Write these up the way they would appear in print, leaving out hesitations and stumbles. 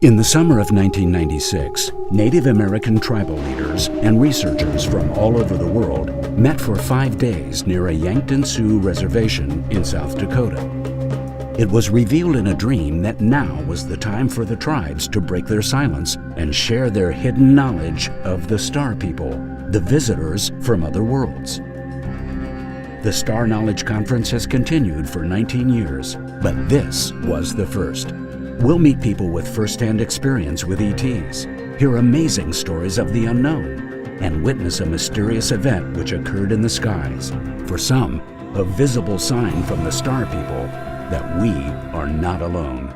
In the summer of 1996, Native American tribal leaders and researchers from all over the world met for 5 days near a Yankton Sioux reservation in South Dakota. It was revealed in a dream that now was the time for the tribes to break their silence and share their hidden knowledge of the Star People, the visitors from other worlds. The Star Knowledge Conference has continued for 19 years, but this was the first. We'll meet people with first-hand experience with ETs, hear amazing stories of the unknown, and witness a mysterious event which occurred in the skies. For some, a visible sign from the Star People that we are not alone.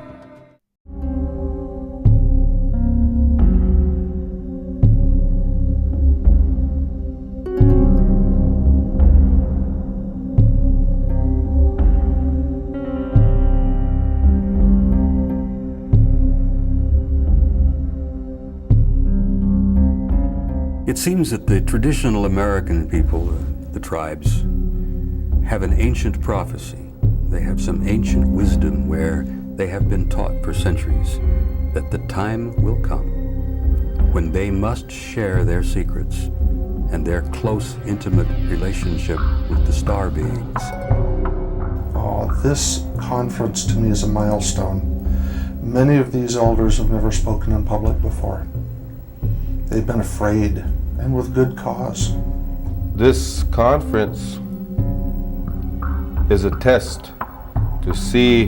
It seems that the traditional American people, the tribes, have an ancient prophecy. They have some ancient wisdom where they have been taught for centuries that the time will come when they must share their secrets and their close, intimate relationship with the star beings. This conference to me is a milestone. Many of these elders have never spoken in public before. They've been afraid, and with good cause. This conference is a test to see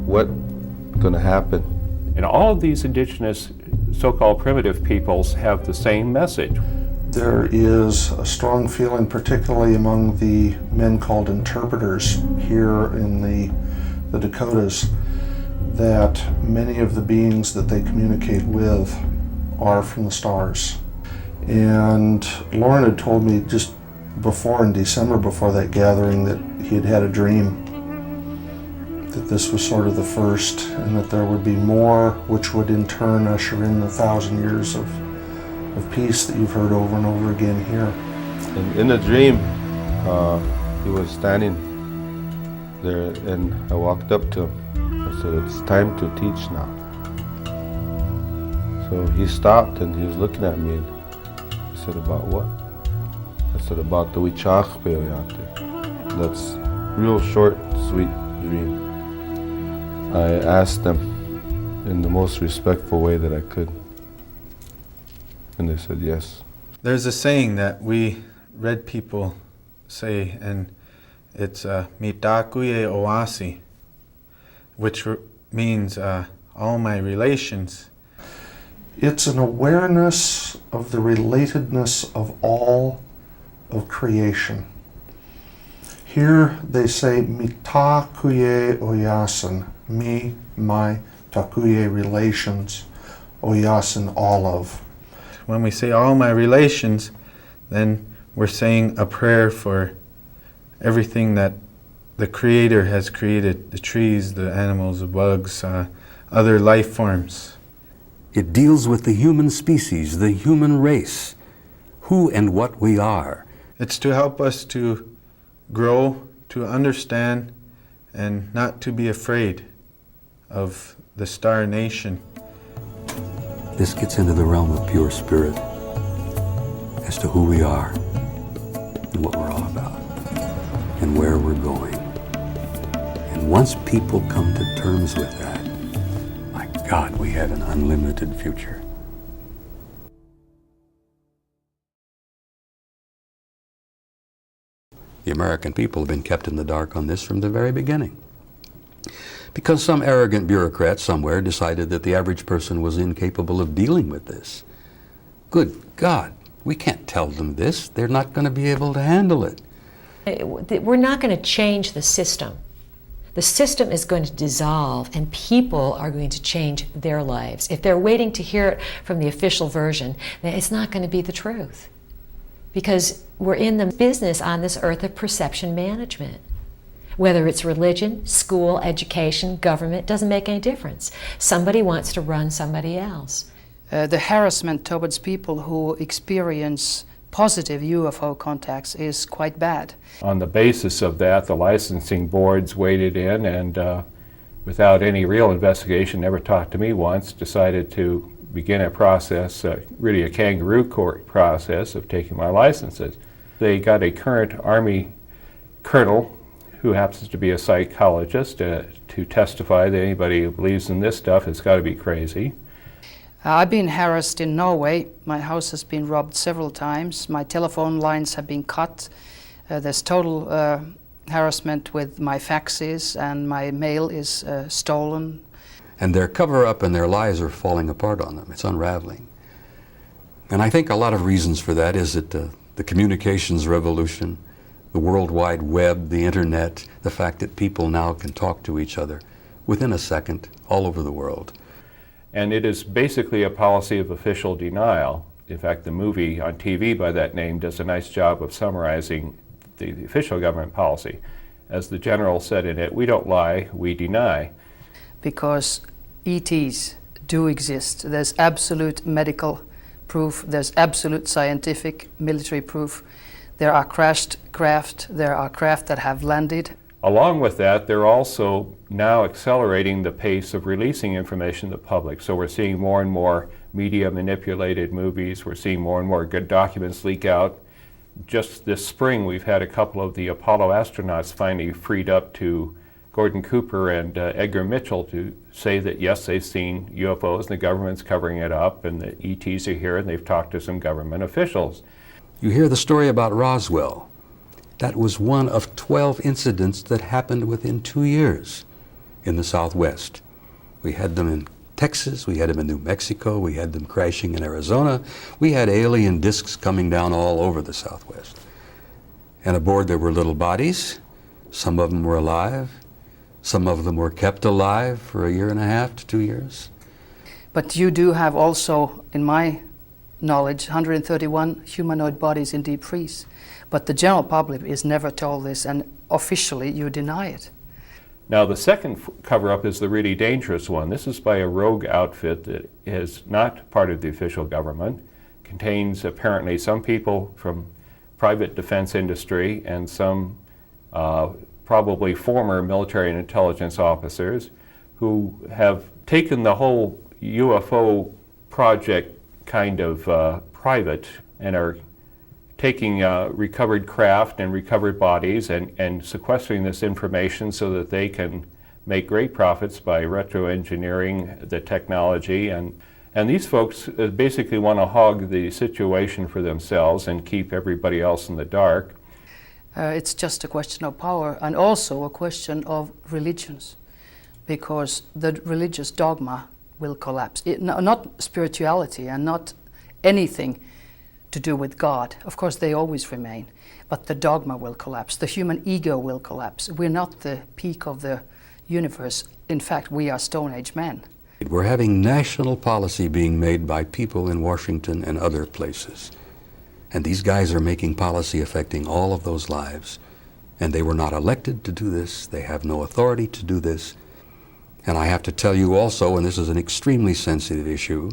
what's going to happen. And all of these indigenous so-called primitive peoples have the same message. There is a strong feeling, particularly among the men called interpreters here in the Dakotas, that many of the beings that they communicate with are from the stars. And Lauren had told me just before, in December, before that gathering, that he had had a dream that this was sort of the first, and that there would be more, which would in turn usher in the 1,000 years of peace that you've heard over and over again here. And in the dream, he was standing there, and I walked up to him. I said, "It's time to teach now." So he stopped and he was looking at me, and he said, "About what?" I said, "About the Wichach Peoyate." That's real short, sweet dream. I asked them in the most respectful way that I could, and they said yes. There's a saying that we red people say, and it's mitakuye oasi, which means all my relations. It's an awareness of the relatedness of all of creation. Here they say mitakuye oyasin, me, my, takuye relations, oyasin, all of. When we say all my relations, then we're saying a prayer for everything that the Creator has created, the trees, the animals, the bugs, other life forms. It deals with the human species, the human race, who and what we are. It's to help us to grow, to understand, and not to be afraid of the Star Nation. This gets into the realm of pure spirit as to who we are and what we're all about and where we're going. And once people come to terms with that, my God, we have an unlimited future. The American people have been kept in the dark on this from the very beginning, because some arrogant bureaucrat somewhere decided that the average person was incapable of dealing with this. Good God, we can't tell them this. They're not going to be able to handle it. We're not going to change the system. The system is going to dissolve, and people are going to change their lives. If they're waiting to hear it from the official version, then it's not going to be the truth. Because we're in the business on this earth of perception management. Whether it's religion, school, education, government, doesn't make any difference. Somebody wants to run somebody else. The harassment towards people who experience positive UFO contacts is quite bad. On the basis of that, the licensing boards waded in and without any real investigation, never talked to me once, decided to begin a process, really a kangaroo court process of taking my licenses. They got a current Army colonel who happens to be a psychologist to testify that anybody who believes in this stuff has got to be crazy. I've been harassed in Norway. My house has been robbed several times. My telephone lines have been cut. There's total harassment with my faxes, and my mail is stolen. And their cover-up and their lies are falling apart on them. It's unraveling. And I think a lot of reasons for that is that the communications revolution, the World Wide Web, the internet, the fact that people now can talk to each other within a second all over the world. And it is basically a policy of official denial. In fact, the movie on TV by that name does a nice job of summarizing the official government policy. As the general said in it, we don't lie, we deny. Because ETs do exist. There's absolute medical proof, there's absolute scientific military proof. There are crashed craft, there are craft that have landed. Along with that, they're also now accelerating the pace of releasing information to the public. So we're seeing more and more media manipulated movies, we're seeing more and more good documents leak out. Just this spring, we've had a couple of the Apollo astronauts finally freed up to Gordon Cooper and Edgar Mitchell to say that yes, they've seen UFOs and the government's covering it up and the ETs are here and they've talked to some government officials. You hear the story about Roswell. That was one of 12 incidents that happened within 2 years in the Southwest. We had them in Texas, we had them in New Mexico, we had them crashing in Arizona. We had alien discs coming down all over the Southwest. And aboard there were little bodies. Some of them were alive. Some of them were kept alive for 1.5 to 2 years. But you do have also, in my knowledge, 131 humanoid bodies in deep freeze. But the general public is never told this, and officially you deny it. Now the second cover-up is the really dangerous one. This is by a rogue outfit that is not part of the official government, contains apparently some people from private defense industry and some probably former military and intelligence officers who have taken the whole UFO project kind of private and are taking recovered craft and recovered bodies and sequestering this information so that they can make great profits by retro-engineering the technology. And these folks basically want to hog the situation for themselves and keep everybody else in the dark. It's just a question of power and also a question of religions, because the religious dogma will collapse. Not spirituality and not anything to do with God. Of course, they always remain, but the dogma will collapse. The human ego will collapse. We're not the peak of the universe. In fact, we are Stone Age men. We're having national policy being made by people in Washington and other places. And these guys are making policy affecting all of those lives. And they were not elected to do this. They have no authority to do this. And I have to tell you also, and this is an extremely sensitive issue,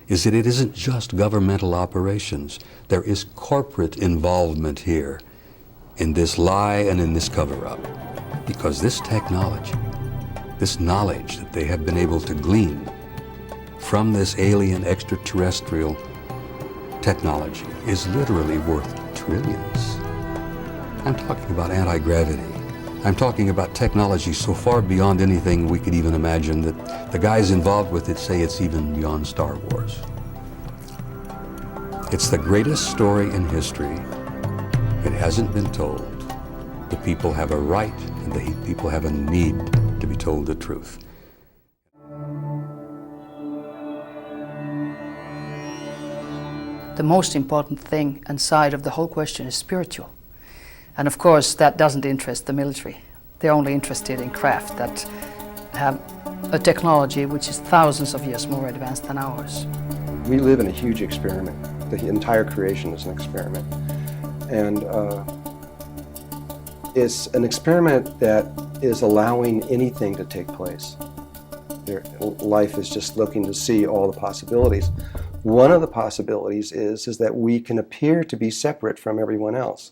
is that it isn't just governmental operations. There is corporate involvement here in this lie and in this cover-up. Because this technology, this knowledge that they have been able to glean from this alien extraterrestrial technology is literally worth trillions. I'm talking about anti-gravity. I'm talking about technology so far beyond anything we could even imagine that the guys involved with it say it's even beyond Star Wars. It's the greatest story in history. It hasn't been told. The people have a right and the people have a need to be told the truth. The most important thing and side of the whole question is spiritual. And of course, that doesn't interest the military. They're only interested in craft that have a technology which is thousands of years more advanced than ours. We live in a huge experiment. The entire creation is an experiment. And it's an experiment that is allowing anything to take place. Life is just looking to see all the possibilities. One of the possibilities is that we can appear to be separate from everyone else.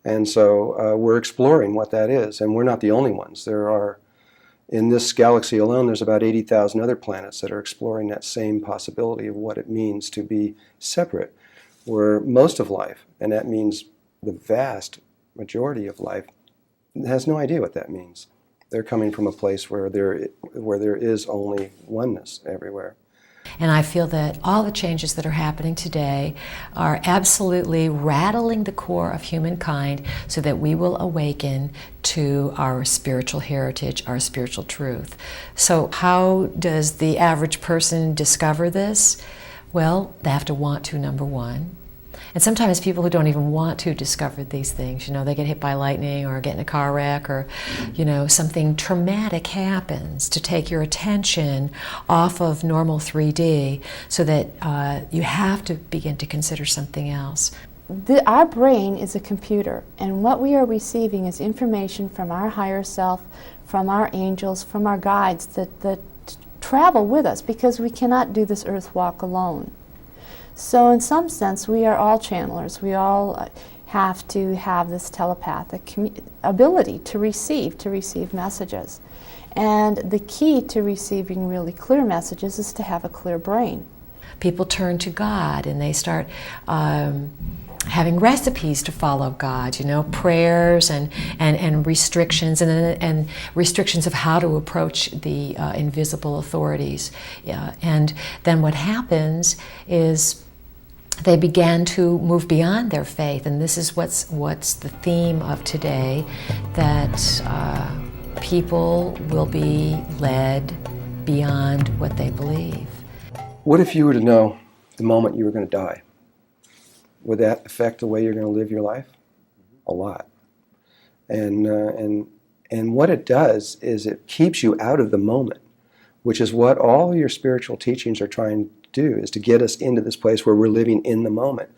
And so we're exploring what that is, and we're not the only ones. There are in this galaxy alone, there's about 80,000 other planets that are exploring that same possibility of what it means to be separate, where most of life, and that means the vast majority of life, has no idea what that means. They're coming from a place where there is only oneness everywhere. And I feel that all the changes that are happening today are absolutely rattling the core of humankind so that we will awaken to our spiritual heritage, our spiritual truth. So how does the average person discover this? Well, they have to want to, number one. And sometimes people who don't even want to discover these things, they get hit by lightning or get in a car wreck or, something traumatic happens to take your attention off of normal 3D so that you have to begin to consider something else. Our brain is a computer, and what we are receiving is information from our higher self, from our angels, from our guides that travel with us, because we cannot do this earth walk alone. So in some sense, we are all channelers. We all have to have this telepathic ability to receive messages. And the key to receiving really clear messages is to have a clear brain. People turn to God and they start having recipes to follow God, prayers and restrictions and restrictions of how to approach the invisible authorities. And then what happens is they began to move beyond their faith, and this is what's the theme of today, that people will be led beyond what they believe. What if you were to know the moment you were going to die? Would that affect the way you're going to live your life? A lot. And what it does is it keeps you out of the moment, which is what all your spiritual teachings are trying to do, is to get us into this place where we're living in the moment.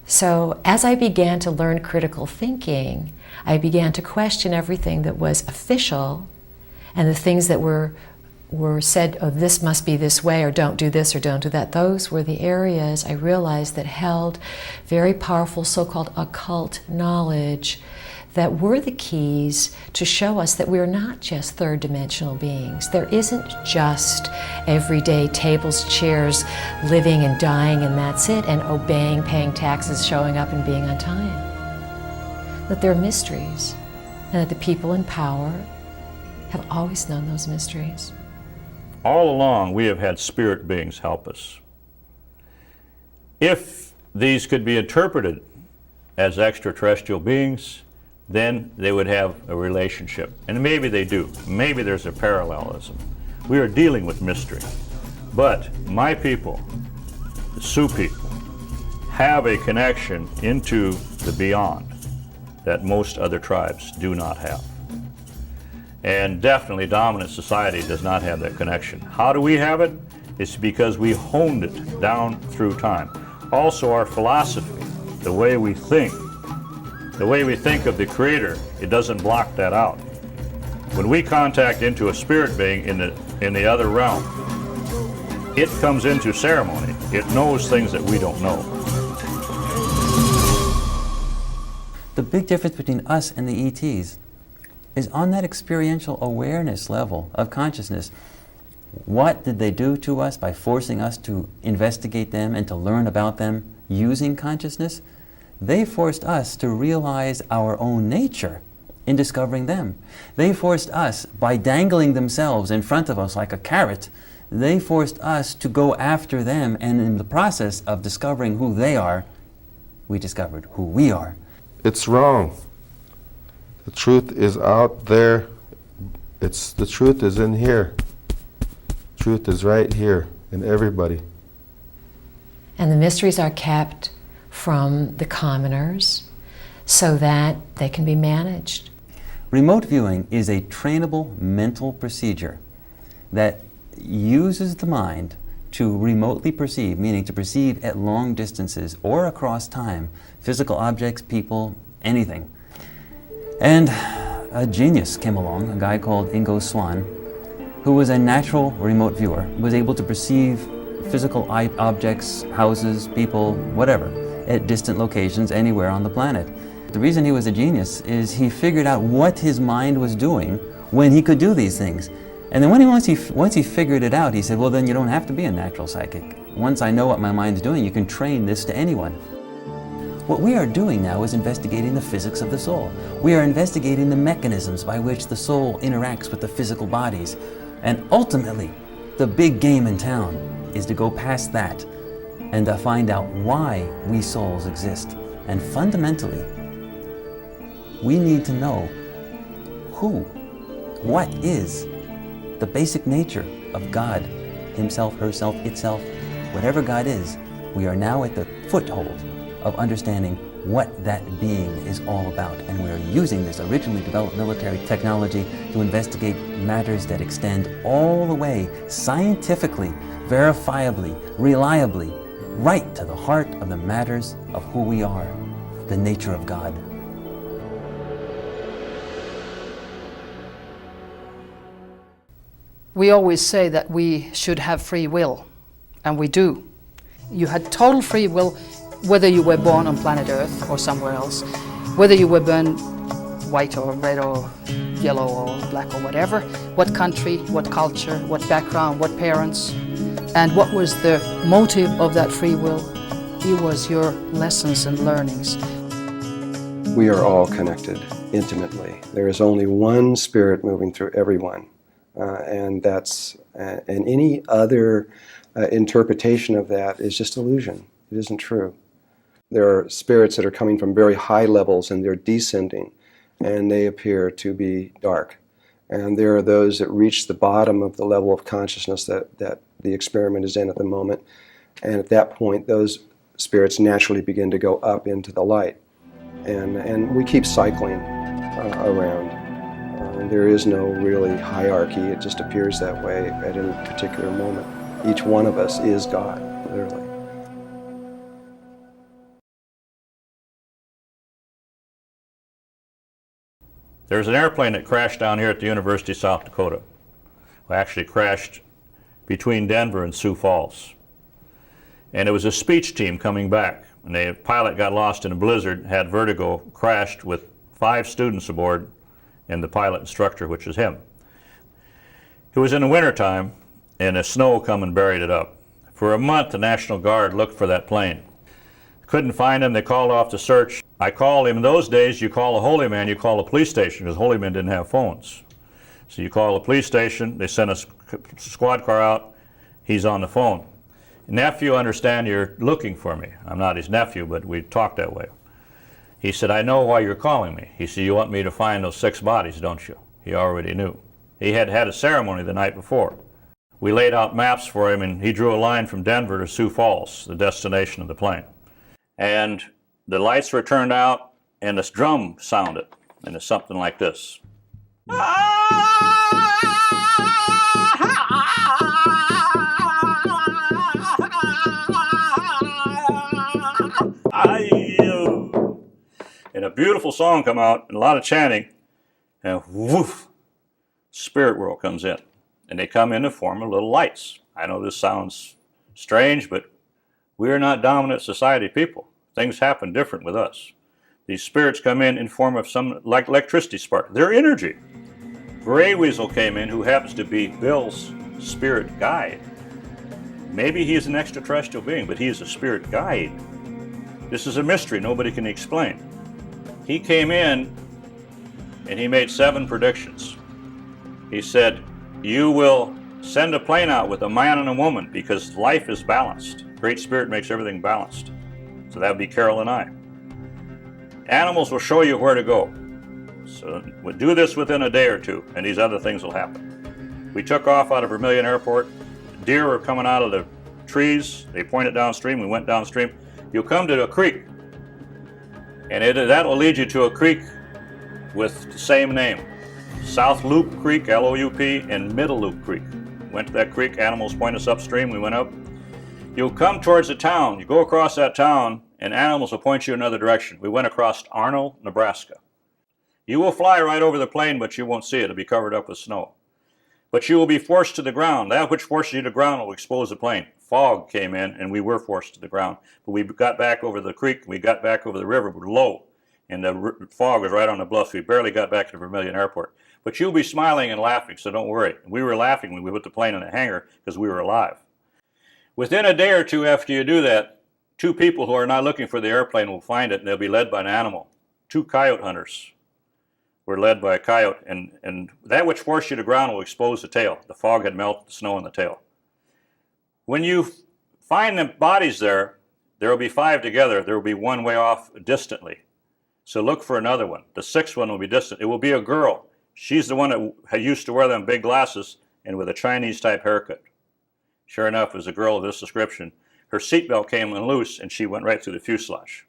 So as I began to learn critical thinking, I began to question everything that was official and the things that were said, oh, this must be this way, or don't do this, or don't do that. Those were the areas I realized that held very powerful so-called occult knowledge that were the keys to show us that we're not just third-dimensional beings. There isn't just everyday tables, chairs, living and dying, and that's it, and obeying, paying taxes, showing up, and being on time. That there are mysteries, and that the people in power have always known those mysteries. All along, we have had spirit beings help us. If these could be interpreted as extraterrestrial beings, then they would have a relationship. And maybe they do. Maybe there's a parallelism. We are dealing with mystery. But my people, the Sioux people, have a connection into the beyond that most other tribes do not have. And definitely dominant society does not have that connection. How do we have it? It's because we honed it down through time. Also our philosophy, the way we think of the Creator, it doesn't block that out. When we contact into a spirit being in the other realm, it comes into ceremony. It knows things that we don't know. The big difference between us and the ETs is on that experiential awareness level of consciousness. What did they do to us by forcing us to investigate them and to learn about them using consciousness? They forced us to realize our own nature in discovering them. They forced us, by dangling themselves in front of us like a carrot, they forced us to go after them, and in the process of discovering who they are, we discovered who we are. It's wrong. The truth is out there. The truth is in here. Truth is right here in everybody. And the mysteries are kept from the commoners so that they can be managed. Remote viewing is a trainable mental procedure that uses the mind to remotely perceive, meaning to perceive at long distances or across time, physical objects, people, anything. And a genius came along, a guy called Ingo Swann, who was a natural remote viewer, was able to perceive physical objects, houses, people, whatever, at distant locations anywhere on the planet. The reason he was a genius is he figured out what his mind was doing when he could do these things. And then once he figured it out, he said, well, then you don't have to be a natural psychic. Once I know what my mind's doing, you can train this to anyone. What we are doing now is investigating the physics of the soul. We are investigating the mechanisms by which the soul interacts with the physical bodies. And ultimately, the big game in town is to go past that and to find out why we souls exist. And fundamentally, we need to know what is the basic nature of God, himself, herself, itself, whatever God is. We are now at the foothold of understanding what that being is all about. And we are using this originally developed military technology to investigate matters that extend all the way, scientifically, verifiably, reliably, right to the heart of the matters of who we are, the nature of God. We always say that we should have free will, and we do. You had total free will whether you were born on planet Earth or somewhere else, whether you were born white or red or yellow or black or whatever, what country, what culture, what background, what parents, and what was the motive of that free will. It was your lessons and learnings. We are all connected intimately. There is only one spirit moving through everyone. And any other interpretation of that is just illusion. It isn't true. There are spirits that are coming from very high levels and they're descending, and they appear to be dark. And there are those that reach the bottom of the level of consciousness that the experiment is in at the moment. And at that point, those spirits naturally begin to go up into the light. And we keep cycling around. There is no really hierarchy. It just appears that way at any particular moment. Each one of us is God, literally. There's an airplane that crashed down here at the University of South Dakota. Well, actually crashed between Denver and Sioux Falls. And it was a speech team coming back. And the pilot got lost in a blizzard, had vertigo, crashed with 5 students aboard, and the pilot instructor, which is him. It was in the wintertime, and the snow come and buried it up. For a month, the National Guard looked for that plane. Couldn't find him. They called off the search. I called him. In those days, you call a holy man, you call a police station, because holy men didn't have phones. So you call the police station, they send a squad car out, he's on the phone. Nephew, understand you're looking for me. I'm not his nephew, but we talked that way. He said, I know why you're calling me. He said, you want me to find those 6 bodies, don't you? He already knew. He had had a ceremony the night before. We laid out maps for him, and he drew a line from Denver to Sioux Falls, the destination of the plane. And the lights were turned out, and this drum sounded, and it's something like this. And a beautiful song come out, and a lot of chanting, and woof, spirit world comes in. And they come in the form of little lights. I know this sounds strange, but we are not dominant society people. Things happen different with us. These spirits come in form of some like electricity spark. They're energy. Gray Weasel came in, who happens to be Bill's spirit guide. Maybe he is an extraterrestrial being, but he is a spirit guide. This is a mystery nobody can explain. He came in and he made 7 predictions. He said, you will send a plane out with a man and a woman because life is balanced. Great Spirit makes everything balanced. So that would be Carol and I. Animals will show you where to go. So we'll do this within a day or 2, and these other things will happen. We took off out of Vermilion Airport. Deer were coming out of the trees. They pointed downstream. We went downstream. You'll come to a creek, and that will lead you to a creek with the same name. South Loop Creek, L-O-U-P, and Middle Loop Creek. Went to that creek. Animals point us upstream. We went up. You'll come towards the town. You go across that town, and animals will point you another direction. We went across Arnold, Nebraska. You will fly right over the plane, but you won't see it. It'll be covered up with snow. But you will be forced to the ground. That which forces you to the ground will expose the plane. Fog came in, and we were forced to the ground. But we got back over the creek. We got back over the river. We were low, and the fog was right on the bluffs. We barely got back to Vermilion Airport. But you'll be smiling and laughing, so don't worry. We were laughing when we put the plane in the hangar because we were alive. Within a day or two after you do that, 2 people who are not looking for the airplane will find it, and they'll be led by an animal. 2 coyote hunters were led by a coyote, and that which forced you to ground will expose the tail. The fog had melted the snow in the tail. When you find the bodies there will be 5 together. There will be 1 way off distantly. So look for another one. The 6th one will be distant. It will be a girl. She's the one that used to wear them big glasses and with a Chinese-type haircut. Sure enough, it was a girl of this description. Her seatbelt came loose, and she went right through the fuselage.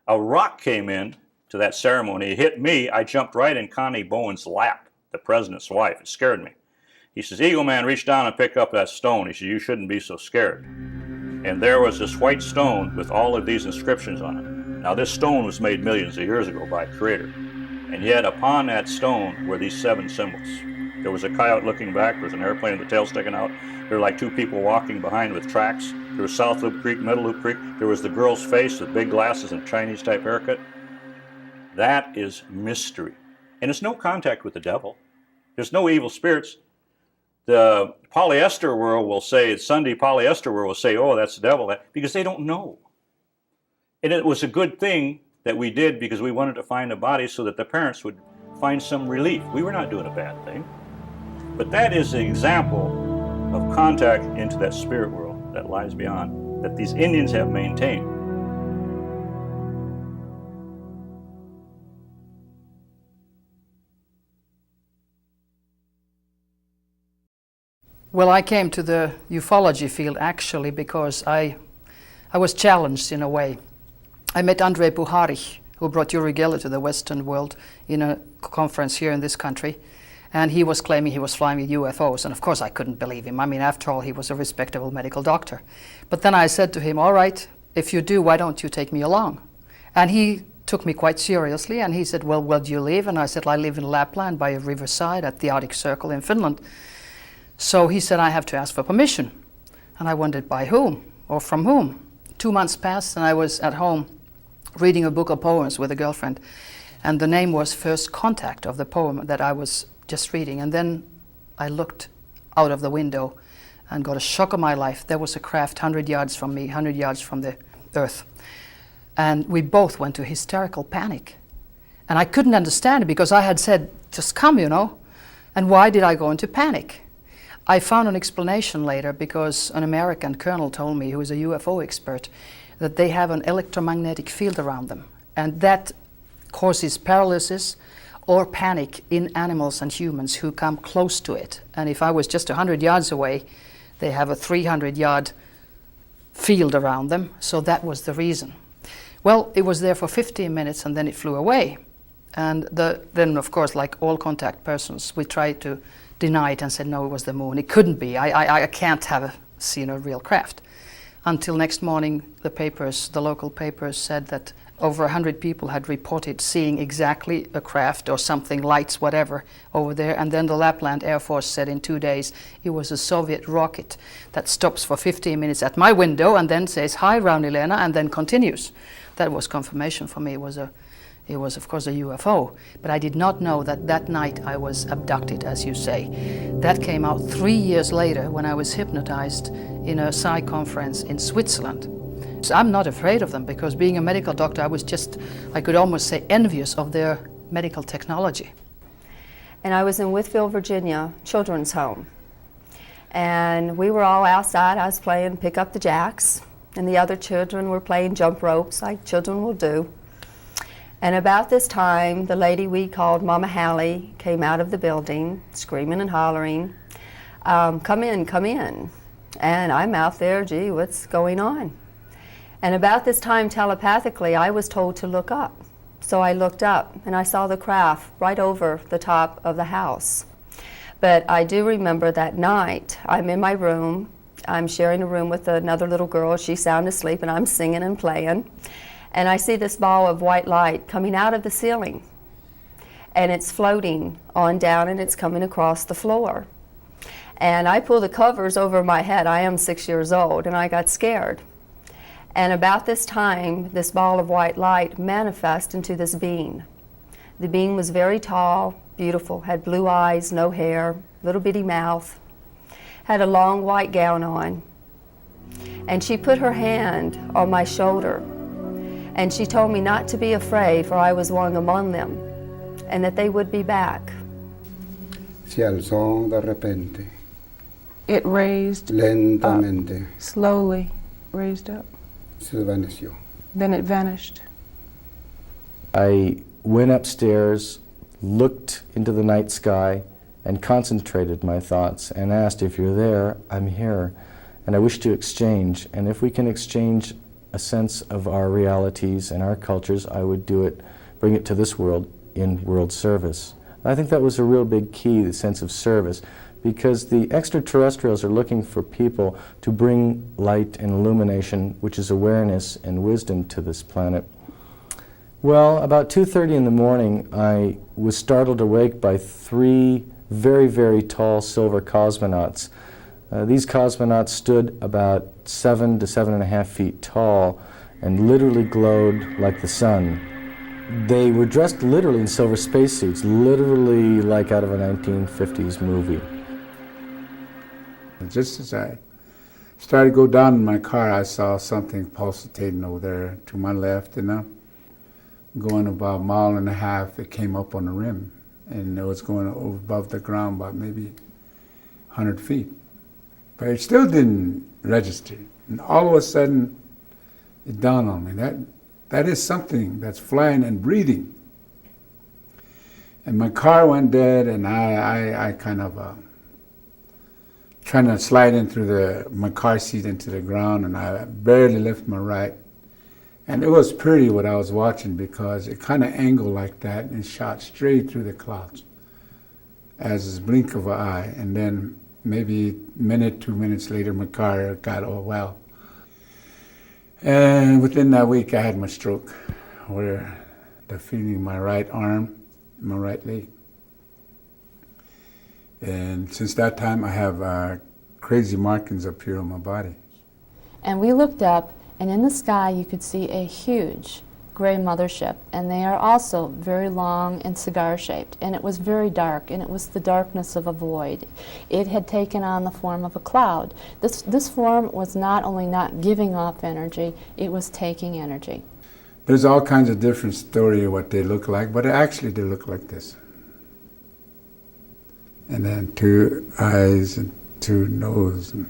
A rock came in to that ceremony. It hit me. I jumped right in Connie Bowen's lap, the president's wife. It scared me. He says, Eagle Man, reach down and pick up that stone. He said, you shouldn't be so scared. And there was this white stone with all of these inscriptions on it. Now, this stone was made millions of years ago by a creator. And yet, upon that stone were these 7 symbols. There was a coyote looking back. There was an airplane with the tail sticking out. There were like 2 people walking behind with tracks. There was South Loop Creek, Middle Loop Creek. There was the girl's face with big glasses and Chinese-type haircut. That is mystery. And it's no contact with the devil. There's no evil spirits. The polyester world will say, Sunday polyester world will say, oh, that's the devil, because they don't know. And it was a good thing that we did because we wanted to find the body so that the parents would find some relief. We were not doing a bad thing. But that is an example of contact into that spirit world that lies beyond, that these Indians have maintained. Well, I came to the ufology field actually because I was challenged in a way. I met Andrei Buhari, who brought Uri Geller to the Western world in a conference here in this country. And he was claiming he was flying with UFOs. And of course, I couldn't believe him. I mean, after all, he was a respectable medical doctor. But then I said to him, all right, if you do, why don't you take me along? And he took me quite seriously. And he said, well, where do you live? And I said, I live in Lapland by a riverside at the Arctic Circle in Finland. So he said, I have to ask for permission. And I wondered, by whom or from whom? 2 months passed, and I was at home reading a book of poems with a girlfriend. And the name was First Contact of the poem that I was just reading. And then I looked out of the window and got a shock of my life. There was a craft 100 yards from me, 100 yards from the earth. And we both went to hysterical panic. And I couldn't understand it because I had said, just come, you know. And why did I go into panic? I found an explanation later because an American colonel told me, who is a UFO expert, that they have an electromagnetic field around them. And that causes paralysis or panic in animals and humans who come close to it. And if I was just 100 yards away, they have a 300-yard field around them. So that was the reason. Well, it was there for 15 minutes and then it flew away. And then, of course, like all contact persons, we tried to deny it and said, no, it was the moon. It couldn't be. I can't have seen a real craft. Until next morning, the local papers said that over 100 people had reported seeing exactly a craft or something, lights, whatever, over there. And then the Lapland Air Force said in 2 days it was a Soviet rocket that stops for 15 minutes at my window and then says, hi, Raunilena, and then continues. That was confirmation for me. It was, of course, a UFO, but I did not know that that night I was abducted, as you say. That came out 3 years later when I was hypnotized in a Psi conference in Switzerland. So I'm not afraid of them because being a medical doctor, I could almost say envious of their medical technology. And I was in Whitfield, Virginia, children's home. And we were all outside. I was playing pick up the jacks, and the other children were playing jump ropes like children will do. And about this time, the lady we called Mama Hallie came out of the building, screaming and hollering, come in, come in. And I'm out there, gee, what's going on? And about this time, telepathically, I was told to look up. So I looked up, and I saw the craft right over the top of the house. But I do remember that night, I'm in my room, I'm sharing a room with another little girl, she's sound asleep, and I'm singing and playing. And I see this ball of white light coming out of the ceiling. And it's floating on down and it's coming across the floor. And I pull the covers over my head. I am 6 years old and I got scared. And about this time, this ball of white light manifested into this being. The being was very tall, beautiful, had blue eyes, no hair, little bitty mouth, had a long white gown on. And she put her hand on my shoulder, and she told me not to be afraid, for I was one among them, and that they would be back. Se alzó de repente. It raised lentamente. Up, slowly raised up. Se desvaneció. Then it vanished. I went upstairs, looked into the night sky, and concentrated my thoughts and asked, if you're there, I'm here, and I wish to exchange. And if we can exchange a sense of our realities and our cultures, I would do it, bring it to this world in world service. I think that was a real big key, the sense of service, because the extraterrestrials are looking for people to bring light and illumination, which is awareness and wisdom, to this planet. Well, about 2:30 in the morning, I was startled awake by 3 very, very tall silver cosmonauts. These cosmonauts stood about 7 to 7.5 feet tall and literally glowed like the sun. They were dressed literally in silver spacesuits, literally like out of a 1950s movie. Just as I started to go down in my car, I saw something pulsating over there to my left, going about 1.5 miles, it came up on the rim, and it was going over above the ground about maybe 100 feet. But it still didn't register. And all of a sudden, it dawned on me that is something that's flying and breathing. And my car went dead, and I kind of trying to slide in through my car seat into the ground, and I barely lifted my right. And it was pretty what I was watching, because it kind of angled like that and shot straight through the clouds as a blink of an eye. And then maybe a minute, 2 minutes later, my car got all well. And within that week, I had my stroke, where they're feeling my right arm, my right leg. And since that time, I have crazy markings up here on my body. And we looked up, and in the sky you could see a huge gray mothership, and they are also very long and cigar-shaped, and it was very dark, and it was the darkness of a void. It had taken on the form of a cloud. This form was not only not giving off energy, it was taking energy. There's all kinds of different stories of what they look like, but actually they look like this. And then 2 eyes and 2 noses, and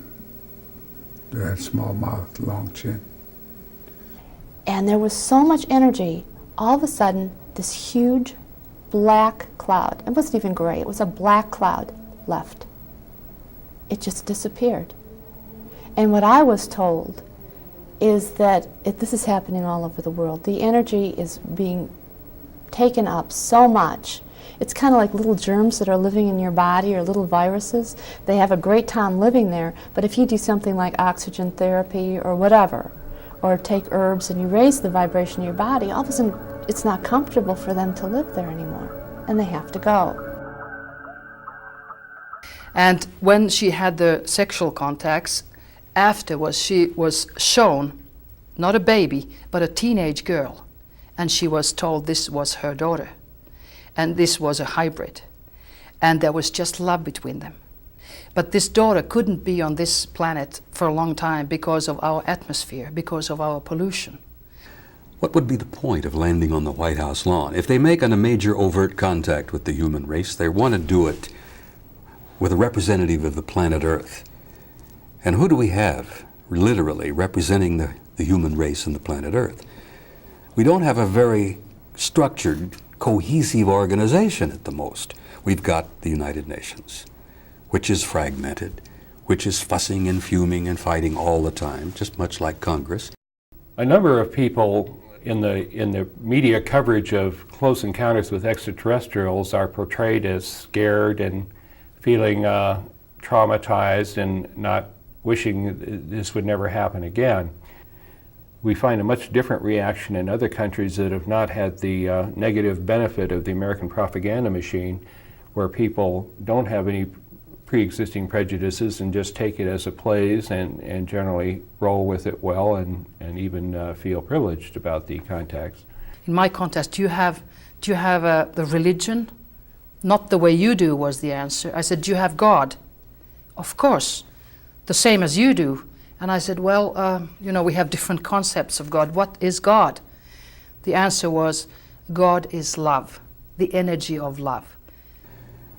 a small mouth, long chin. And there was so much energy, all of a sudden, this huge black cloud, it wasn't even gray, it was a black cloud, left. It just disappeared. And what I was told is that this is happening all over the world. The energy is being taken up so much. It's kind of like little germs that are living in your body, or little viruses. They have a great time living there, but if you do something like oxygen therapy or whatever, or take herbs and you raise the vibration of your body, all of a sudden it's not comfortable for them to live there anymore, and they have to go. And when she had the sexual contacts, afterwards she was shown, not a baby, but a teenage girl, and she was told this was her daughter, and this was a hybrid, and there was just love between them. But this daughter couldn't be on this planet for a long time because of our atmosphere, because of our pollution. What would be the point of landing on the White House lawn? If they make a major overt contact with the human race, they want to do it with a representative of the planet Earth. And who do we have, literally, representing the human race and the planet Earth? We don't have a very structured, cohesive organization at the most. We've got the United Nations, which is fragmented, which is fussing and fuming and fighting all the time, just much like Congress. A number of people in the media coverage of close encounters with extraterrestrials are portrayed as scared and feeling traumatized and not wishing this would never happen again. We find a much different reaction in other countries that have not had the negative benefit of the American propaganda machine, where people don't have any pre-existing prejudices and just take it as it plays and generally roll with it well and even feel privileged about the contacts. In my contacts, do you have the religion Not the way you do was the answer. I said, do you have God? Of course, the same as you do. And I said, well, you know, we have different concepts of God. What is God? The answer was, God is love, the energy of love.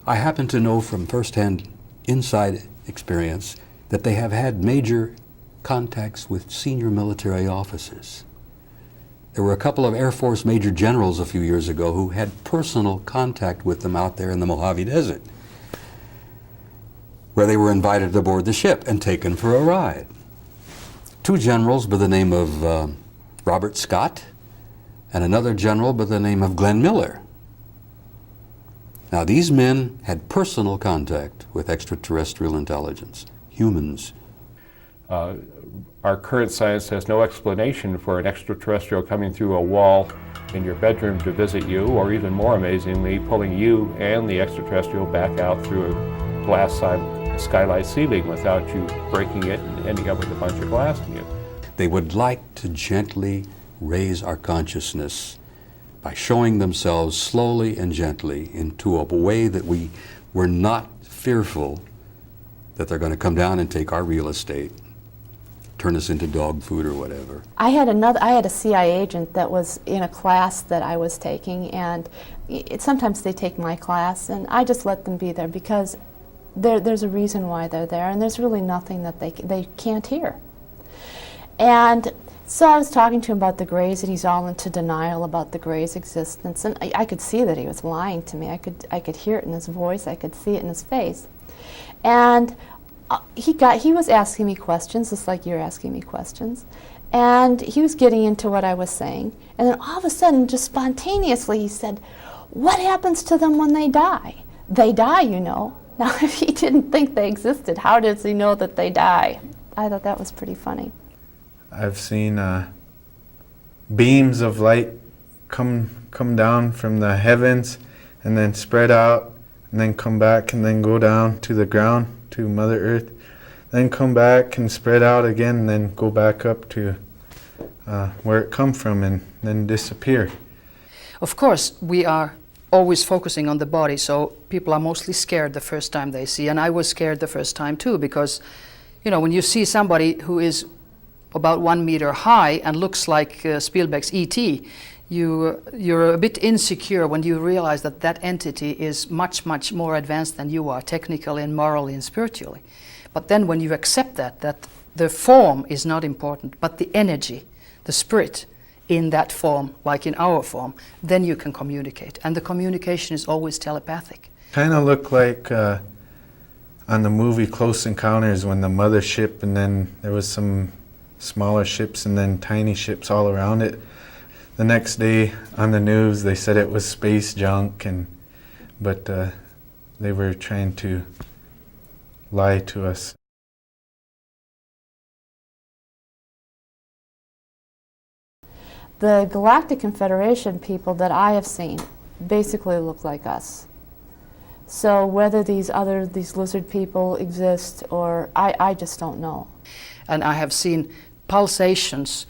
I happen to know from firsthand inside experience that they have had major contacts with senior military officers. There were a couple of Air Force Major Generals a few years ago who had personal contact with them out there in the Mojave Desert, where they were invited aboard the ship and taken for a ride. Two generals by the name of Robert Scott and another general by the name of Glenn Miller. Now, these men had personal contact with extraterrestrial intelligence, humans. Our current science has no explanation for an extraterrestrial coming through a wall in your bedroom to visit you, or even more amazingly, pulling you and the extraterrestrial back out through a glass skylight ceiling without you breaking it and ending up with a bunch of glass in you. They would like to gently raise our consciousness by showing themselves slowly and gently into a way that we were not fearful that they're going to come down and take our real estate, turn us into dog food or whatever. I had a CIA agent that was in a class that I was taking, and sometimes they take my class, and I just let them be there because there's a reason why they're there, and there's really nothing that they can't hear. And so I was talking to him about the Greys, and he's all into denial about the Greys' existence, and I could see that he was lying to me. I could hear it in his voice, I could see it in his face. And he was asking me questions, just like you're asking me questions, and he was getting into what I was saying, and then all of a sudden, just spontaneously, he said, "What happens to them when they die? They die, you know." Now, if he didn't think they existed, how does he know that they die? I thought that was pretty funny. I've seen beams of light come down from the heavens and then spread out and then come back and then go down to the ground, to Mother Earth, then come back and spread out again and then go back up to where it come from and then disappear. Of course, we are always focusing on the body, so people are mostly scared the first time they see, and I was scared the first time too, because, you know, when you see somebody who is about 1 meter high and looks like Spielberg's E.T., you're a bit insecure when you realize that that entity is much, much more advanced than you are, technically and morally and spiritually. But then when you accept that the form is not important, but the energy, the spirit in that form, like in our form, then you can communicate. And the communication is always telepathic. Kind of look like on the movie Close Encounters, when the mothership and then there was some smaller ships and then tiny ships all around it. The next day on the news they said it was space junk, but they were trying to lie to us. The Galactic Confederation people that I have seen basically look like us. So whether these lizard people exist, or I just don't know. And I have seen pulsations,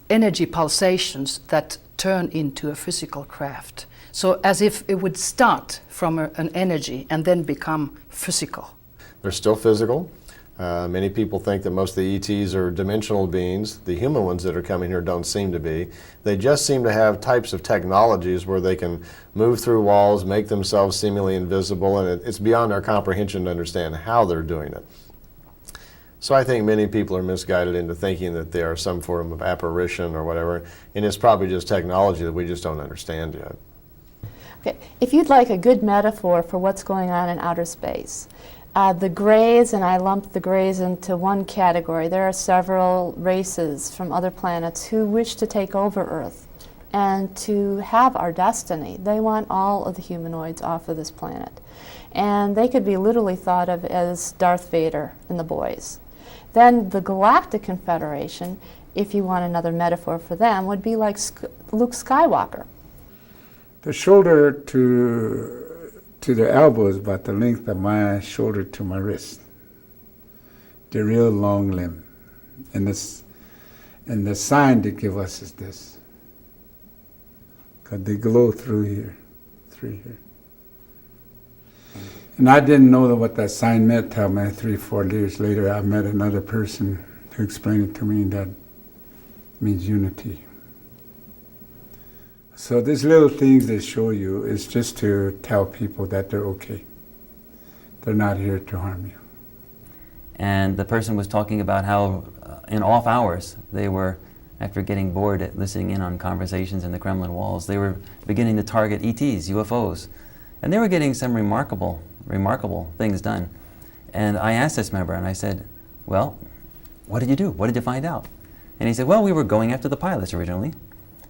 energy pulsations that turn into a physical craft. So as if it would start from an energy and then become physical. They're still physical. Many people think that most of the ETs are dimensional beings. The human ones that are coming here don't seem to be. They just seem to have types of technologies where they can move through walls, make themselves seemingly invisible, and it's beyond our comprehension to understand how they're doing it. So I think many people are misguided into thinking that they are some form of apparition or whatever, and it's probably just technology that we just don't understand yet. Okay, if you'd like a good metaphor for what's going on in outer space, the Greys, and I lump the Greys into one category. There are several races from other planets who wish to take over Earth and to have our destiny. They want all of the humanoids off of this planet. And they could be literally thought of as Darth Vader and the boys. Then the Galactic Confederation, if you want another metaphor for them, would be like Luke Skywalker. The shoulder to the elbow is about the length of my shoulder to my wrist. They're real long limb. And the sign they give us is this. Because they glow through here. And I didn't know what that sign meant till 3-4 years later I met another person who explained it to me. That means unity. So these little things they show you is just to tell people that they're okay. They're not here to harm you. And the person was talking about how in off hours they were, after getting bored at listening in on conversations in the Kremlin walls, they were beginning to target ETs, UFOs. And they were getting some remarkable things done. And I asked this member, and I said, well, what did you do? What did you find out? And he said, well, we were going after the pilots originally,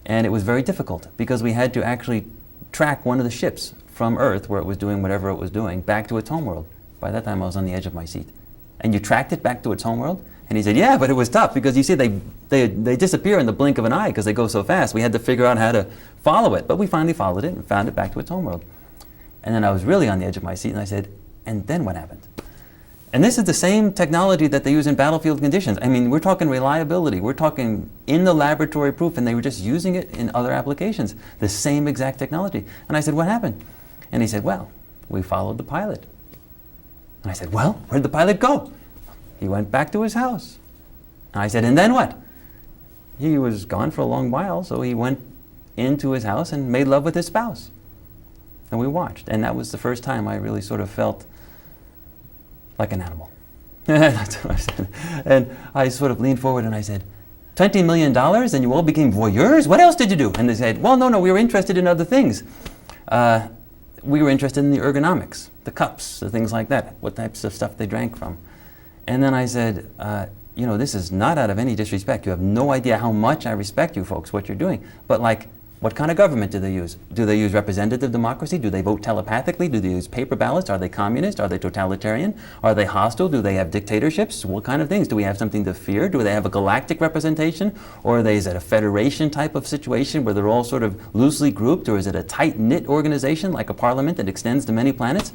and it was very difficult because we had to actually track one of the ships from Earth, where it was doing whatever it was doing, back to its homeworld. By that time, I was on the edge of my seat. And you tracked it back to its homeworld? And he said, yeah, but it was tough because you see, they disappear in the blink of an eye because they go so fast. We had to figure out how to follow it, but we finally followed it and found it back to its homeworld. And then I was really on the edge of my seat, and I said, and then what happened? And this is the same technology that they use in battlefield conditions. I mean, we're talking reliability. We're talking in the laboratory proof, and they were just using it in other applications, the same exact technology. And I said, what happened? And he said, well, we followed the pilot. And I said, well, where did the pilot go? He went back to his house. And I said, and then what? He was gone for a long while, so he went into his house and made love with his spouse. And we watched, and that was the first time I really sort of felt like an animal. That's what I said. And I sort of leaned forward and I said, $20 million and you all became voyeurs? What else did you do? And they said, well, no, we were interested in other things. We were interested in the ergonomics, the cups, the things like that, what types of stuff they drank from. And then I said, you know, this is not out of any disrespect. You have no idea how much I respect you folks, what you're doing. But like, what kind of government do they use? Do they use representative democracy? Do they vote telepathically? Do they use paper ballots? Are they communist? Are they totalitarian? Are they hostile? Do they have dictatorships? What kind of things? Do we have something to fear? Do they have a galactic representation? Or is it a federation type of situation where they're all sort of loosely grouped? Or is it a tight-knit organization like a parliament that extends to many planets?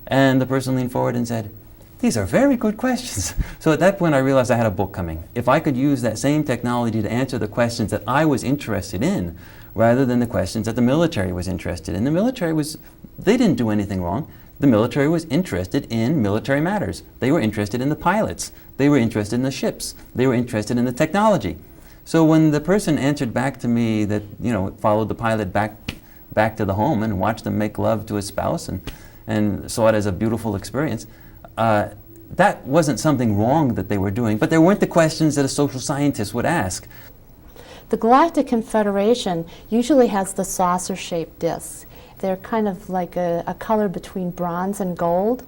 And the person leaned forward and said, these are very good questions. So at that point I realized I had a book coming. If I could use that same technology to answer the questions that I was interested in, rather than the questions that the military was interested in. The military they didn't do anything wrong. The military was interested in military matters. They were interested in the pilots. They were interested in the ships. They were interested in the technology. So when the person answered back to me that, you know, followed the pilot back to the home and watched them make love to his spouse and saw it as a beautiful experience, that wasn't something wrong that they were doing, but there weren't the questions that a social scientist would ask. The Galactic Confederation usually has the saucer-shaped discs. They're kind of like a color between bronze and gold.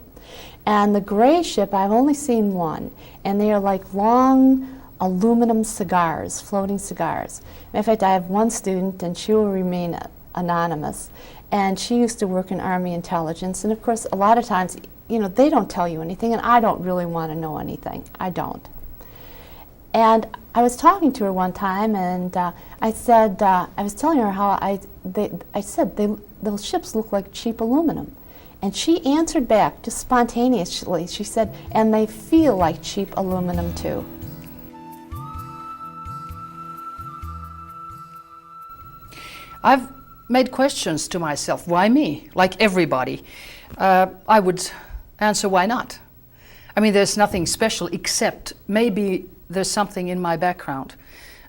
And the gray ship, I've only seen one, and they are like long aluminum cigars, floating cigars. In fact, I have one student, and she will remain anonymous, and she used to work in Army intelligence, and of course, a lot of times, you know, they don't tell you anything, and I don't really want to know anything. I don't. And I was talking to her one time, and I said, I was telling her how I said those ships look like cheap aluminum. And she answered back just spontaneously. She said, and they feel like cheap aluminum too. I've made questions to myself. Why me? Like everybody. I would answer, why not? I mean, there's nothing special except maybe there's something in my background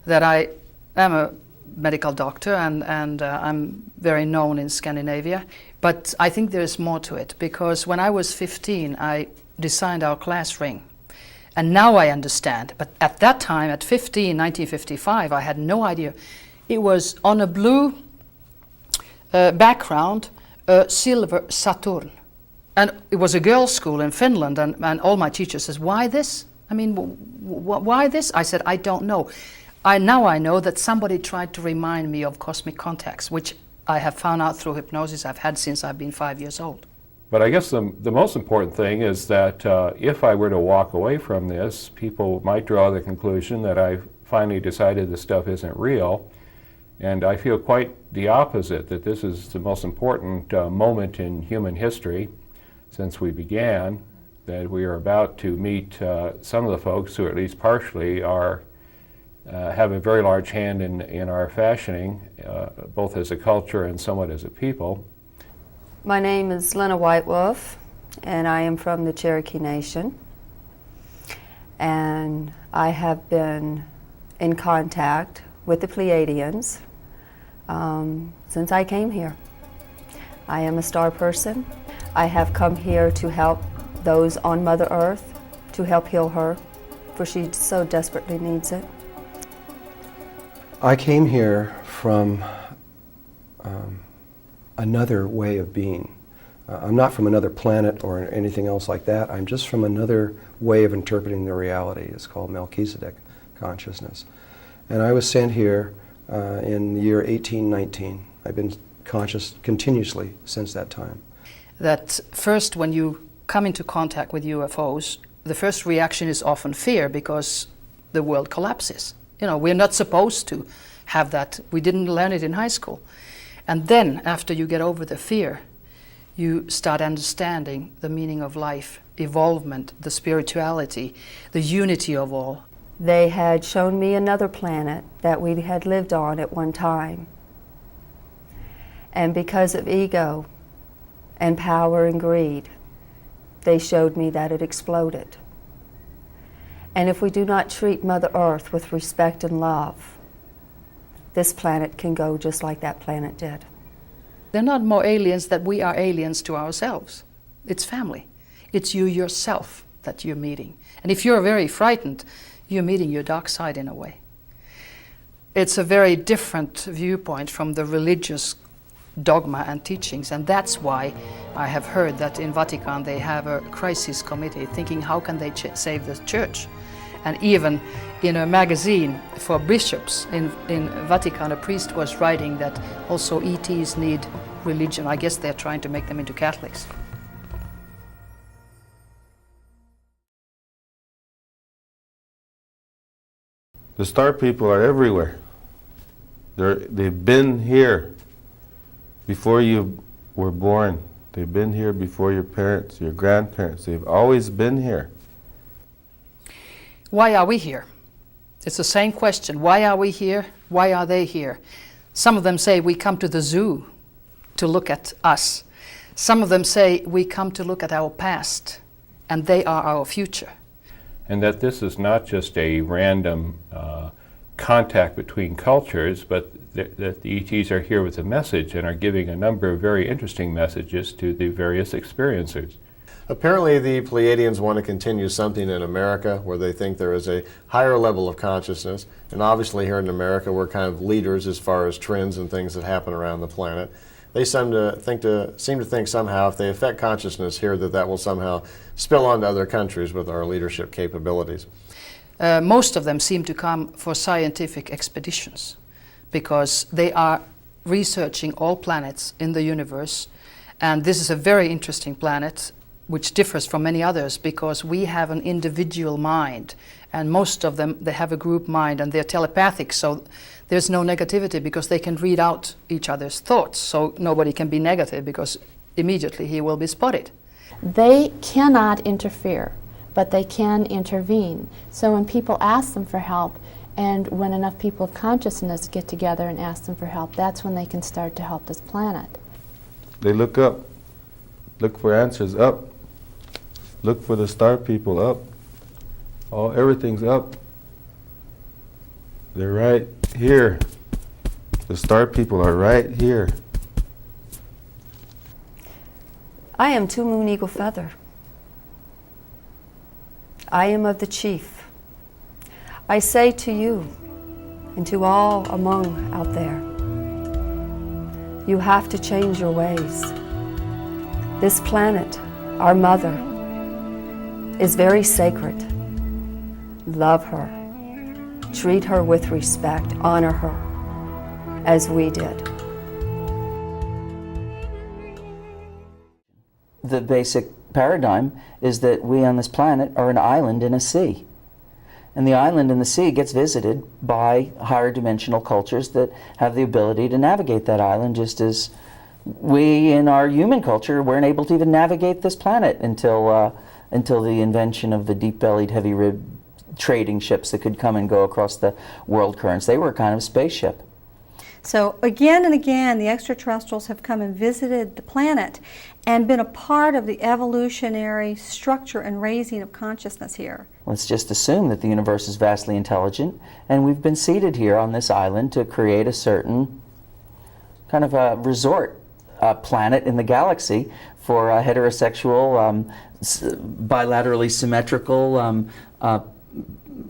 that I am a medical doctor and I'm very known in Scandinavia. But I think there's more to it, because when I was 15, I designed our class ring. And now I understand. But at that time, at 15, 1955, I had no idea. It was on a blue background, a silver Saturn. And it was a girls' school in Finland, and all my teachers says, why this? I mean, why this? I said, I don't know. Now I know that somebody tried to remind me of cosmic contacts, which I have found out through hypnosis I've had since I've been 5 years old. But I guess the most important thing is that if I were to walk away from this, people might draw the conclusion that I've finally decided this stuff isn't real. And I feel quite the opposite, that this is the most important moment in human history since we began, that we are about to meet some of the folks who at least partially have a very large hand in our fashioning, both as a culture and somewhat as a people. My name is Lena Whitewolf. and I am from the Cherokee Nation. And I have been in contact with the Pleiadians since I came here. I am a star person. I have come here to help those on Mother Earth, to help heal her, for she so desperately needs it. I came here from another way of being. I'm not from another planet or anything else like that. I'm just from another way of interpreting the reality. It's called Melchizedek consciousness. And I was sent here in the year 1819. I've been conscious continuously since that time. That first, when you come into contact with UFOs, the first reaction is often fear because the world collapses. You know, we're not supposed to have that. We didn't learn it in high school. And then, after you get over the fear, you start understanding the meaning of life, evolvement, the spirituality, the unity of all. They had shown me another planet that we had lived on at one time. And because of ego and power and greed, they showed me that it exploded. And if we do not treat Mother Earth with respect and love, this planet can go just like that planet did. They're not more aliens than we are aliens to ourselves. It's family. It's you yourself that you're meeting. And if you're very frightened, you're meeting your dark side in a way. It's a very different viewpoint from the religious dogma and teachings, and that's why I have heard that in Vatican they have a crisis committee thinking how can they save the church. And even in a magazine for bishops in Vatican, a priest was writing that also ETs need religion. I guess they're trying to make them into Catholics. The star people are everywhere. They've been here before you were born. They've been here before your parents, your grandparents. They've always been here. Why are we here? It's the same question. Why are we here? Why are they here? Some of them say we come to the zoo to look at us. Some of them say we come to look at our past, and they are our future. And that this is not just a random contact between cultures, but that the ETs are here with a message and are giving a number of very interesting messages to the various experiencers. Apparently the Pleiadians want to continue something in America where they think there is a higher level of consciousness, and obviously here in America we're kind of leaders as far as trends and things that happen around the planet. They seem to think somehow if they affect consciousness here that will somehow spill onto other countries with our leadership capabilities. Most of them seem to come for scientific expeditions because they are researching all planets in the universe, and this is a very interesting planet which differs from many others because we have an individual mind, and most of them, they have a group mind and they're telepathic, so there's no negativity because they can read out each other's thoughts, so nobody can be negative because immediately he will be spotted. They cannot interfere, but they can intervene. So when people ask them for help, and when enough people of consciousness get together and ask them for help, that's when they can start to help this planet. They look up. Look for answers up. Look for the star people up. Everything's up. They're right here. The star people are right here. I am 2 Moon Eagle Feather. I am of the chief. I say to you, and to all among out there, you have to change your ways. This planet, our mother, is very sacred. Love her. Treat her with respect. Honor her, as we did. The basic paradigm is that we on this planet are an island in a sea. And the island in the sea gets visited by higher dimensional cultures that have the ability to navigate that island, just as we in our human culture weren't able to even navigate this planet until the invention of the deep-bellied, heavy-ribbed trading ships that could come and go across the world currents. They were a kind of spaceship. So again and again, the extraterrestrials have come and visited the planet and been a part of the evolutionary structure and raising of consciousness here. Let's just assume that the universe is vastly intelligent, and we've been seated here on this island to create a certain kind of a resort planet in the galaxy for heterosexual, bilaterally symmetrical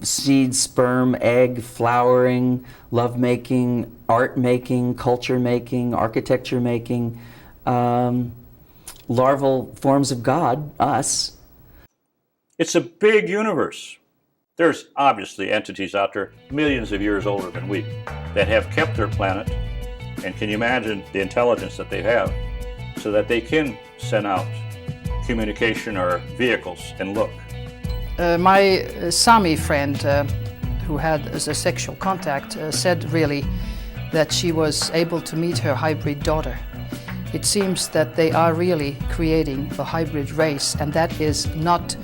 seed, sperm, egg, flowering, love-making, art-making, culture-making, architecture-making, larval forms of God, us. It's a big universe. There's obviously entities out there millions of years older than we that have kept their planet, and can you imagine the intelligence that they have so that they can send out communication or vehicles and look. My Sami friend who had a sexual contact said really that she was able to meet her hybrid daughter. It seems that they are really creating a hybrid race, and that is not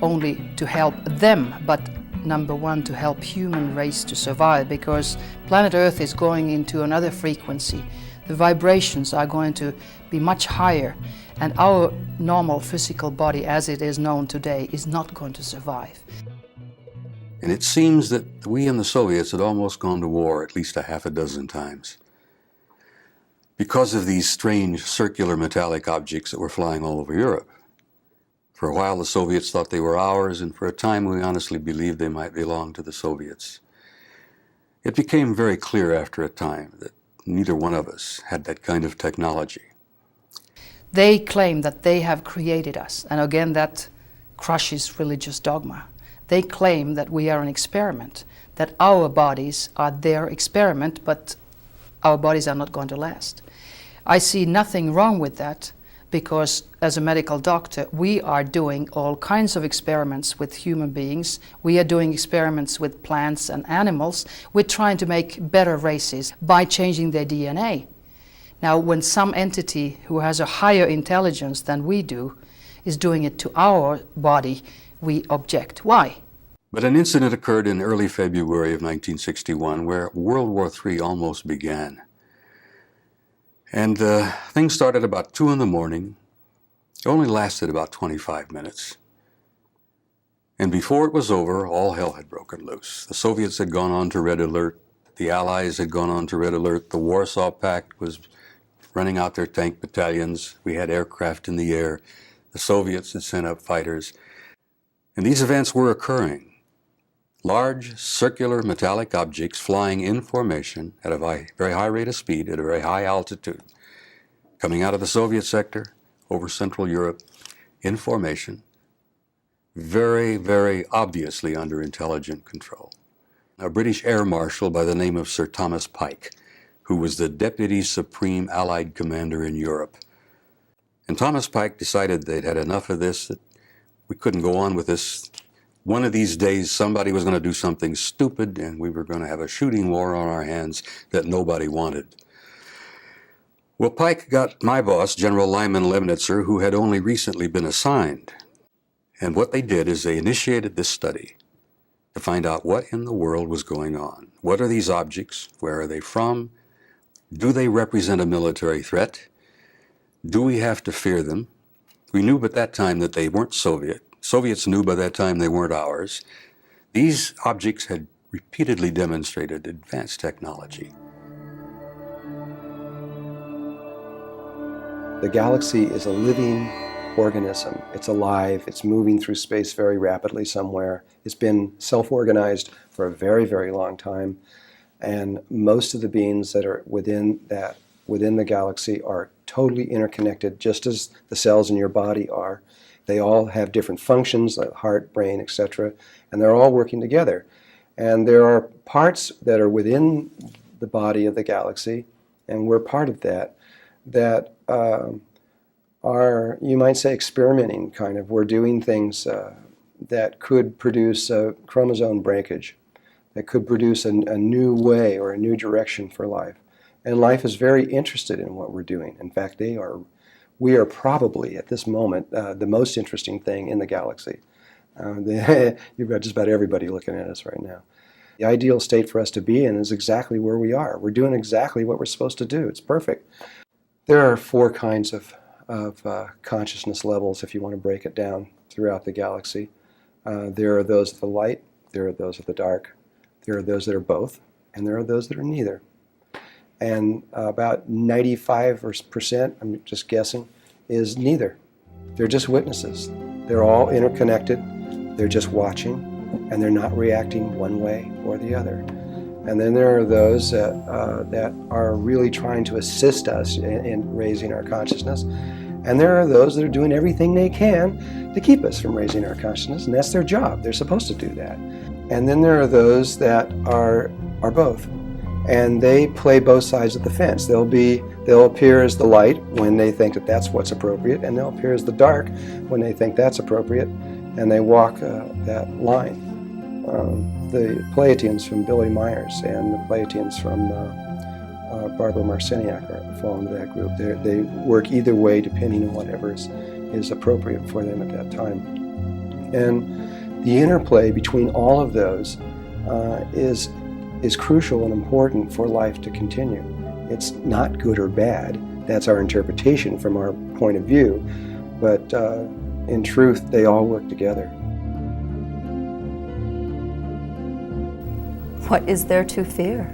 only to help them, but number one, to help human race to survive, because planet Earth is going into another frequency. The vibrations are going to be much higher, and our normal physical body as it is known today is not going to survive. And it seems that we and the Soviets had almost gone to war at least a half a dozen times because of these strange circular metallic objects that were flying all over Europe. For a while the Soviets thought they were ours, and for a time we honestly believed they might belong to the Soviets. It became very clear after a time that neither one of us had that kind of technology. They claim that they have created us, and again that crushes religious dogma. They claim that we are an experiment, that our bodies are their experiment, but our bodies are not going to last. I see nothing wrong with that, because as a medical doctor, we are doing all kinds of experiments with human beings. We are doing experiments with plants and animals. We're trying to make better races by changing their DNA. Now, when some entity who has a higher intelligence than we do is doing it to our body, we object. Why? But an incident occurred in early February of 1961 where World War III almost began. And things started about 2 in the morning. It only lasted about 25 minutes. And before it was over, all hell had broken loose. The Soviets had gone on to red alert. The Allies had gone on to red alert. The Warsaw Pact was running out their tank battalions. We had aircraft in the air. The Soviets had sent up fighters. And these events were occurring. Large, circular, metallic objects flying in formation at a very high rate of speed, at a very high altitude, coming out of the Soviet sector, over Central Europe, in formation, very, very obviously under intelligent control. A British air marshal by the name of Sir Thomas Pike, who was the Deputy Supreme Allied Commander in Europe. And Thomas Pike decided they'd had enough of this, that we couldn't go on with this. One of these days, somebody was going to do something stupid, and we were going to have a shooting war on our hands that nobody wanted. Well, Pike got my boss, General Lyman Lemnitzer, who had only recently been assigned. And what they did is they initiated this study to find out what in the world was going on. What are these objects? Where are they from? Do they represent a military threat? Do we have to fear them? We knew at that time that they weren't Soviet. Soviets knew by that time they weren't ours. These objects had repeatedly demonstrated advanced technology. The galaxy is a living organism. It's alive. It's moving through space very rapidly somewhere. It's been self-organized for a very, very long time. And most of the beings that are within the galaxy are totally interconnected, just as the cells in your body are. They all have different functions, like heart, brain, etc., and they're all working together. And there are parts that are within the body of the galaxy, and we're part of that, that are, you might say, experimenting, kind of. We're doing things that could produce a chromosome breakage, that could produce a new way or a new direction for life. And life is very interested in what we're doing. In fact, we are probably, at this moment, the most interesting thing in the galaxy. You've got just about everybody looking at us right now. The ideal state for us to be in is exactly where we are. We're doing exactly what we're supposed to do. It's perfect. There are 4 kinds of consciousness levels, if you want to break it down, throughout the galaxy. There are those of the light, there are those of the dark, there are those that are both, and there are those that are neither. And about 95%, I'm just guessing, is neither. They're just witnesses. They're all interconnected, they're just watching, and they're not reacting one way or the other. And then there are those that are really trying to assist us in raising our consciousness. And there are those that are doing everything they can to keep us from raising our consciousness, and that's their job. They're supposed to do that. And then there are those that are both. And they play both sides of the fence. They'll appear as the light when they think that that's what's appropriate, and they'll appear as the dark when they think that's appropriate, and they walk that line. The Pleiadians from Billy Myers and the Pleiadians from Barbara Marciniak fall into that group. They work either way depending on whatever is appropriate for them at that time. And the interplay between all of those is crucial and important for life to continue. It's not good or bad. That's our interpretation from our point of view. But in truth, they all work together. What is there to fear?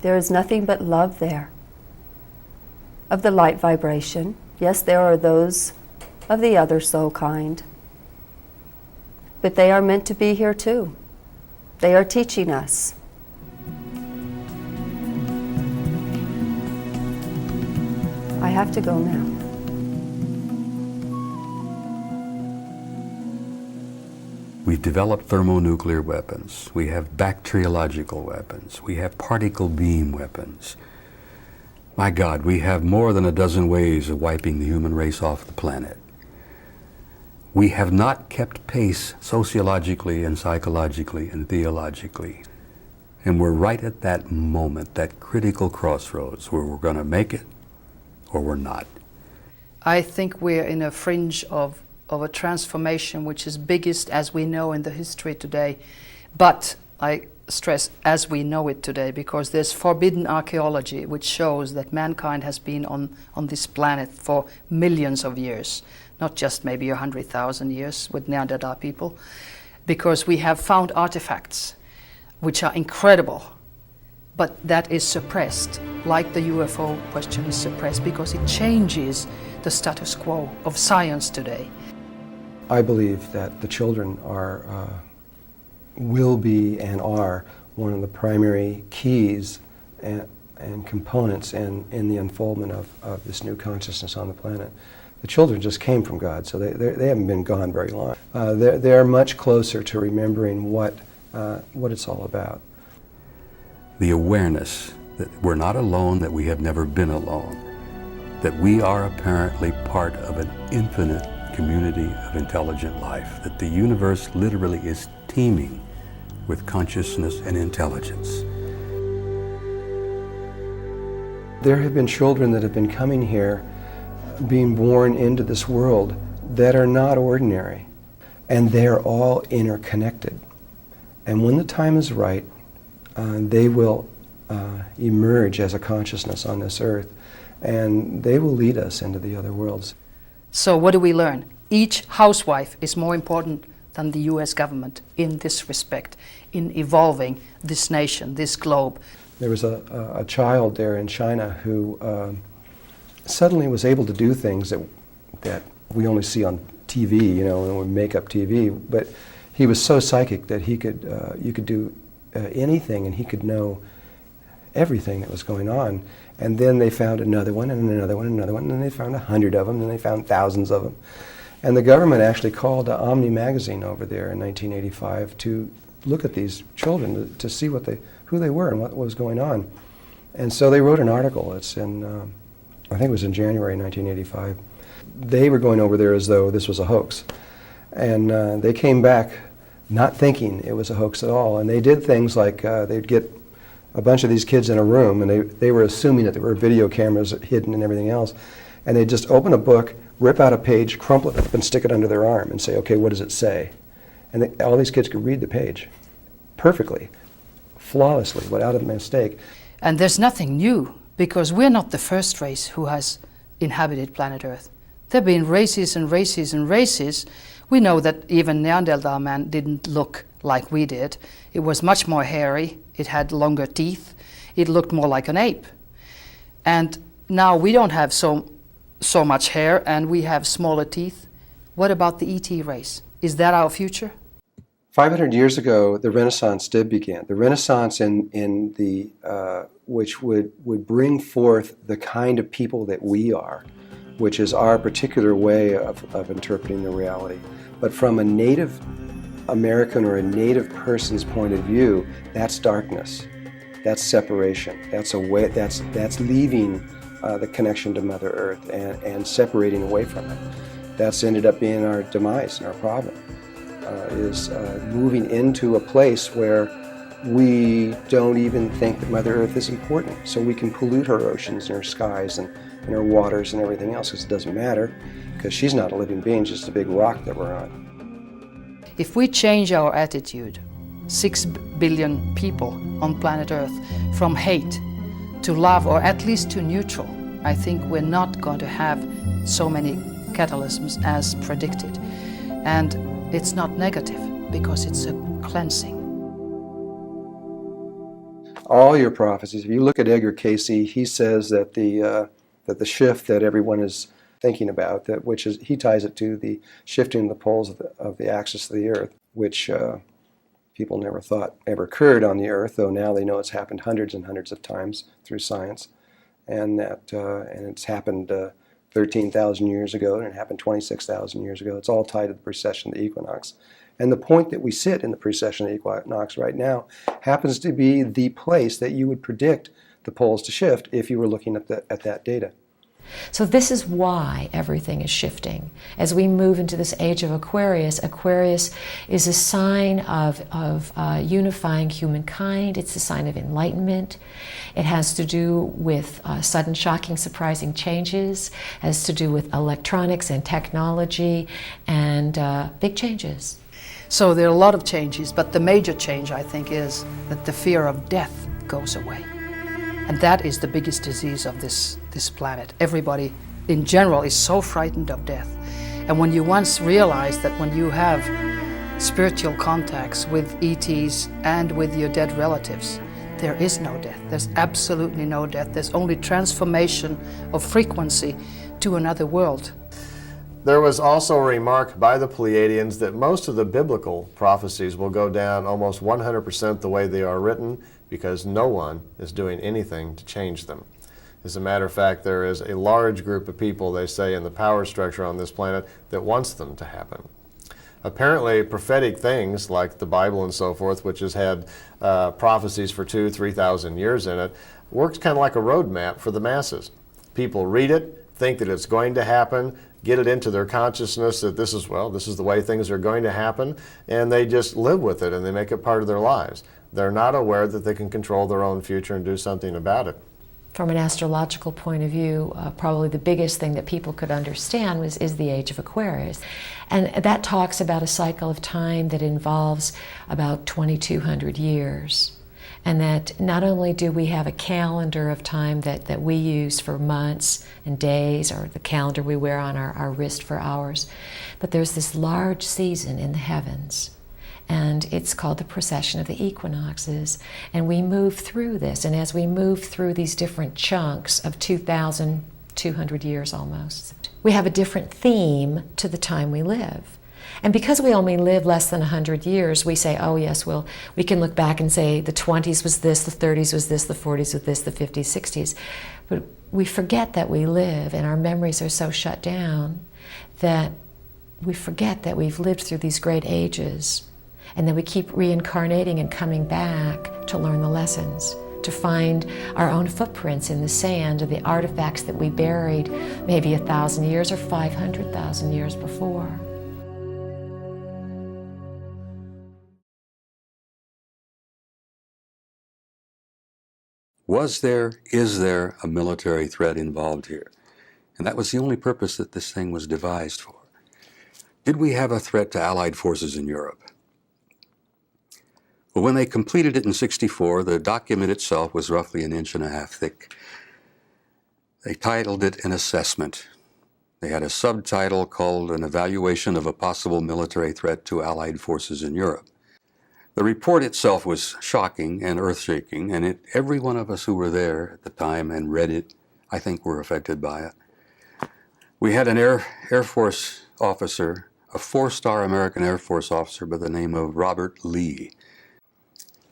There is nothing but love there. Of the light vibration, yes, there are those of the other soul kind. But they are meant to be here too. They are teaching us. I have to go now. We've developed thermonuclear weapons. We have bacteriological weapons. We have particle beam weapons. My God, we have more than a dozen ways of wiping the human race off the planet. We have not kept pace sociologically and psychologically and theologically. And we're right at that moment, that critical crossroads where we're going to make it or we're not. I think we're in a fringe of a transformation which is biggest as we know in the history today. But I stress as we know it today, because there's forbidden archaeology which shows that mankind has been on this planet for millions of years, not just maybe 100,000 years with Neanderthal people, because we have found artifacts which are incredible, but that is suppressed, like the UFO question is suppressed, because it changes the status quo of science today. I believe that the children will be and are one of the primary keys and components in the unfoldment of this new consciousness on the planet. The children just came from God, so they haven't been gone very long. They're much closer to remembering what it's all about. The awareness that we're not alone, that we have never been alone, that we are apparently part of an infinite community of intelligent life, that the universe literally is teeming with consciousness and intelligence. There have been children that have been coming here, being born into this world, that are not ordinary, and they're all interconnected. And when the time is right, they will emerge as a consciousness on this earth, and they will lead us into the other worlds. So what do we learn? Each housewife is more important than the US government in this respect, in evolving this nation, this globe. There was a child there in China who suddenly was able to do things that we only see on TV, you know, and we make up TV, but he was so psychic that he could, you could do anything, and he could know everything that was going on. And then they found another one, and another one, and another one, and then they found 100 of them, and then they found thousands of them. And the government actually called Omni magazine over there in 1985 to look at these children, to see who they were and what was going on. And so they wrote an article. It's in, I think it was in January 1985. They were going over there as though this was a hoax. And they came back not thinking it was a hoax at all. And they did things like they'd get a bunch of these kids in a room, and they were assuming that there were video cameras hidden and everything else. And they'd just open a book, rip out a page, crumple it up, and stick it under their arm and say, okay, what does it say? And all these kids could read the page. perfectly, flawlessly, without a mistake. And there's nothing new, because we're not the first race who has inhabited planet Earth. There have been races and races and races. We know that even Neanderthal man didn't look like we did. It was much more hairy, it had longer teeth, it looked more like an ape. And now we don't have so much hair and we have smaller teeth. What about the ET race? Is that our future? 500 years ago, the Renaissance did begin. The Renaissance in the which would bring forth the kind of people that we are, which is our particular way of interpreting the reality. But from a Native American or a Native person's point of view, that's darkness. That's separation. That's a way. That's leaving the connection to Mother Earth and separating away from it. That's ended up being our demise and our problem. Is moving into a place where we don't even think that Mother Earth is important. So we can pollute her oceans and her skies and her waters and everything else, because it doesn't matter, because she's not a living being, just a big rock that we're on. If we change our attitude, 6 billion people on planet Earth, from hate to love, or at least to neutral, I think we're not going to have so many catalysms as predicted. And it's not negative, because it's a cleansing. All your prophecies, if you look at Edgar Cayce, he says that the shift that everyone is thinking about, which is, he ties it to the shifting of the poles of the axis of the Earth, which people never thought ever occurred on the Earth, though now they know it's happened hundreds and hundreds of times through science, and it's happened 13,000 years ago, and it happened 26,000 years ago. It's all tied to the precession of the equinox. And the point that we sit in the precession of the equinox right now happens to be the place that you would predict the poles to shift if you were looking at that data. So this is why everything is shifting. As we move into this age of Aquarius, Aquarius is a sign of unifying humankind. It's a sign of enlightenment. It has to do with sudden, shocking, surprising changes. It has to do with electronics and technology and big changes. So there are a lot of changes, but the major change, I think, is that the fear of death goes away. And that is the biggest disease of this planet. Everybody in general is so frightened of death. And when you once realize that when you have spiritual contacts with ETs and with your dead relatives, there is no death. There's absolutely no death. There's only transformation of frequency to another world. There was also a remark by the Pleiadians that most of the biblical prophecies will go down almost 100% the way they are written, because no one is doing anything to change them. As a matter of fact, there is a large group of people, they say, in the power structure on this planet that wants them to happen. Apparently, prophetic things like the Bible and so forth, which has had prophecies for 2,000 to 3,000 years in it, works kind of like a roadmap for the masses. People read it, think that it's going to happen, get it into their consciousness that this is the way things are going to happen, and they just live with it and they make it part of their lives. They're not aware that they can control their own future and do something about it. From an astrological point of view, probably the biggest thing that people could understand is the age of Aquarius. And that talks about a cycle of time that involves about 2,200 years. And that not only do we have a calendar of time that we use for months and days, or the calendar we wear on our wrist for hours, but there's this large season in the heavens. And it's called the precession of the equinoxes. And we move through this. And as we move through these different chunks of 2,200 years almost, we have a different theme to the time we live. And because we only live less than 100 years, we say, oh yes, well, we can look back and say the 20s was this, the 30s was this, the 40s was this, the 50s, 60s. But we forget that we live, and our memories are so shut down that we forget that we've lived through these great ages. And then we keep reincarnating and coming back to learn the lessons, to find our own footprints in the sand or the artifacts that we buried maybe 1,000 years or 500,000 years before. Is there a military threat involved here? And that was the only purpose that this thing was devised for. Did we have a threat to Allied forces in Europe? Well, when they completed it in '64, the document itself was roughly 1.5 inches thick. They titled it An Assessment. They had a subtitle called An Evaluation of a Possible Military Threat to Allied Forces in Europe. The report itself was shocking and earth-shaking, and every one of us who were there at the time and read it, I think, were affected by it. We had an Air Force officer, a 4-star American Air Force officer by the name of Robert Lee.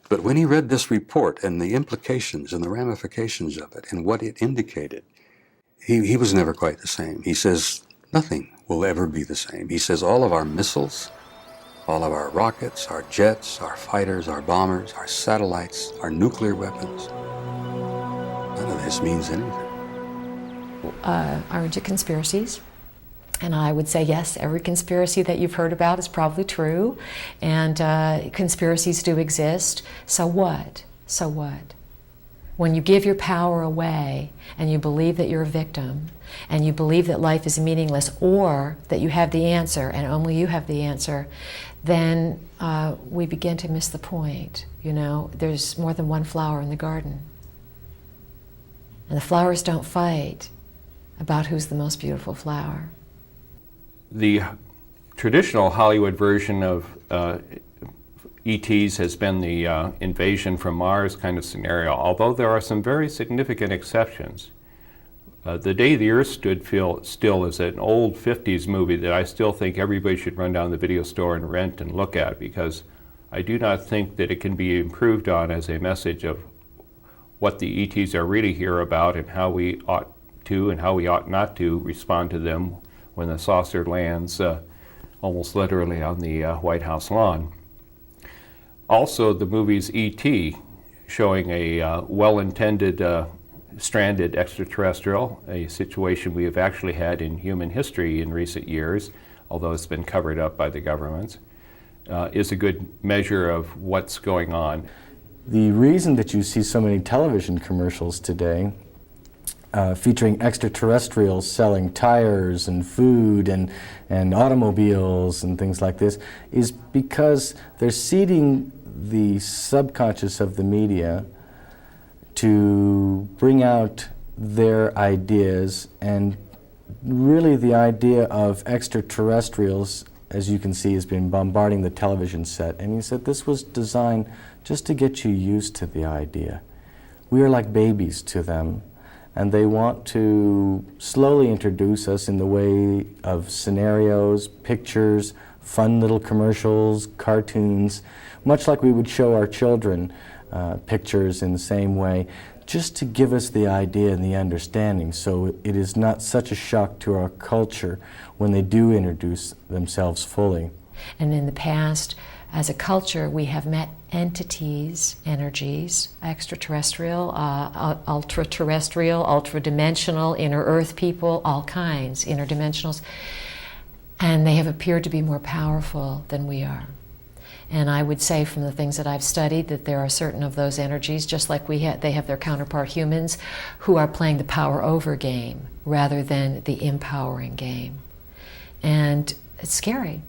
But when he read this report and the implications and the ramifications of it and what it indicated, he was never quite the same. He says, nothing will ever be the same. He says all of our missiles, all of our rockets, our jets, our fighters, our bombers, our satellites, our nuclear weapons, none of this means anything. Are into conspiracies. And I would say, yes, every conspiracy that you've heard about is probably true. And conspiracies do exist. So what? So what? When you give your power away and you believe that you're a victim and you believe that life is meaningless or that you have the answer and only you have the answer, then we begin to miss the point. You know, there's more than one flower in the garden. And the flowers don't fight about who's the most beautiful flower. The traditional Hollywood version of ETs has been the invasion from Mars kind of scenario, although there are some very significant exceptions. The Day the Earth Stood Still is an old 50s movie that I still think everybody should run down the video store and rent and look at, because I do not think that it can be improved on as a message of what the ETs are really here about and how we ought to and how we ought not to respond to them when the saucer lands almost literally on the White House lawn. Also, the movie's E.T. showing a well-intended stranded extraterrestrial, a situation we have actually had in human history in recent years, although it's been covered up by the governments, is a good measure of what's going on. The reason that you see so many television commercials today featuring extraterrestrials selling tires and food and automobiles and things like this is because they're seeding the subconscious of the media to bring out their ideas, and really the idea of extraterrestrials, as you can see, has been bombarding the television set. And he said this was designed just to get you used to the idea. We are like babies to them. And they want to slowly introduce us in the way of scenarios, pictures, fun little commercials, cartoons, much like we would show our children pictures in the same way, just to give us the idea and the understanding, so it is not such a shock to our culture when they do introduce themselves fully. And in the past, as a culture, we have met entities, energies, extraterrestrial, ultra-terrestrial, ultra-dimensional, inner earth people, all kinds, interdimensionals, and they have appeared to be more powerful than we are. And I would say from the things that I've studied that there are certain of those energies, just like they have their counterpart humans, who are playing the power over game rather than the empowering game. And it's scary.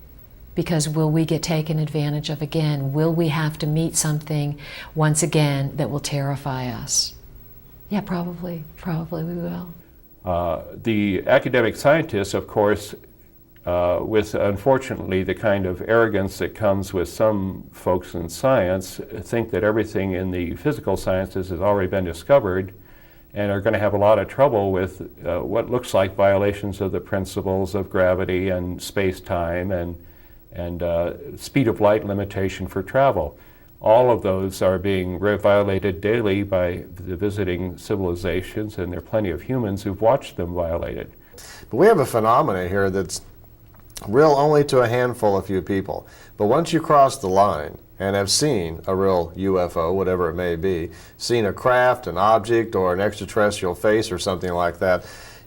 Because will we get taken advantage of again? Will we have to meet something once again that will terrify us? Yeah, probably we will. The academic scientists, of course, with unfortunately the kind of arrogance that comes with some folks in science, think that everything in the physical sciences has already been discovered and are going to have a lot of trouble with what looks like violations of the principles of gravity and space-time and speed of light limitation for travel. All of those are being violated daily by the visiting civilizations, and there are plenty of humans who've watched them violated. But we have a phenomena here that's real only to a handful of few people. But once you cross the line and have seen a real UFO, whatever it may be, seen a craft, an object, or an extraterrestrial face or something like that,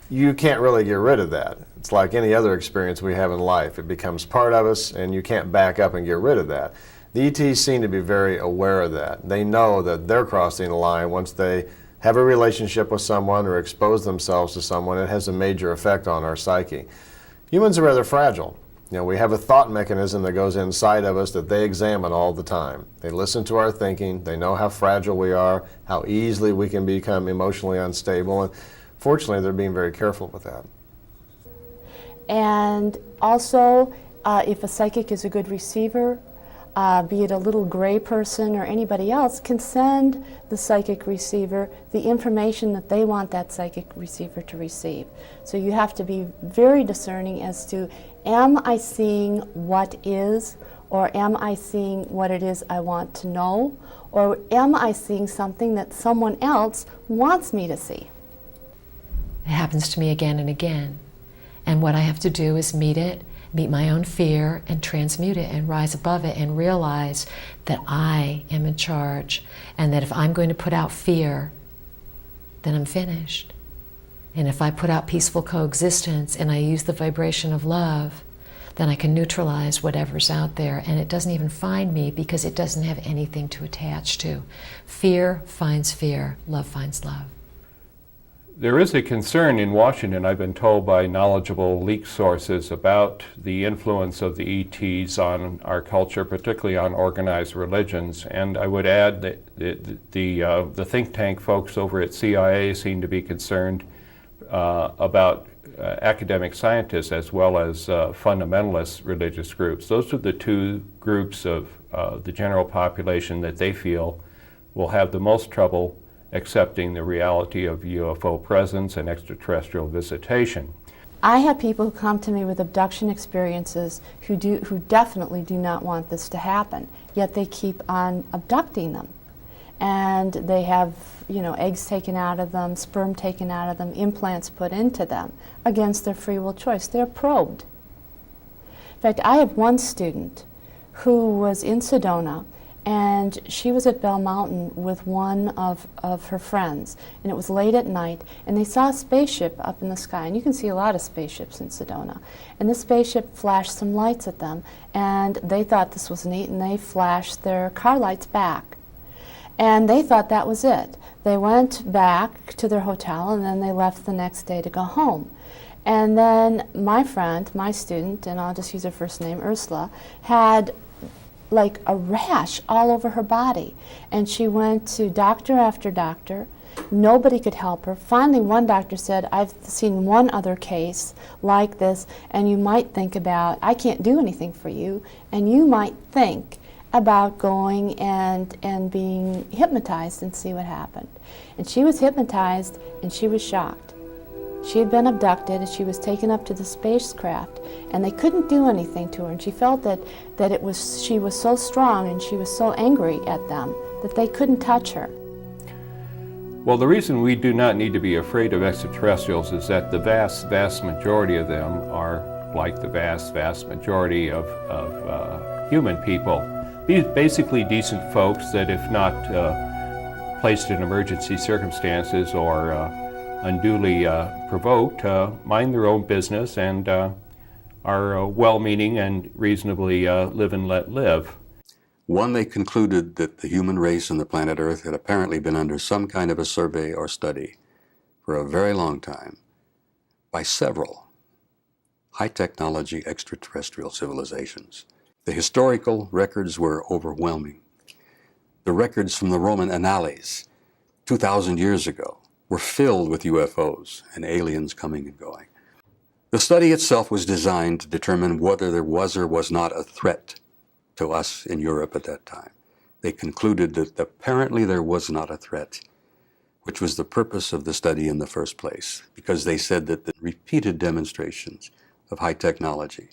you can't really get rid of that. It's like any other experience we have in life. It becomes part of us, and you can't back up and get rid of that. The ETs seem to be very aware of that. They know that they're crossing the line once they have a relationship with someone or expose themselves to someone. It has a major effect on our psyche. Humans are rather fragile. You know, we have a thought mechanism that goes inside of us that they examine all the time. They listen to our thinking. They know how fragile we are, how easily we can become emotionally unstable. And fortunately, they're being very careful with that. And also, if a psychic is a good receiver, be it a little gray person or anybody else, can send the psychic receiver the information that they want that psychic receiver to receive. So you have to be very discerning as to, am I seeing what is, or am I seeing what it is I want to know, or am I seeing something that someone else wants me to see? It happens to me again and again. And what I have to do is meet my own fear, and transmute it and rise above it and realize that I am in charge, and that if I'm going to put out fear, then I'm finished. And if I put out peaceful coexistence and I use the vibration of love, then I can neutralize whatever's out there, and it doesn't even find me because it doesn't have anything to attach to. Fear finds fear, love finds love. There is a concern in Washington, I've been told by knowledgeable leak sources, about the influence of the ETs on our culture, particularly on organized religions. And I would add that the think tank folks over at CIA seem to be concerned about academic scientists as well as fundamentalist religious groups. Those are the two groups of the general population that they feel will have the most trouble accepting the reality of UFO presence and extraterrestrial visitation. I have people who come to me with abduction experiences who definitely do not want this to happen, yet they keep on abducting them. And they have, eggs taken out of them, sperm taken out of them, implants put into them against their free will choice. They're probed. In fact, I have one student who was in Sedona, and she was at Bell Mountain with one of her friends, and it was late at night, and they saw a spaceship up in the sky, and you can see a lot of spaceships in Sedona. And this spaceship flashed some lights at them, and they thought this was neat, and they flashed their car lights back. And they thought that was it. They went back to their hotel, and then they left the next day to go home. And then my friend, my student, and I'll just use her first name, Ursula, had like a rash all over her body. And she went to doctor after doctor. Nobody could help her. Finally, one doctor said, I've seen one other case like this, and you might think about, I can't do anything for you, and you might think about going and being hypnotized and see what happened. And she was hypnotized, and she was shocked. She had been abducted, and she was taken up to the spacecraft, and they couldn't do anything to her. And she felt that she was so strong, and she was so angry at them that they couldn't touch her. Well, the reason we do not need to be afraid of extraterrestrials is that the vast, vast majority of them are like the vast, vast majority of human people. These basically decent folks that, if not placed in emergency circumstances or unduly provoked, mind their own business and are well-meaning and reasonably live and let live. One, they concluded that the human race on the planet Earth had apparently been under some kind of a survey or study for a very long time by several high-technology extraterrestrial civilizations. The historical records were overwhelming. The records from the Roman annales 2,000 years ago were filled with UFOs and aliens coming and going. The study itself was designed to determine whether there was or was not a threat to us in Europe at that time. They concluded that apparently there was not a threat, which was the purpose of the study in the first place, because they said that the repeated demonstrations of high technology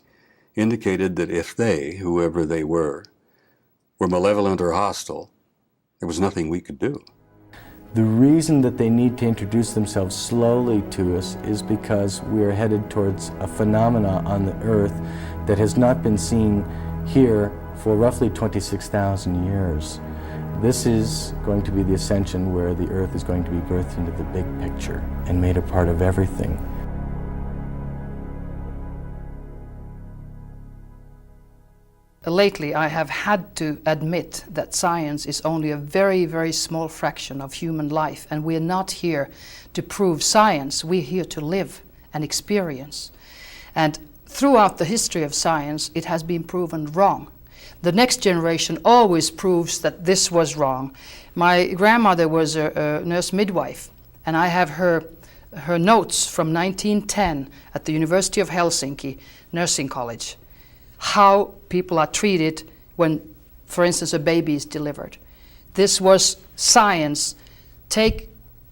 indicated that if they, whoever they were malevolent or hostile, there was nothing we could do. The reason that they need to introduce themselves slowly to us is because we are headed towards a phenomena on the Earth that has not been seen here for roughly 26,000 years. This is going to be the ascension where the Earth is going to be birthed into the big picture and made a part of everything. Lately, I have had to admit that science is only a very, very small fraction of human life, and we're not here to prove science. We're here to live and experience. And throughout the history of science, it has been proven wrong. The next generation always proves that this was wrong. My grandmother was a nurse midwife, and I have her notes from 1910 at the University of Helsinki Nursing College, how people are treated when, for instance, a baby is delivered. This was science. Take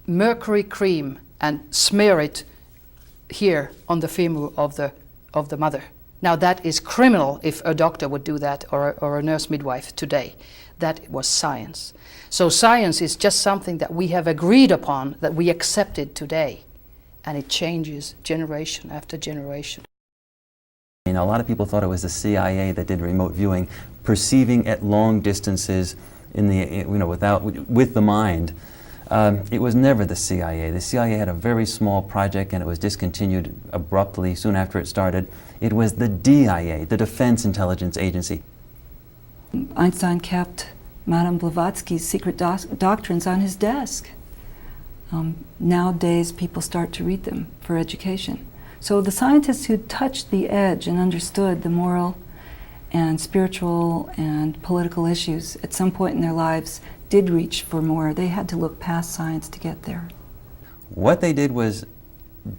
mercury cream and smear it here on the femur of the mother. Now that is criminal if a doctor would do that, or a nurse midwife today. That was science. So science is just something that we have agreed upon, that we accepted today, and it changes generation after generation. You know, a lot of people thought it was the CIA that did remote viewing, perceiving at long distances in the, with the mind. It was never the CIA. The CIA had a very small project and it was discontinued abruptly soon after it started. It was the DIA, the Defense Intelligence Agency. Einstein kept Madame Blavatsky's secret doctrines on his desk. Nowadays, people start to read them for education. So the scientists who touched the edge and understood the moral and spiritual and political issues at some point in their lives did reach for more. They had to look past science to get there. What they did was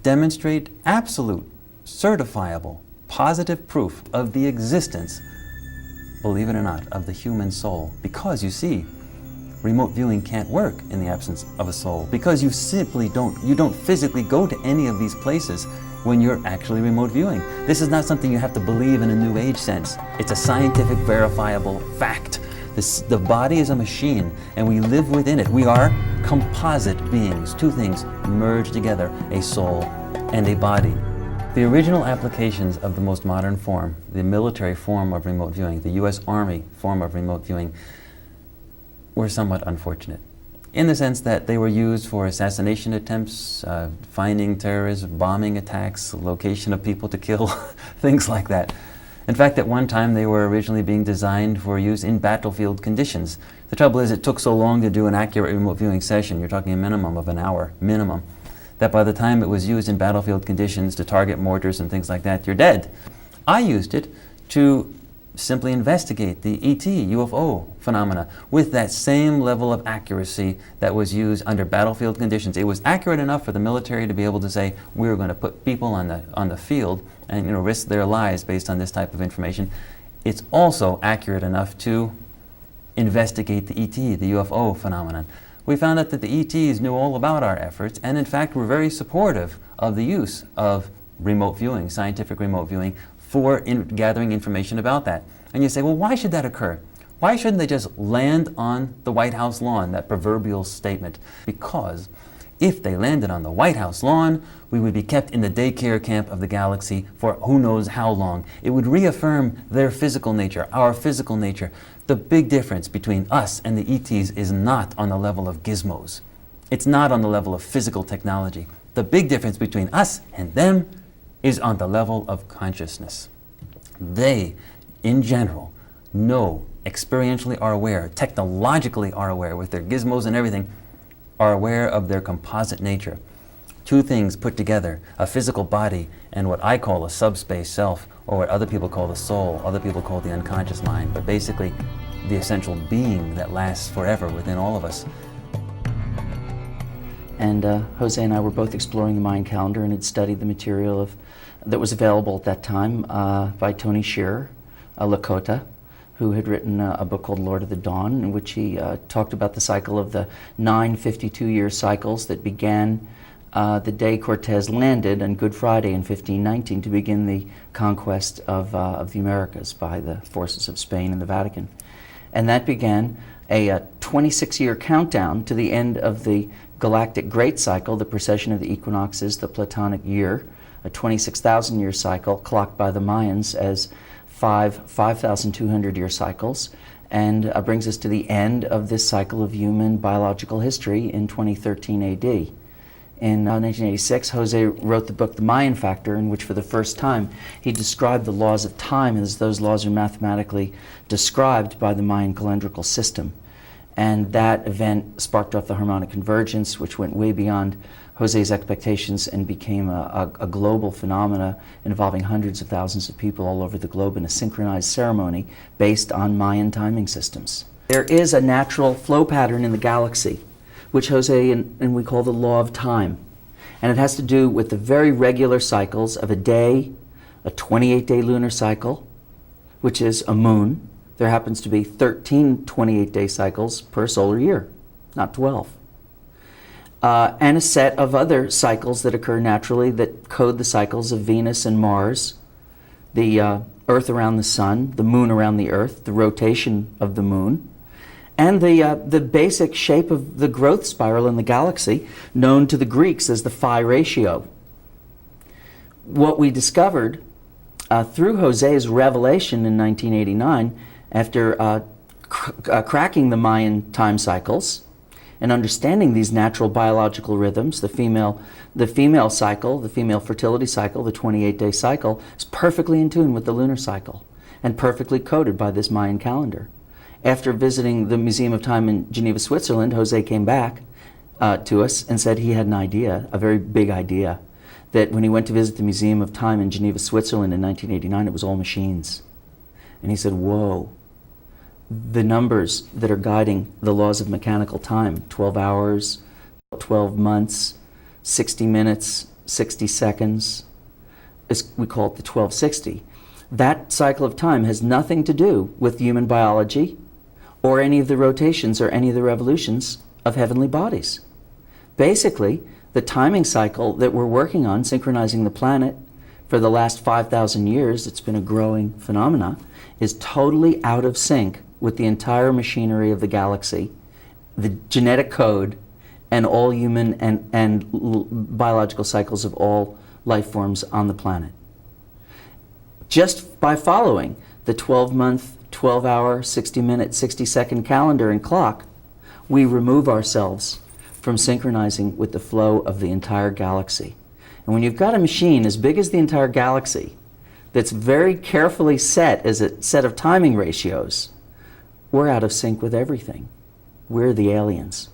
demonstrate absolute, certifiable, positive proof of the existence, believe it or not, of the human soul. Because you see, remote viewing can't work in the absence of a soul, because you simply don't physically go to any of these places when you're actually remote viewing. This is not something you have to believe in a New Age sense. It's a scientific, verifiable fact. The body is a machine, and we live within it. We are composite beings, two things merged together, a soul and a body. The original applications of the most modern form, the military form of remote viewing, the US Army form of remote viewing, were somewhat unfortunate, in the sense that they were used for assassination attempts, finding terrorists, bombing attacks, location of people to kill, things like that. In fact, at one time they were originally being designed for use in battlefield conditions. The trouble is, it took so long to do an accurate remote viewing session, you're talking a minimum of an hour, minimum, that by the time it was used in battlefield conditions to target mortars and things like that, you're dead. I used it to simply investigate the ET, UFO phenomena with that same level of accuracy that was used under battlefield conditions. It was accurate enough for the military to be able to say, we're going to put people on the field and risk their lives based on this type of information. It's also accurate enough to investigate the ET, the UFO phenomenon. We found out that the ETs knew all about our efforts and in fact were very supportive of the use of remote viewing, scientific remote viewing, for gathering information about that. And you say, well, why should that occur? Why shouldn't they just land on the White House lawn, that proverbial statement? Because if they landed on the White House lawn, we would be kept in the daycare camp of the galaxy for who knows how long. It would reaffirm their physical nature, our physical nature. The big difference between us and the ETs is not on the level of gizmos. It's not on the level of physical technology. The big difference between us and them is on the level of consciousness. They, in general, know, experientially are aware, technologically are aware, with their gizmos and everything, are aware of their composite nature. Two things put together, a physical body and what I call a subspace self, or what other people call the soul, other people call the unconscious mind, but basically the essential being that lasts forever within all of us. And Jose and I were both exploring the Mayan calendar and had studied the material that was available at that time by Tony Shearer, Cote, who had written a book called Lord of the Dawn, in which he talked about the cycle of the 9 52-year cycles that began the day Cortez landed on Good Friday in 1519 to begin the conquest of the Americas by the forces of Spain and the Vatican. And that began a 26-year countdown to the end of the galactic great cycle, the precession of the equinoxes, the Platonic year, a 26,000-year cycle clocked by the Mayans as 5,200-year cycles, and brings us to the end of this cycle of human biological history in 2013 AD. In 1986, Jose wrote the book The Mayan Factor, in which for the first time he described the laws of time as those laws are mathematically described by the Mayan calendrical system. And that event sparked off the harmonic convergence, which went way beyond Jose's expectations and became a global phenomena involving hundreds of thousands of people all over the globe in a synchronized ceremony based on Mayan timing systems. There is a natural flow pattern in the galaxy, which Jose and we call the law of time. And it has to do with the very regular cycles of a day, a 28-day lunar cycle, which is a moon. There happens to be 13 28-day cycles per solar year, not 12. And a set of other cycles that occur naturally that code the cycles of Venus and Mars, the Earth around the Sun, the Moon around the Earth, the rotation of the Moon, and the basic shape of the growth spiral in the galaxy, known to the Greeks as the phi ratio. What we discovered through Jose's revelation in 1989, after cracking the Mayan time cycles and understanding these natural biological rhythms, the female cycle, the female fertility cycle, the 28-day cycle, is perfectly in tune with the lunar cycle and perfectly coded by this Mayan calendar. After visiting the Museum of Time in Geneva, Switzerland, Jose came back to us and said he had an idea, a very big idea, that when he went to visit the Museum of Time in Geneva, Switzerland in 1989, it was all machines. And he said, whoa, the numbers that are guiding the laws of mechanical time, 12 hours, 12 months, 60 minutes, 60 seconds, we call it the 1260. That cycle of time has nothing to do with human biology or any of the rotations or any of the revolutions of heavenly bodies. Basically, the timing cycle that we're working on, synchronizing the planet, for the last 5,000 years, it's been a growing phenomena, is totally out of sync with the entire machinery of the galaxy, the genetic code, and all human and biological cycles of all life forms on the planet. Just by following the 12-month, 12-hour, 60-minute, 60-second calendar and clock, we remove ourselves from synchronizing with the flow of the entire galaxy. And when you've got a machine as big as the entire galaxy that's very carefully set as a set of timing ratios, we're out of sync with everything. We're the aliens.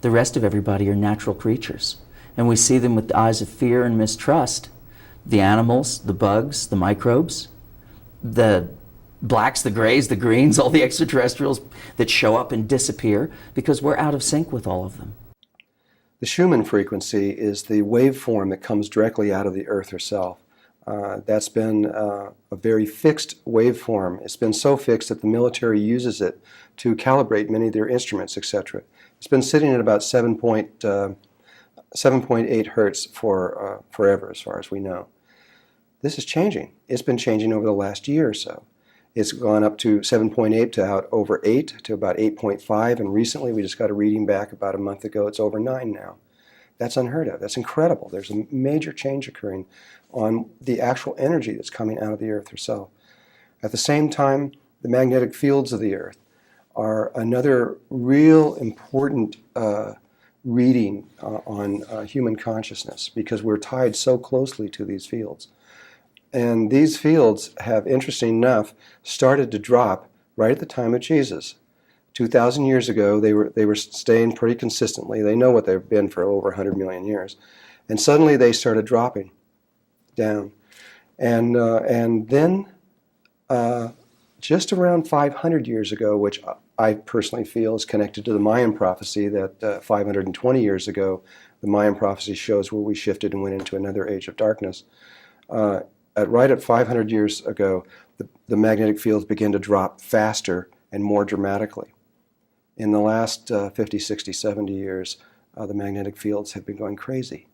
The rest of everybody are natural creatures. And we see them with the eyes of fear and mistrust. The animals, the bugs, the microbes, the blacks, the grays, the greens, all the extraterrestrials that show up and disappear because we're out of sync with all of them. The Schumann frequency is the waveform that comes directly out of the Earth herself. That's been a very fixed waveform. It's been so fixed that the military uses it to calibrate many of their instruments, etc. It's been sitting at about 7.8 hertz for forever, as far as we know. This is changing. It's been changing over the last year or so. It's gone up to 7.8 to out over 8 to about 8.5, and recently we just got a reading back about a month ago. It's over 9 now. That's unheard of. That's incredible. There's a major change occurring on the actual energy that's coming out of the Earth herself. At the same time, the magnetic fields of the Earth are another real important reading on human consciousness, because we're tied so closely to these fields. And these fields have, interesting enough, started to drop right at the time of Jesus. 2,000 years ago, they were staying pretty consistently. They know what they've been for over 100 million years. And suddenly they started dropping down. And then just around 500 years ago, which I personally feel is connected to the Mayan prophecy, that 520 years ago, the Mayan prophecy shows where we shifted and went into another age of darkness. Right at 500 years ago, the magnetic fields began to drop faster and more dramatically. In the last 50, 60, 70 years, the magnetic fields have been going crazy.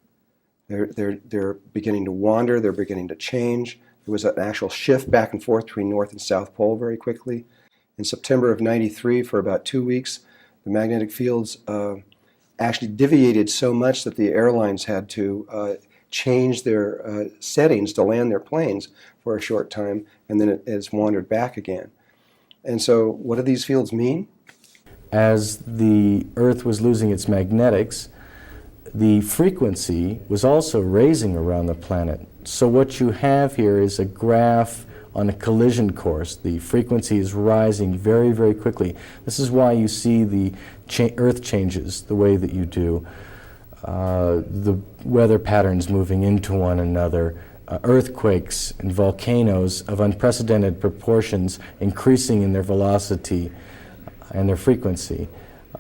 They're beginning to wander, they're beginning to change. There was an actual shift back and forth between North and South Pole very quickly. In September of '93, for about 2 weeks, the magnetic fields actually deviated so much that the airlines had to change their settings to land their planes for a short time, and then it has wandered back again. And so what do these fields mean? As the Earth was losing its magnetics, the frequency was also raising around the planet. So what you have here is a graph on a collision course. The frequency is rising very, very quickly. This is why you see the Earth changes the way that you do, the weather patterns moving into one another, earthquakes and volcanoes of unprecedented proportions increasing in their velocity and their frequency.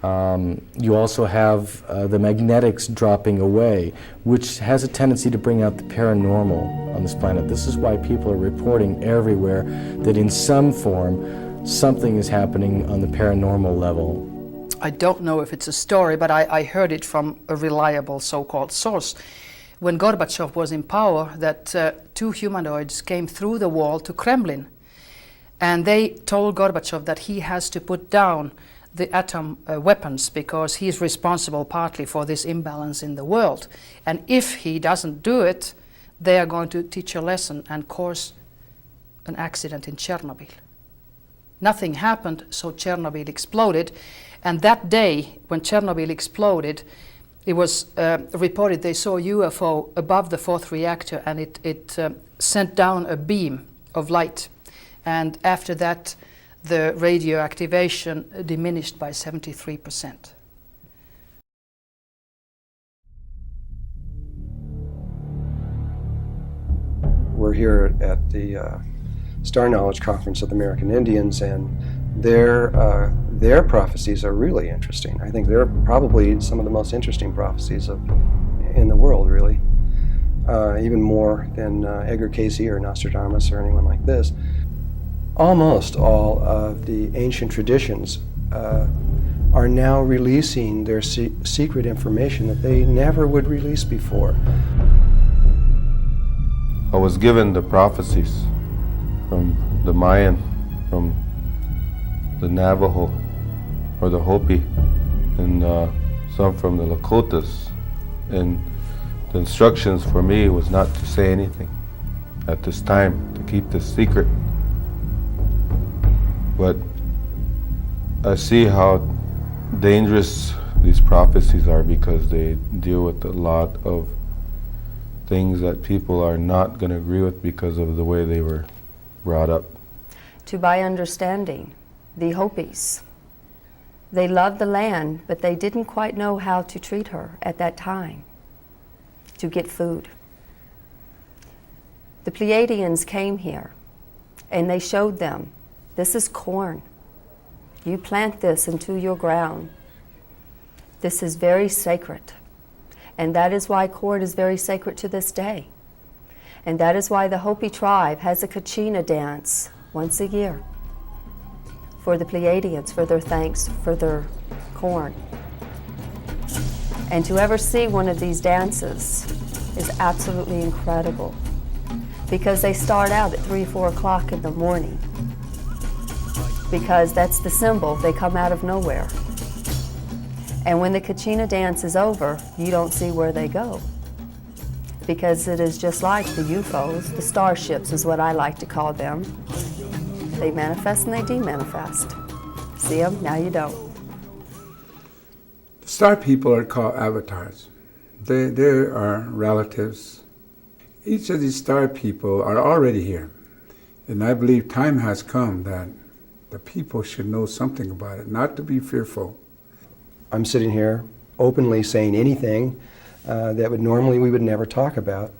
You also have the magnetics dropping away, which has a tendency to bring out the paranormal on this planet. This is why people are reporting everywhere that in some form something is happening on the paranormal level. I don't know if it's a story, but I heard it from a reliable so-called source. When Gorbachev was in power, that two humanoids came through the wall to Kremlin, and they told Gorbachev that he has to put down the atom weapons because he is responsible partly for this imbalance in the world. And if he doesn't do it, they are going to teach a lesson and cause an accident in Chernobyl. Nothing happened, so Chernobyl exploded. And that day, when Chernobyl exploded, it was reported they saw a UFO above the fourth reactor, and it sent down a beam of light. And after that, the radioactivation diminished by 73%. We're here at the Star Knowledge Conference of the American Indians, and their prophecies are really interesting. I think they're probably some of the most interesting prophecies in the world, really. Even more than Edgar Cayce or Nostradamus or anyone like this. Almost all of the ancient traditions are now releasing their secret information that they never would release before. I was given the prophecies from the Mayan, from the Navajo, or the Hopi, and some from the Lakotas. And the instructions for me was not to say anything at this time, to keep this secret. But I see how dangerous these prophecies are because they deal with a lot of things that people are not going to agree with because of the way they were brought up. To buy understanding, the Hopis, they loved the land, but they didn't quite know how to treat her at that time to get food. The Pleiadians came here and they showed them, this is corn. You plant this into your ground. This is very sacred. And that is why corn is very sacred to this day. And that is why the Hopi tribe has a Kachina dance once a year for the Pleiadians, for their thanks for their corn. And to ever see one of these dances is absolutely incredible because they start out at 3, 4 o'clock in the morning because that's the symbol, they come out of nowhere. And when the Kachina dance is over, you don't see where they go because it is just like the UFOs, the starships is what I like to call them. They manifest and they demanifest. See them? Now you don't. The star people are called avatars. They are relatives. Each of these star people are already here. And I believe time has come that the people should know something about it, not to be fearful. I'm sitting here openly saying anything that we would never talk about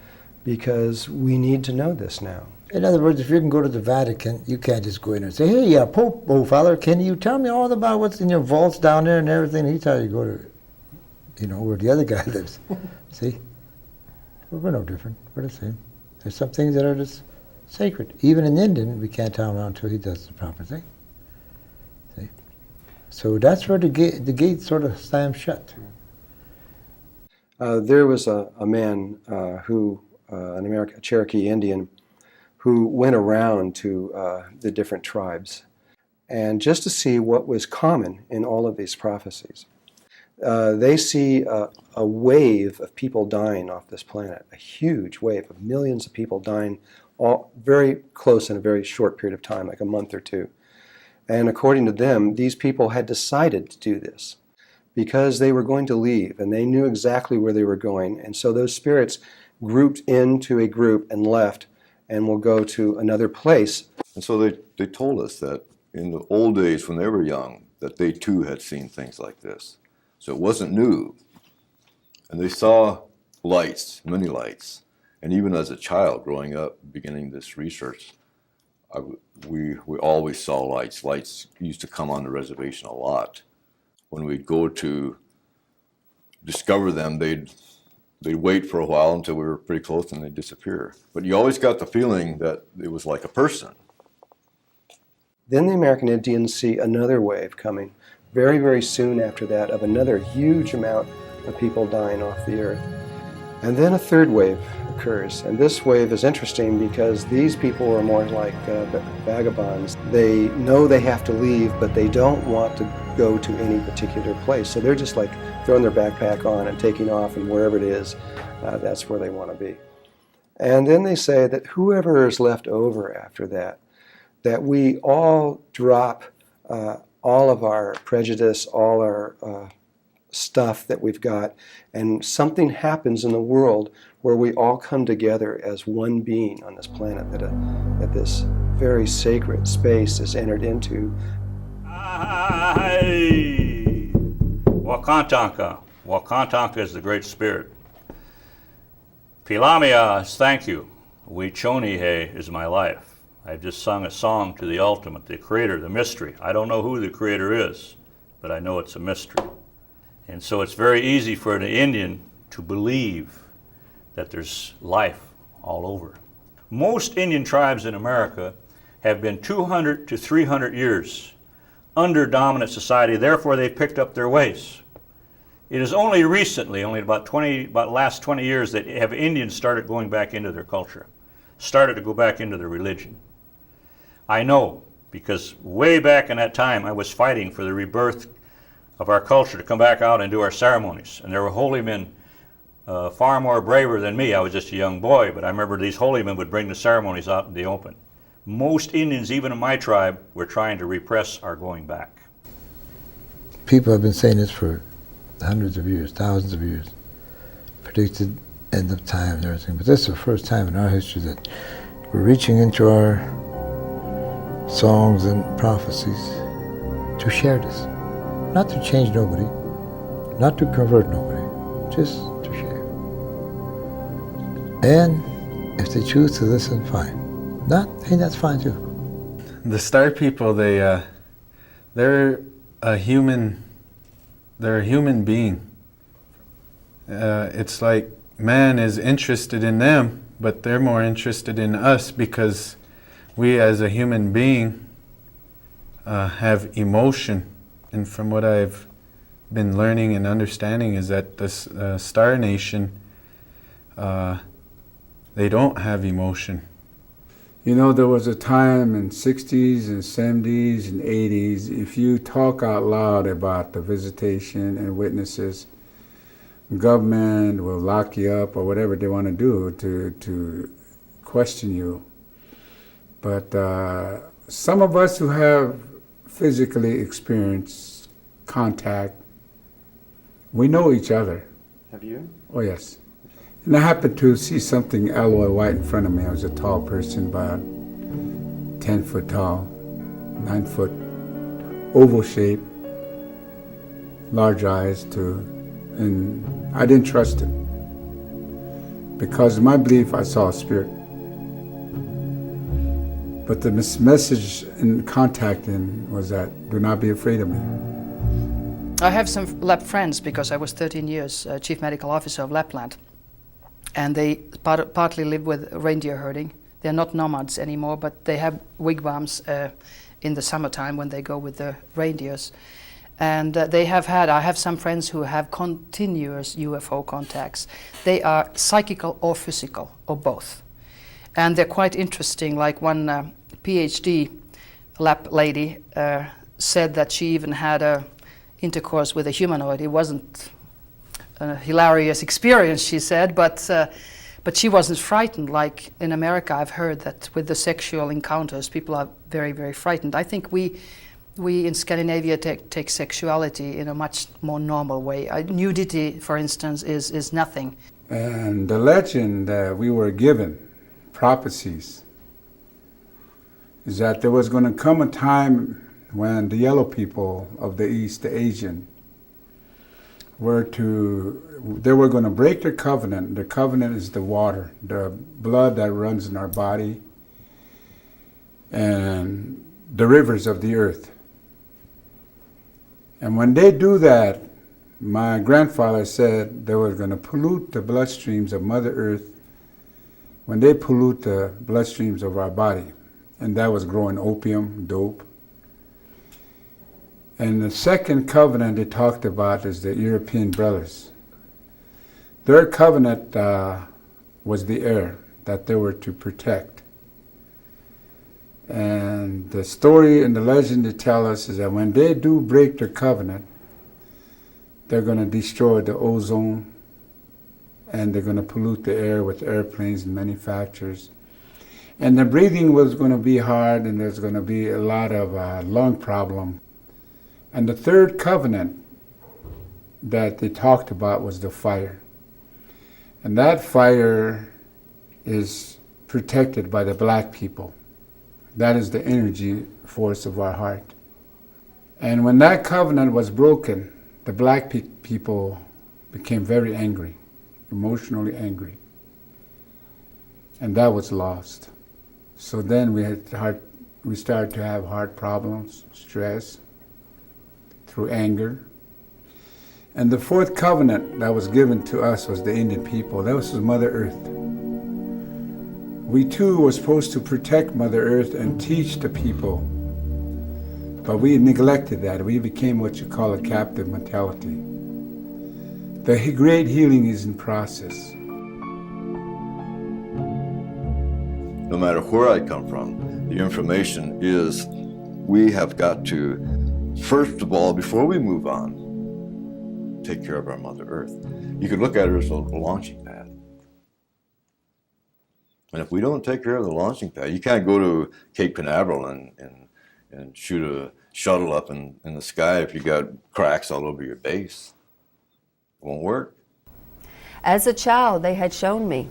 because we need to know this now. In other words, if you can go to the Vatican, you can't just go in and say, hey, Pope, oh, Father, can you tell me all about what's in your vaults down there and everything? He tells you to go to, where the other guy lives. See? We're no different. We're the same. There's some things that are just sacred. Even in Indian, we can't tell him until he does the proper thing. See? So that's where the gate sort of slams shut. There was a man a Cherokee Indian, who went around to the different tribes, and just to see what was common in all of these prophecies. They see a wave of people dying off this planet, a huge wave of millions of people dying, all very close in a very short period of time, like a month or two. And according to them, these people had decided to do this because they were going to leave, and they knew exactly where they were going. And so those spirits grouped into a group and left, and we'll go to another place. And so they told us that in the old days when they were young, that they too had seen things like this. So it wasn't new. And they saw lights, many lights. And even as a child growing up, beginning this research, we always saw lights. Lights used to come on the reservation a lot. When we'd go to discover them, they'd wait for a while until we were pretty close and they'd disappear. But you always got the feeling that it was like a person. Then the American Indians see another wave coming very, very soon after that of another huge amount of people dying off the earth. And then a third wave occurs. And this wave is interesting because these people are more like vagabonds. They know they have to leave, but they don't want to go to any particular place. So they're just like throwing their backpack on and taking off, and wherever it is, that's where they want to be. And then they say that whoever is left over after that, that we all drop all of our prejudice, all our stuff that we've got, and something happens in the world where we all come together as one being on this planet, that this very sacred space is entered into. Wakantanka. Wakantanka is the Great Spirit. Pilamia is thank you. Wichonihe is my life. I've just sung a song to the ultimate, the creator, the mystery. I don't know who the creator is, but I know it's a mystery. And so it's very easy for an Indian to believe that there's life all over. Most Indian tribes in America have been 200 to 300 years under dominant society, therefore they've picked up their ways. It is only recently, only about the last 20 years, that have Indians started going back into their culture, started to go back into their religion. I know, because way back in that time I was fighting for the rebirth of our culture to come back out and do our ceremonies. And there were holy men far more braver than me. I was just a young boy, but I remember these holy men would bring the ceremonies out in the open. Most Indians, even in my tribe, were trying to repress our going back. People have been saying this for hundreds of years, thousands of years, predicted end of time and everything. But this is the first time in our history that we're reaching into our songs and prophecies to share this. Not to change nobody, not to convert nobody, just to share. And if they choose to listen, fine. Not, hey, that's fine too. The Star People, they're a human being. It's like man is interested in them, but they're more interested in us because we as a human being have emotion. And from what I've been learning and understanding is that this Star Nation, they don't have emotion. You know, there was a time in 60s and 70s and 80s, if you talk out loud about the visitation and witnesses, government will lock you up or whatever they want to do to question you. But some of us who have physically experienced contact, we know each other. Have you? Oh, yes. And I happened to see something alloy white in front of me. I was a tall person, about 10 foot tall, 9 foot, oval shape, large eyes too. And I didn't trust it. Because in my belief, I saw a spirit. But the message in contacting was that, do not be afraid of me. I have some lab friends because I was 13 years Chief Medical Officer of Lapland. And they partly live with reindeer herding. They're not nomads anymore, but they have wigwams in the summertime when they go with the reindeers. And I have some friends who have continuous UFO contacts. They are psychical or physical, or both. And they're quite interesting, like one PhD lab lady said that she even had a intercourse with a humanoid. It wasn't a hilarious experience, she said, but she wasn't frightened. Like in America, I've heard that with the sexual encounters, people are very, very frightened. I think we in Scandinavia take sexuality in a much more normal way. Nudity, for instance, is nothing. And the legend that we were given prophecies is that there was going to come a time when the yellow people of the East, the Asian, they were going to break their covenant. The covenant is the water, the blood that runs in our body, and the rivers of the earth. And when they do that, my grandfather said they were going to pollute the bloodstreams of Mother Earth when they pollute the bloodstreams of our body. And that was growing opium, dope. And the second covenant they talked about is the European brothers. Their covenant was the air that they were to protect. And the story and the legend they tell us is that when they do break their covenant, they're going to destroy the ozone, and they're going to pollute the air with airplanes and manufacturers. And the breathing was going to be hard, and there's going to be a lot of lung problem. And the third covenant that they talked about was the fire. And that fire is protected by the black people. That is the energy force of our heart. And when that covenant was broken, the black people became very angry, emotionally angry. And that was lost. So then we started to have heart problems, stress, through anger. And the fourth covenant that was given to us was the Indian people. That was Mother Earth. We too were supposed to protect Mother Earth and teach the people. But we neglected that. We became what you call a captive mentality. The great healing is in process. No matter where I come from, the information is we have got to, first of all, before we move on, take care of our Mother Earth. You could look at her as a launching pad. And if we don't take care of the launching pad, you can't go to Cape Canaveral and shoot a shuttle up in the sky if you got cracks all over your base. It won't work. As a child, they had shown me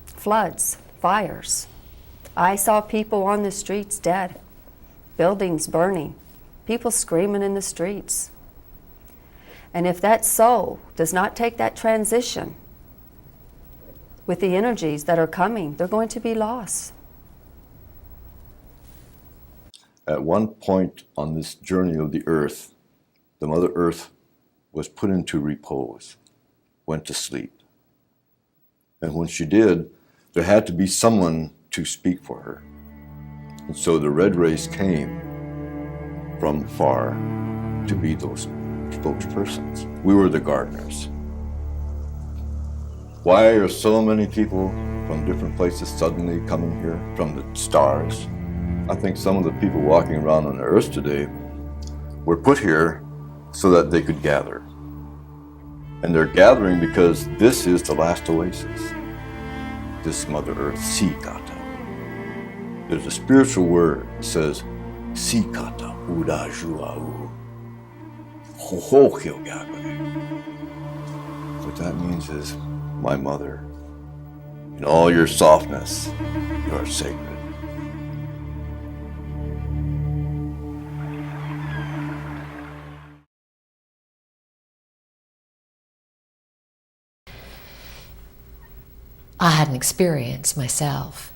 floods, fires. I saw people on the streets dead, buildings burning, people screaming in the streets. And if that soul does not take that transition with the energies that are coming, they're going to be lost. At one point on this journey of the earth, the Mother Earth was put into repose, went to sleep. And when she did, there had to be someone to speak for her. And so the red race came from far to be those spokespersons. We were the gardeners. Why are so many people from different places suddenly coming here, from the stars? I think some of the people walking around on the earth today were put here so that they could gather. And they're gathering because this is the last oasis. This Mother Earth, Sikata. There's a spiritual word that says, Sikata Udajuau. What that means is, my mother, in all your softness, you are sacred. I had an experience myself,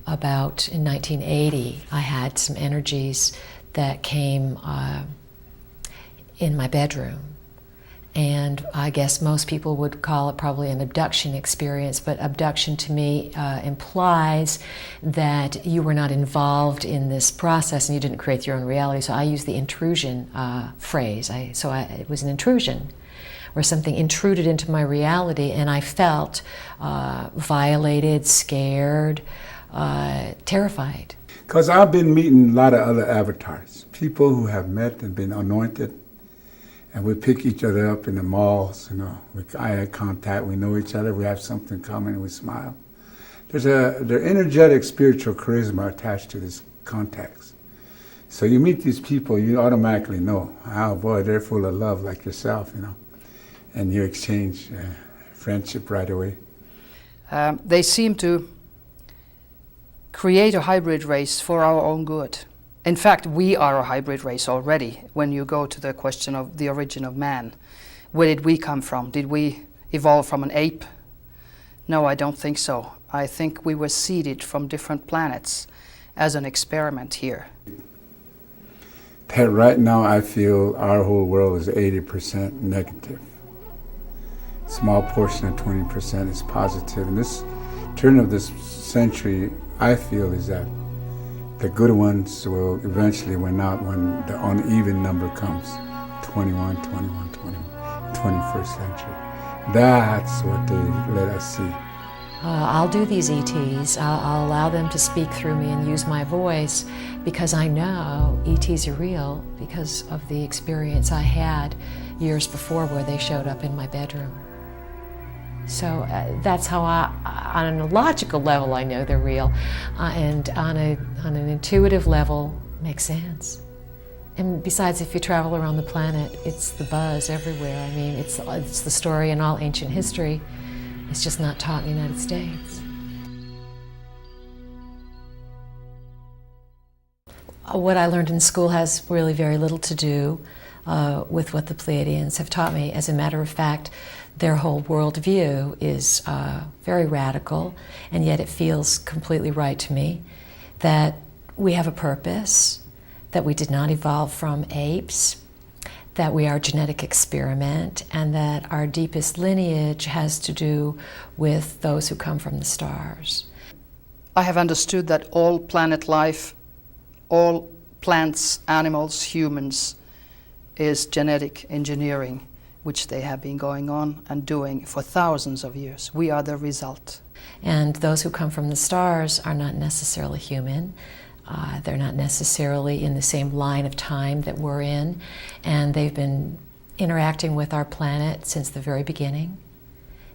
about in 1980, I had some energies that came in my bedroom. And I guess most people would call it probably an abduction experience, but abduction to me implies that you were not involved in this process and you didn't create your own reality. So I use the intrusion phrase. It was an intrusion, where something intruded into my reality and I felt violated, scared, terrified. Because I've been meeting a lot of other avatars, people who have met and been anointed. And we pick each other up in the malls, with eye contact, we know each other, we have something common, we smile. There's energetic spiritual charisma attached to these contacts. So you meet these people, you automatically know, oh boy, they're full of love like yourself, and you exchange friendship right away. They seem to create a hybrid race for our own good. In fact, we are a hybrid race already when you go to the question of the origin of man. Where did we come from? Did we evolve from an ape? No, I don't think so. I think we were seeded from different planets as an experiment here. That right now I feel our whole world is 80% negative. Small portion of 20% is positive. And this turn of this century, I feel, is that the good ones will eventually win out when the uneven number comes. 21, 21, 21, 21st century. That's what they let us see. I'll do these ETs. I'll allow them to speak through me and use my voice because I know ETs are real because of the experience I had years before where they showed up in my bedroom. So that's how on a logical level, I know they're real, and on an intuitive level, makes sense. And besides, if you travel around the planet, it's the buzz everywhere. I mean, it's the story in all ancient history. It's just not taught in the United States. What I learned in school has really very little to do with what the Pleiadians have taught me. As a matter of fact, their whole worldview is very radical, and yet it feels completely right to me that we have a purpose, that we did not evolve from apes, that we are a genetic experiment, and that our deepest lineage has to do with those who come from the stars. I have understood that all planet life, all plants, animals, humans, is genetic engineering, which they have been going on and doing for thousands of years. We are the result. And those who come from the stars are not necessarily human. They're not necessarily in the same line of time that we're in, and they've been interacting with our planet since the very beginning.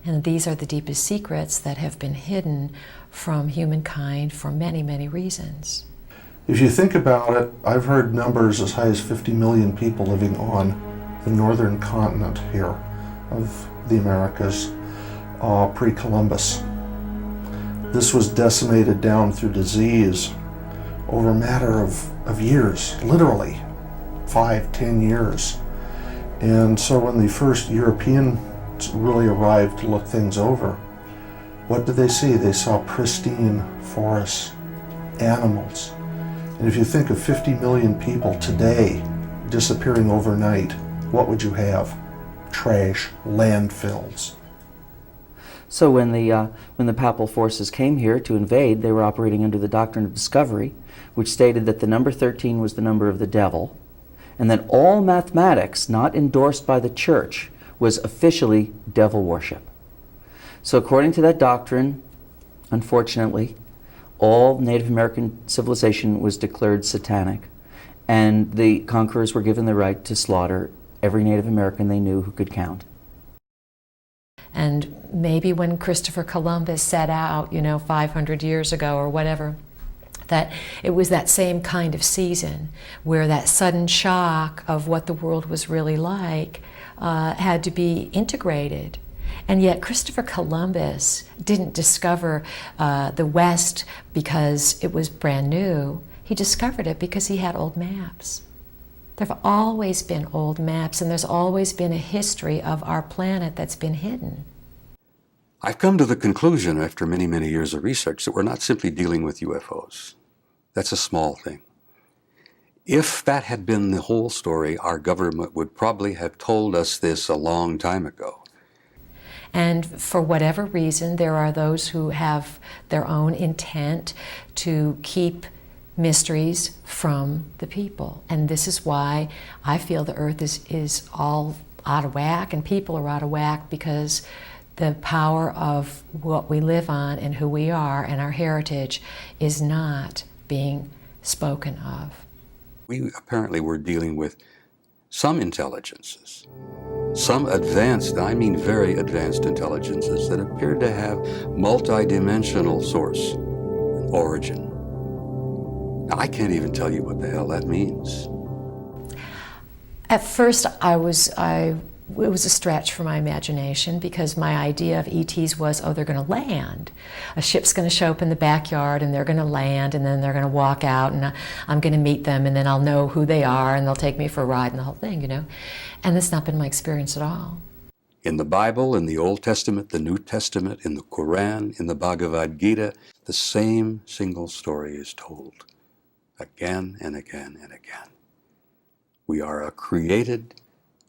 And these are the deepest secrets that have been hidden from humankind for many, many reasons. If you think about it, I've heard numbers as high as 50 million people living on the northern continent here of the Americas pre-Columbus. This was decimated down through disease over a matter of years, literally 5-10 years. And so when the first Europeans really arrived to look things over, what did they see? They saw pristine forests, animals. And if you think of 50 million people today disappearing overnight, what would you have? Trash, landfills. So when the papal forces came here to invade, they were operating under the doctrine of discovery, which stated that the number 13 was the number of the devil, and that all mathematics not endorsed by the church was officially devil worship. So according to that doctrine, unfortunately, all Native American civilization was declared satanic, and the conquerors were given the right to slaughter every Native American they knew who could count. And maybe when Christopher Columbus set out, 500 years ago or whatever, that it was that same kind of season where that sudden shock of what the world was really like had to be integrated. And yet Christopher Columbus didn't discover the West because it was brand new. He discovered it because he had old maps. There have always been old maps, and there's always been a history of our planet that's been hidden. I've come to the conclusion after many, many years of research that we're not simply dealing with UFOs. That's a small thing. If that had been the whole story, our government would probably have told us this a long time ago. And for whatever reason, there are those who have their own intent to keep mysteries from the people. And this is why I feel the earth is all out of whack and people are out of whack, because the power of what we live on and who we are and our heritage is not being spoken of. We apparently were dealing with some intelligences, some advanced, I mean very advanced intelligences that appeared to have multidimensional source and origin. Now, I can't even tell you what the hell that means. At first, I it was a stretch for my imagination, because my idea of ETs was, oh, they're going to land. A ship's going to show up in the backyard and they're going to land, and then they're going to walk out, and I'm going to meet them, and then I'll know who they are, and they'll take me for a ride and the whole thing, you know. And that's not been my experience at all. In the Bible, in the Old Testament, the New Testament, in the Quran, in the Bhagavad Gita, the same single story is told again and again and again. We are a created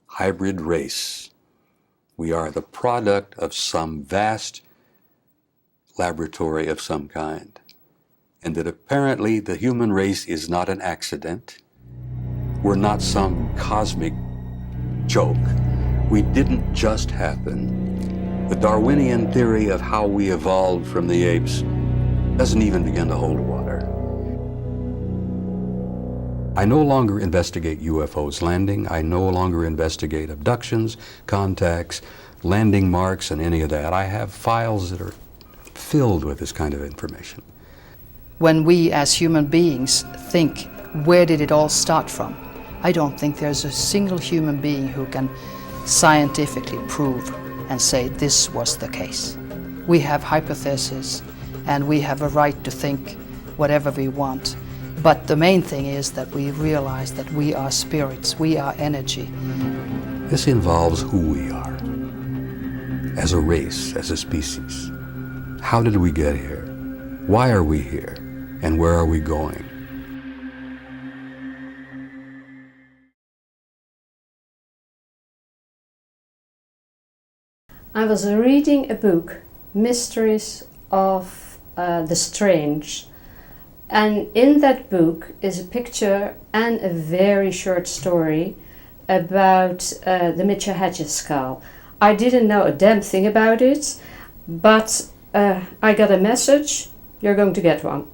hybrid race. We are the product of some vast laboratory of some kind. And that apparently the human race is not an accident. We're not some cosmic joke. We didn't just happen. The Darwinian theory of how we evolved from the apes doesn't even begin to hold water. I no longer investigate UFOs landing. I no longer investigate abductions, contacts, landing marks, and any of that. I have files that are filled with this kind of information. When we as human beings think, where did it all start from? I don't think there's a single human being who can scientifically prove and say this was the case. We have hypotheses and we have a right to think whatever we want. But the main thing is that we realize that we are spirits, we are energy. This involves who we are as a race, as a species. How did we get here? Why are we here? And where are we going? I was reading a book, Mysteries of the Strange, and in that book is a picture and a very short story about the Mitchell Hedges skull. I didn't know a damn thing about it, but I got a message, you're going to get one.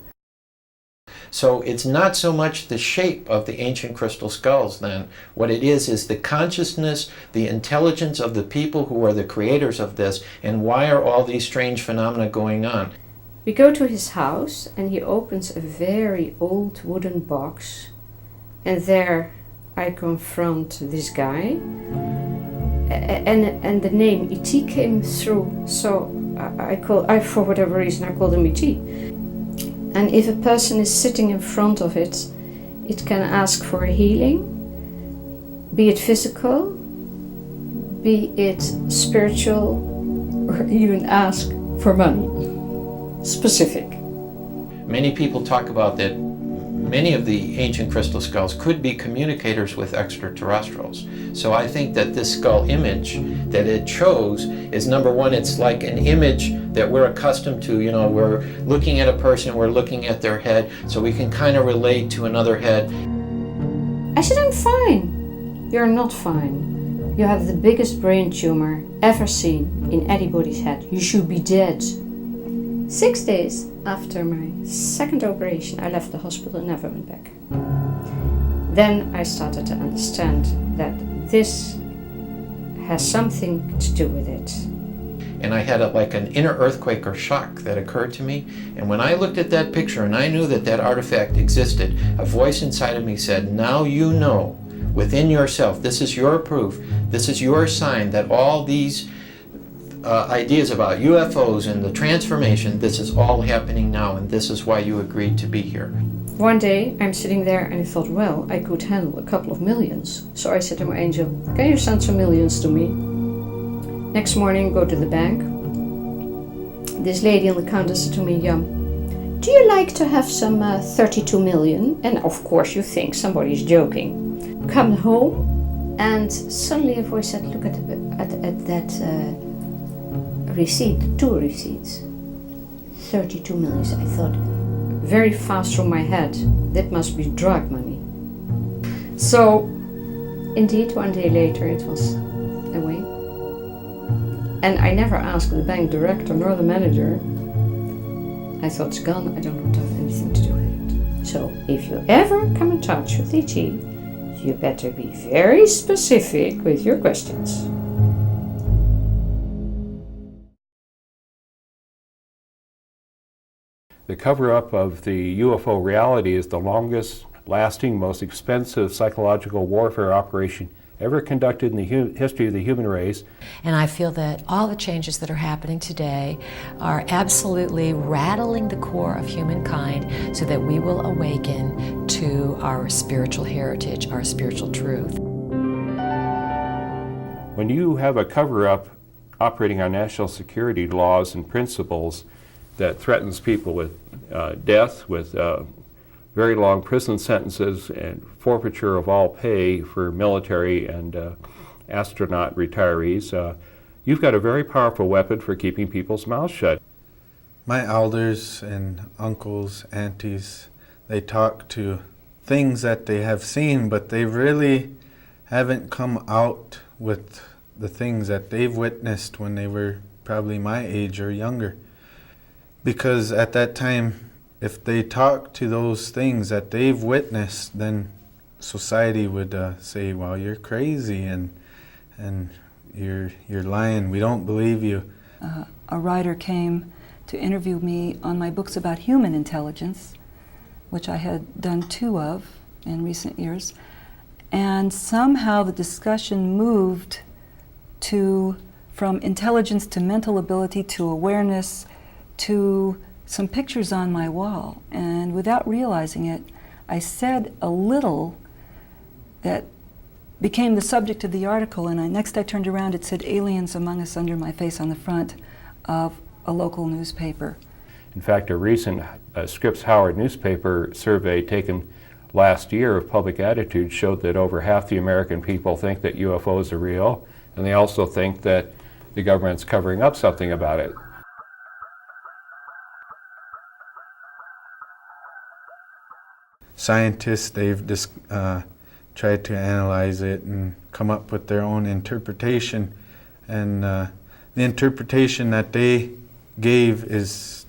So it's not so much the shape of the ancient crystal skulls then. What it is the consciousness, the intelligence of the people who are the creators of this, and why are all these strange phenomena going on. We go to his house and he opens a very old wooden box, and there I confront this guy, and the name E.T. came through, so I for whatever reason I called him E.T. And if a person is sitting in front of it, it can ask for a healing, be it physical, be it spiritual, or even ask for money. Specific. Many people talk about that many of the ancient crystal skulls could be communicators with extraterrestrials. So I think that this skull image that it chose is, number one, it's like an image that we're accustomed to. You know, we're looking at a person, we're looking at their head, so we can kind of relate to another head. I said, I'm fine. You're not fine. You have the biggest brain tumor ever seen in anybody's head. You should be dead. 6 days after my second operation, I left the hospital and never went back. Then I started to understand that this has something to do with it. And I had like an inner earthquake or shock that occurred to me. And when I looked at that picture and I knew that that artifact existed, a voice inside of me said, now you know within yourself, this is your proof, this is your sign that all these ideas about UFOs and the transformation, this is all happening now, and this is why you agreed to be here. One day I'm sitting there and I thought, well, I could handle a couple of millions. So I said to my angel, can you send some millions to me? Next morning, go to the bank. This lady on the counter said to me, do you like to have some 32 million? And of course you think somebody's joking. Come home, and suddenly a voice said, look at that receipt, 2 receipts, 32 million. I thought, very fast through my head, that must be drug money. So, indeed, one day later it was away. And I never asked the bank director nor the manager. I thought, it's gone, I don't want to have anything to do with it. So, if you ever come in touch with ET, you better be very specific with your questions. The cover-up of the UFO reality is the longest lasting, most expensive psychological warfare operation ever conducted in the history of the human race. And I feel that all the changes that are happening today are absolutely rattling the core of humankind so that we will awaken to our spiritual heritage, our spiritual truth. When you have a cover-up operating on national security laws and principles that threatens people with death, with very long prison sentences and forfeiture of all pay for military and astronaut retirees, you've got a very powerful weapon for keeping people's mouths shut. My elders and uncles, aunties, they talk to things that they have seen, but they really haven't come out with the things that they've witnessed when they were probably my age or younger. Because at that time, if they talk to those things that they've witnessed, then society would say, well, you're crazy and you're lying, we don't believe you. A writer came to interview me on my books about human intelligence, which I had done 2 of in recent years, and somehow the discussion moved from intelligence to mental ability to awareness to some pictures on my wall. And without realizing it, I said a little that became the subject of the article, and next I turned around, it said aliens among us under my face on the front of a local newspaper. In fact, a recent Scripps Howard newspaper survey taken last year of public attitude showed that over half the American people think that UFOs are real, and they also think that the government's covering up something about it. Scientists, they've tried to analyze it and come up with their own interpretation, and the interpretation that they gave is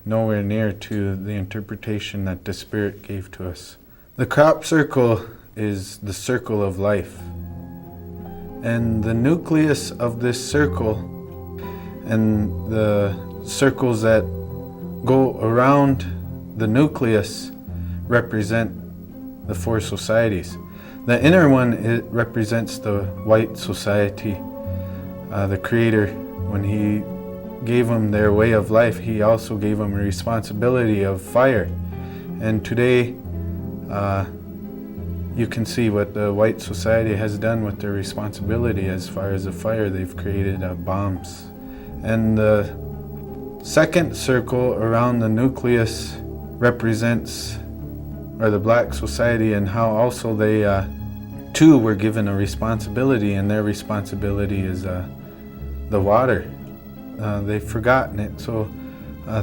nowhere near to the interpretation that the Spirit gave to us. The crop circle is the circle of life, and the nucleus of this circle and the circles that go around the nucleus represent the 4 societies. The inner one, it represents the white society. The Creator, when He gave them their way of life, He also gave them a responsibility of fire. And today, you can see what the white society has done with their responsibility as far as the fire. They've created bombs. And the second circle around the nucleus represents the black society, and how also they too were given a responsibility, and their responsibility is the water. They've forgotten it, so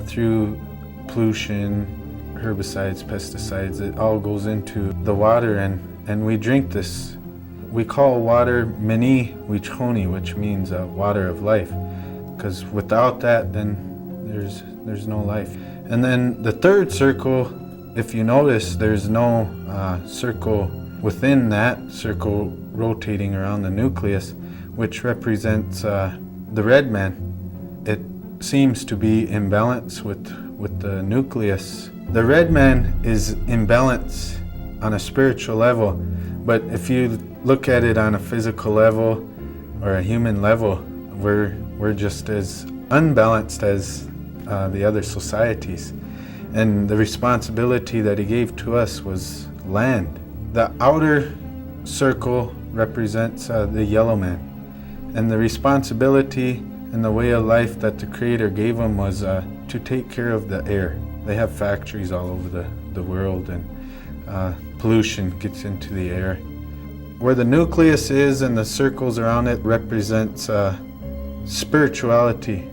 through pollution, herbicides, pesticides, it all goes into the water, and we drink this. We call water meni wichoni, which means water of life, because without that, then there's no life. And then the third circle, if you notice, there's no circle within that circle rotating around the nucleus, which represents the red man. It seems to be in balance with the nucleus. The red man is in balance on a spiritual level, but if you look at it on a physical level or a human level, we're just as unbalanced as the other societies. And the responsibility that He gave to us was land. The outer circle represents the yellow man. And the responsibility and the way of life that the Creator gave them was to take care of the air. They have factories all over the world, and pollution gets into the air. Where the nucleus is and the circles around it represents spirituality,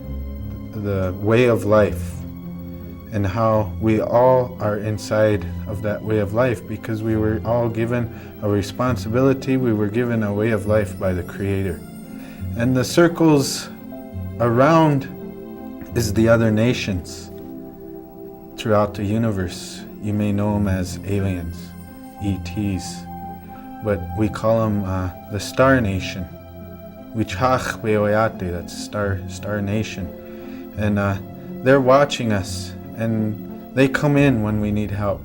the way of life, and how we all are inside of that way of life, because we were all given a responsibility, we were given a way of life by the Creator. And the circles around is the other nations throughout the universe. You may know them as aliens, ETs, but we call them the Star Nation. Wichach Weoyate, that's Star Nation. And they're watching us, and they come in when we need help.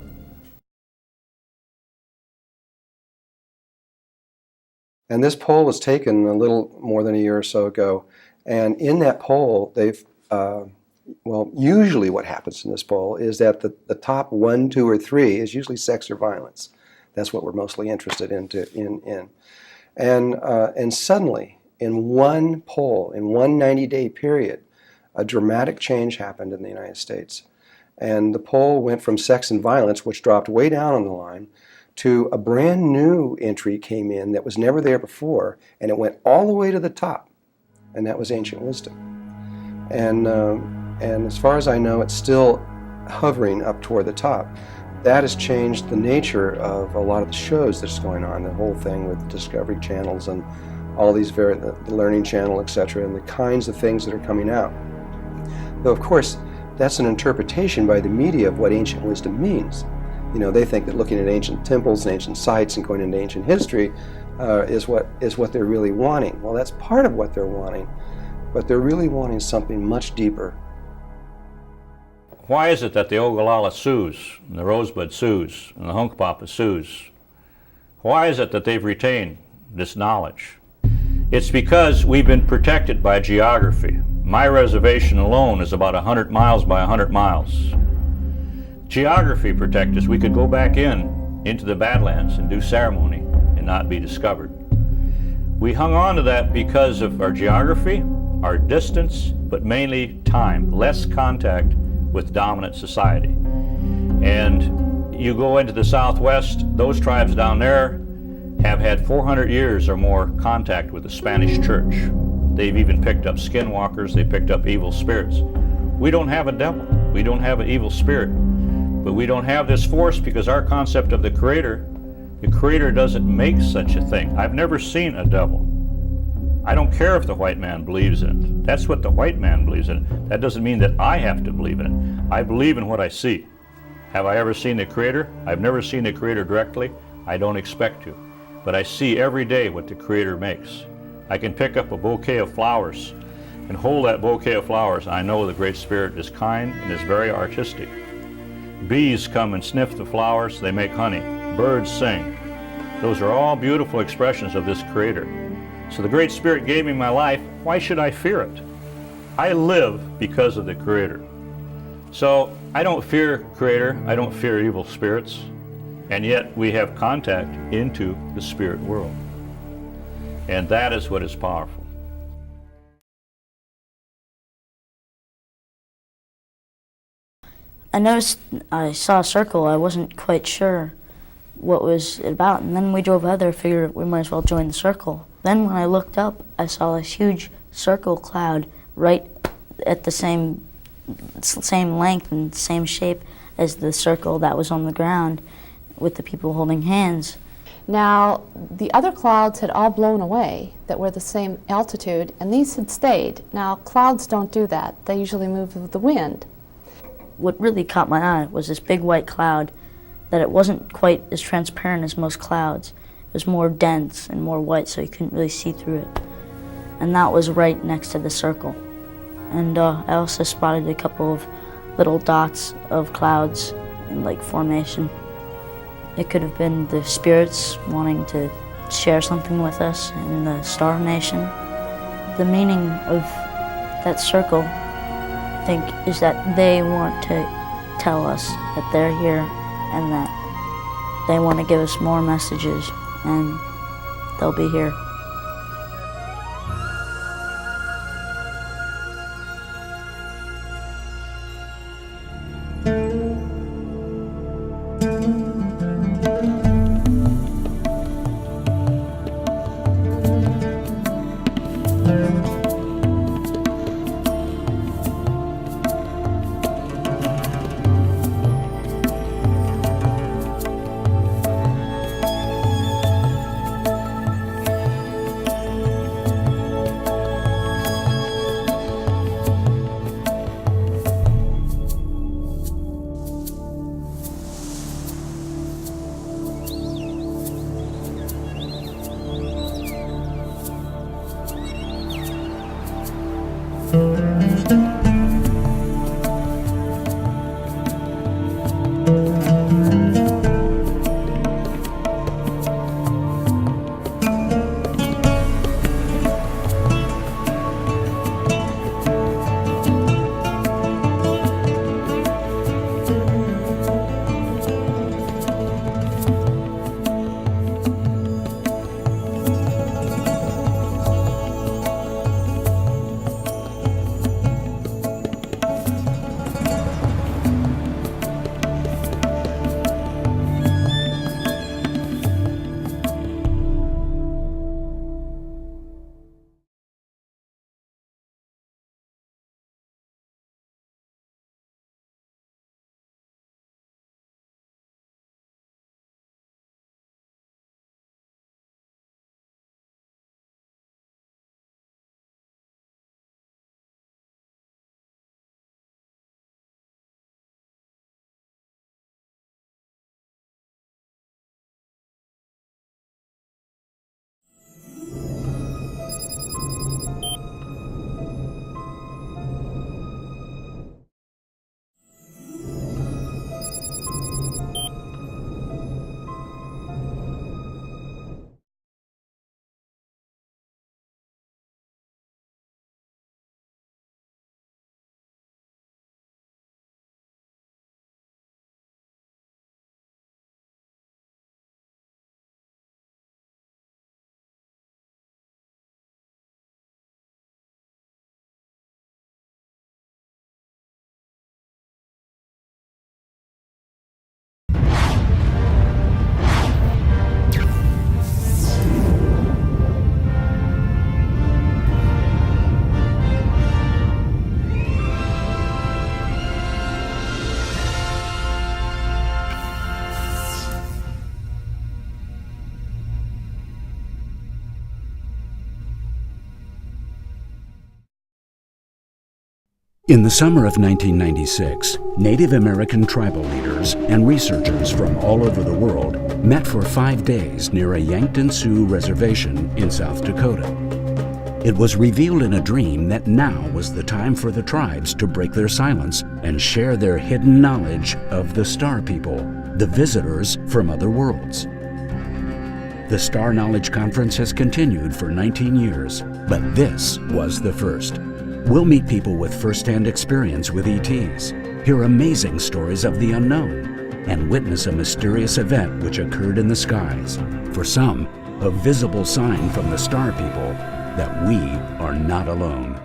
And this poll was taken a little more than a year or so ago. And in that poll, they've, well, usually what happens in this poll is that the top 1, 2, or 3 is usually sex or violence. That's what we're mostly interested in. And suddenly, in one poll, in one 90-day period, a dramatic change happened in the United States. And the poll went from sex and violence, which dropped way down on the line, to a brand new entry came in that was never there before, and it went all the way to the top, and that was ancient wisdom. And as far as I know, it's still hovering up toward the top. That has changed the nature of a lot of the shows that's going on, the whole thing with Discovery Channels and all these the Learning Channel, etc., and the kinds of things that are coming out. Though, of course, that's an interpretation by the media of what ancient wisdom means. You know, they think that looking at ancient temples and ancient sites and going into ancient history is what they're really wanting. Well, that's part of what they're wanting, but they're really wanting something much deeper. Why is it that the Ogallala Sioux, and the Rosebud Sioux, and the Hunkpapa Sioux, why is it that they've retained this knowledge? It's because we've been protected by geography. My reservation alone is about 100 miles by 100 miles. Geography protects us. We could go back into the Badlands and do ceremony and not be discovered. We hung on to that because of our geography, our distance, but mainly time, less contact with dominant society. And you go into the Southwest, those tribes down there have had 400 years or more contact with the Spanish church. They've even picked up skinwalkers, they picked up evil spirits. We don't have a devil, we don't have an evil spirit, but we don't have this force because our concept of the Creator doesn't make such a thing. I've never seen a devil. I don't care if the white man believes in it. That's what the white man believes in. That doesn't mean that I have to believe in it. I believe in what I see. Have I ever seen the Creator? I've never seen the Creator directly. I don't expect to. But I see every day what the Creator makes. I can pick up a bouquet of flowers and hold that bouquet of flowers. I know the Great Spirit is kind and is very artistic. Bees come and sniff the flowers. They make honey. Birds sing. Those are all beautiful expressions of this Creator. So the Great Spirit gave me my life. Why should I fear it? I live because of the Creator. So I don't fear Creator. I don't fear evil spirits. And yet we have contact into the spirit world. And that is what is powerful. I saw a circle. I wasn't quite sure what was it about. And then we drove out there, figured we might as well join the circle. Then when I looked up, I saw this huge circle cloud right at the same length and same shape as the circle that was on the ground with the people holding hands. Now, the other clouds had all blown away that were the same altitude, and these had stayed. Now, clouds don't do that. They usually move with the wind. What really caught my eye was this big white cloud, that it wasn't quite as transparent as most clouds. It was more dense and more white, so you couldn't really see through it. And that was right next to the circle. And I also spotted a couple of little dots of clouds in like formation. It could have been the spirits wanting to share something with us in the Star Nation. The meaning of that circle, I think, is that they want to tell us that they're here and that they want to give us more messages, and they'll be here. In the summer of 1996, Native American tribal leaders and researchers from all over the world met for 5 days near a Yankton Sioux reservation in South Dakota. It was revealed in a dream that now was the time for the tribes to break their silence and share their hidden knowledge of the Star People, the visitors from other worlds. The Star Knowledge Conference has continued for 19 years, but this was the first. We'll meet people with first-hand experience with ETs, hear amazing stories of the unknown, and witness a mysterious event which occurred in the skies. For some, a visible sign from the Star People that we are not alone.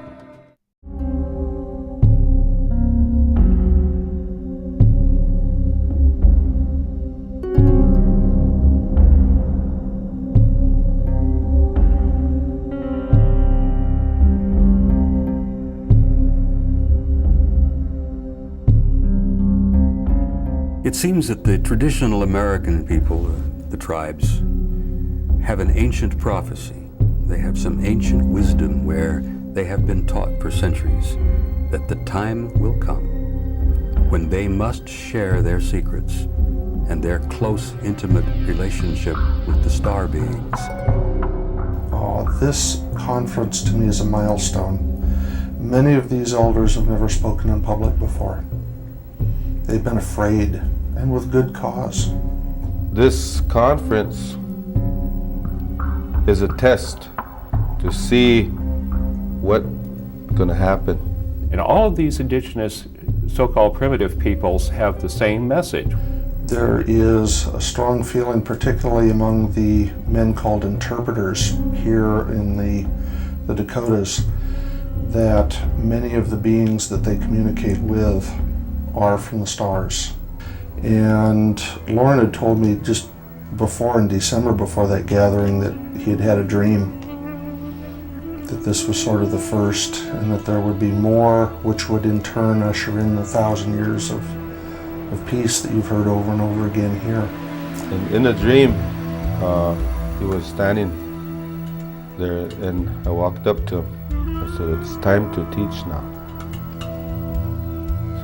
It seems that the traditional American people, the tribes, have an ancient prophecy. They have some ancient wisdom where they have been taught for centuries that the time will come when they must share their secrets and their close, intimate relationship with the star beings. This conference to me is a milestone. Many of these elders have never spoken in public before. They've been afraid, and with good cause. This conference is a test to see what's going to happen. And all of these indigenous so-called primitive peoples have the same message. There is a strong feeling, particularly among the men called interpreters here in the Dakotas, that many of the beings that they communicate with are from the stars. And Lauren had told me just before, in December, before that gathering, that he had had a dream that this was sort of the first, and that there would be more, which would in turn usher in the 1,000 years of peace that you've heard over and over again here. And in the dream, he was standing there, and I walked up to him. I said, "It's time to teach now."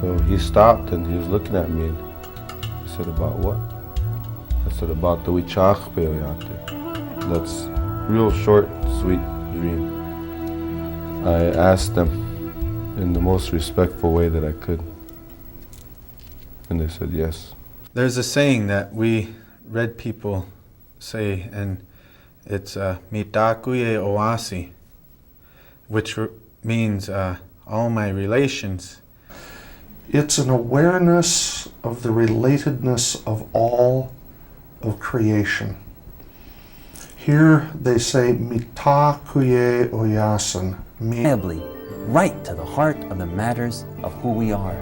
So he stopped and he was looking at me, and he said, "About what?" I said, "About the wichach peoyate." That's real short, sweet dream. I asked them in the most respectful way that I could, and they said yes. There's a saying that we red people say, and it's mitakuye oasi, which means all my relations. It's an awareness of the relatedness of all of creation. Here they say mitakuye oyasan, undeniably right to the heart of the matters of who we are,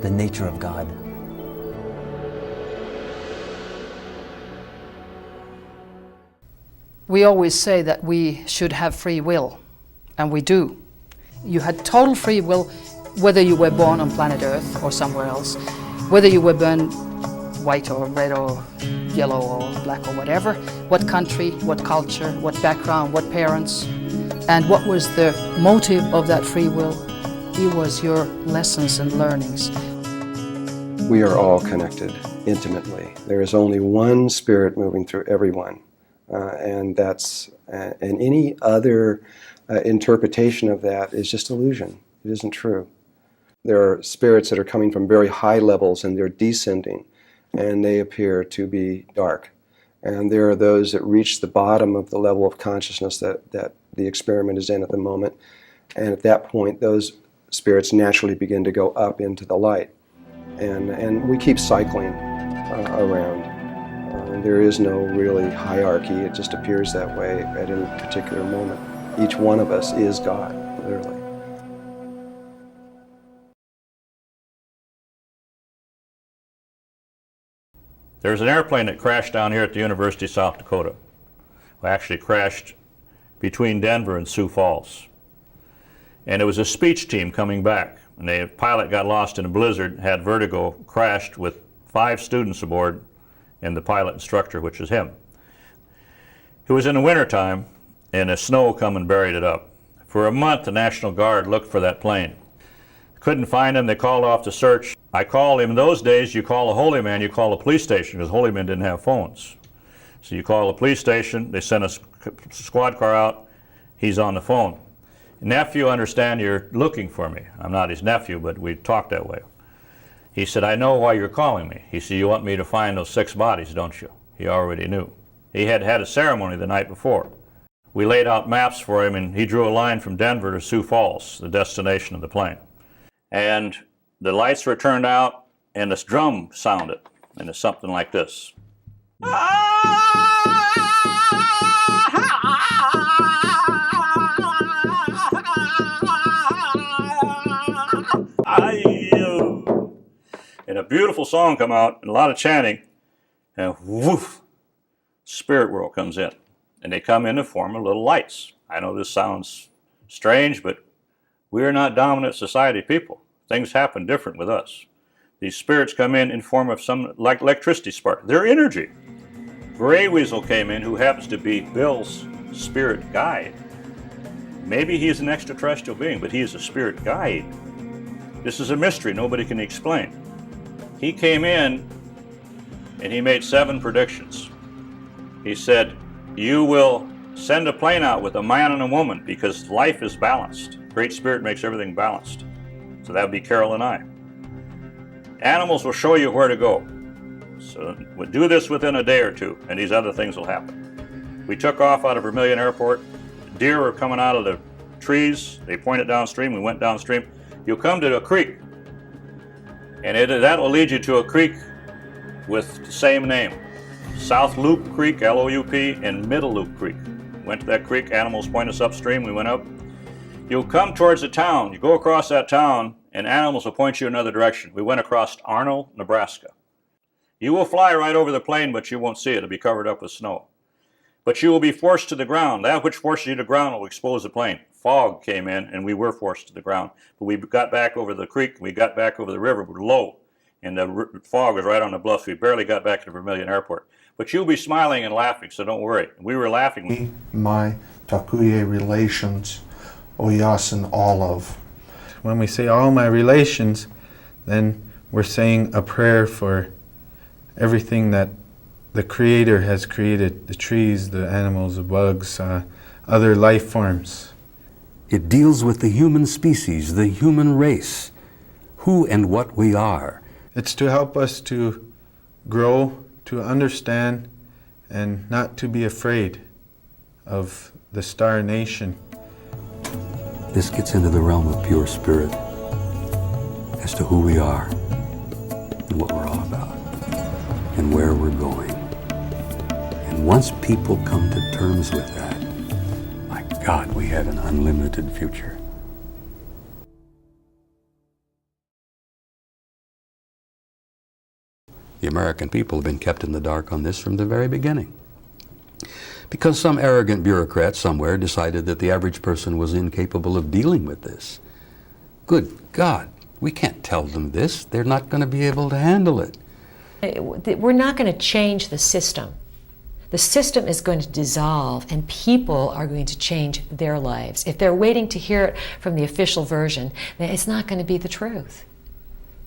the nature of God. We always say that we should have free will, and we do. You had total free will whether you were born on planet Earth or somewhere else, whether you were born white or red or yellow or black or whatever, what country, what culture, what background, what parents, and what was the motive of that free will. It was your lessons and learnings. We are all connected intimately. There is only one spirit moving through everyone, and any other interpretation of that is just illusion. It isn't true. There are spirits that are coming from very high levels and they're descending, and they appear to be dark. And there are those that reach the bottom of the level of consciousness that the experiment is in at the moment, and at that point those spirits naturally begin to go up into the light. And we keep cycling around. There is no really hierarchy. It just appears that way at any particular moment. Each one of us is God, literally. There's an airplane that crashed down here at the University of South Dakota. Well, actually crashed between Denver and Sioux Falls. And it was a speech team coming back. And the pilot got lost in a blizzard, had vertigo, crashed with 5 students aboard and the pilot instructor, which is him. It was in the wintertime, and the snow come and buried it up. For a month, the National Guard looked for that plane. Couldn't find him, they called off the search. I called him. In those days, you call a holy man, you call a police station, because holy men didn't have phones. So you call a police station, they send a squad car out, he's on the phone. Nephew, understand you're looking for me. I'm not his nephew, but we talked that way. He said, I know why you're calling me. He said, you want me to find those 6 bodies, don't you? He already knew. He had had a ceremony the night before. We laid out maps for him, and he drew a line from Denver to Sioux Falls, the destination of the plane. And the lights were turned out, and this drum sounded, and it's something like this. And a beautiful song come out, and a lot of chanting, and woof, spirit world comes in. And they come in the form of little lights. I know this sounds strange, but we are not dominant society people. Things happen different with us. These spirits come in form of some, like electricity spark. They're energy. Gray Weasel came in, who happens to be Bill's spirit guide. Maybe he's an extraterrestrial being, but he is a spirit guide. This is a mystery nobody can explain. He came in and he made 7 predictions. He said, you will send a plane out with a man and a woman because life is balanced. Great Spirit makes everything balanced. So that would be Carol and I. Animals will show you where to go. So we'll do this within a day or 2, and these other things will happen. We took off out of Vermilion Airport. Deer were coming out of the trees. They pointed downstream. We went downstream. You'll come to a creek, and that will lead you to a creek with the same name. South Loop Creek, L-O-U-P, and Middle Loop Creek. Went to that creek, animals point us upstream, we went up. You'll come towards the town, you go across that town, and animals will point you another direction. We went across Arnold, Nebraska. You will fly right over the plane, but you won't see it. It'll be covered up with snow. But you will be forced to the ground. That which forces you to the ground will expose the plane. Fog came in, and we were forced to the ground. But we got back over the creek, we got back over the river, we're low, and the fog was right on the bluffs. We barely got back to Vermilion Airport. But you'll be smiling and laughing, so don't worry. We were laughing. My takuye relations, oyas and olive. When we say all my relations, then we're saying a prayer for everything that the Creator has created, the trees, the animals, the bugs, other life forms. It deals with the human species, the human race, who and what we are. It's to help us to grow, to understand, and not to be afraid of the Star Nation. This gets into the realm of pure spirit as to who we are and what we're all about and where we're going. And once people come to terms with that, my God, we have an unlimited future. The American people have been kept in the dark on this from the very beginning. Because some arrogant bureaucrat somewhere decided that the average person was incapable of dealing with this. Good God, we can't tell them this. They're not going to be able to handle it. We're not going to change the system. The system is going to dissolve, and people are going to change their lives. If they're waiting to hear it from the official version, then it's not going to be the truth.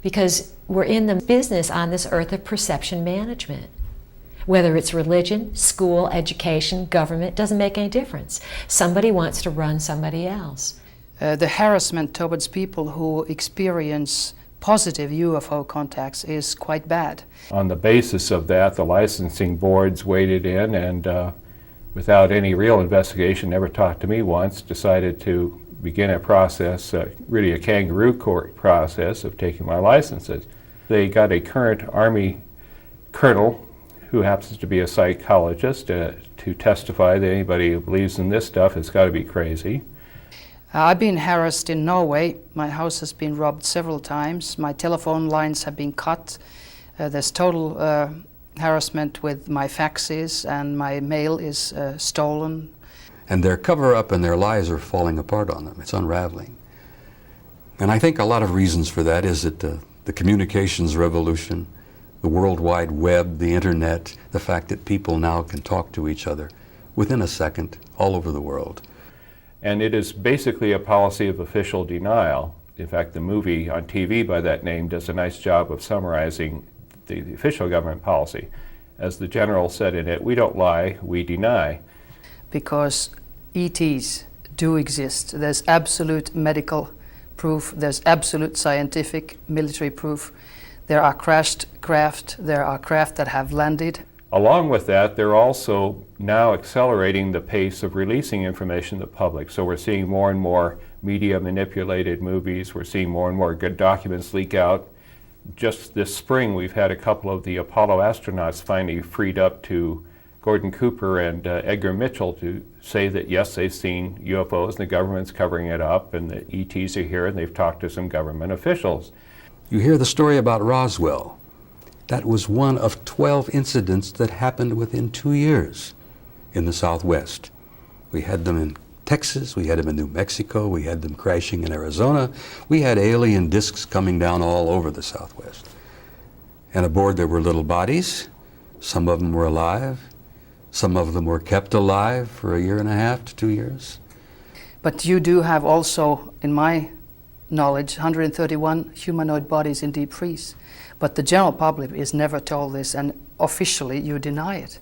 Because we're in the business on this earth of perception management. Whether it's religion, school, education, government, doesn't make any difference. Somebody wants to run somebody else. The harassment towards people who experience positive UFO contacts is quite bad. On the basis of that, the licensing boards waded in and without any real investigation, never talked to me once, decided to begin a process, really a kangaroo court process of taking my licenses. They got a current Army colonel who happens to be a psychologist to testify that anybody who believes in this stuff has got to be crazy. I've been harassed in Norway. My house has been robbed several times. My telephone lines have been cut. There's total harassment with my faxes, and my mail is stolen. And their cover-up and their lies are falling apart on them. It's unraveling. And I think a lot of reasons for that is that the communications revolution, the World Wide Web, the internet, the fact that people now can talk to each other within a second all over the world. And it is basically a policy of official denial. In fact, the movie on TV by that name does a nice job of summarizing the official government policy. As the general said in it, we don't lie, we deny. Because ETs do exist. There's absolute medical proof, there's absolute scientific military proof. There are crashed craft, there are craft that have landed. Along with that, they're also now accelerating the pace of releasing information to the public. So we're seeing more and more media manipulated movies, we're seeing more and more good documents leak out. Just this spring, we've had a couple of the Apollo astronauts finally freed up to Gordon Cooper and Edgar Mitchell to say that yes, they've seen UFOs and the government's covering it up and the ETs are here and they've talked to some government officials. You hear the story about Roswell. That was one of 12 incidents that happened within 2 years in the Southwest. We had them in Texas, we had them in New Mexico, we had them crashing in Arizona. We had alien discs coming down all over the Southwest. And aboard there were little bodies. Some of them were alive. Some of them were kept alive for 1.5 to 2 years. But you do have also, in my knowledge, 131 humanoid bodies in deep freeze. But the general public is never told this, and officially you deny it.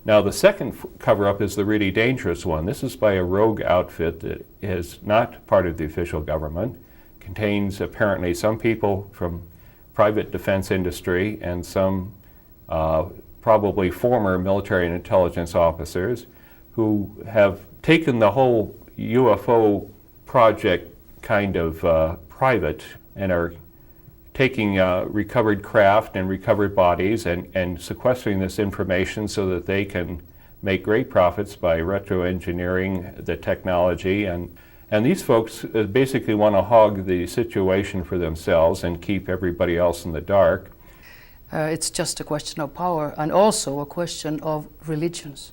Now the second cover-up is the really dangerous one. This is by a rogue outfit that is not part of the official government, contains apparently some people from private defense industry and some probably former military and intelligence officers who have taken the whole UFO project kind of private and are taking recovered craft and recovered bodies and sequestering this information so that they can make great profits by retro-engineering the technology. And these folks basically want to hog the situation for themselves and keep everybody else in the dark. It's just a question of power and also a question of religions,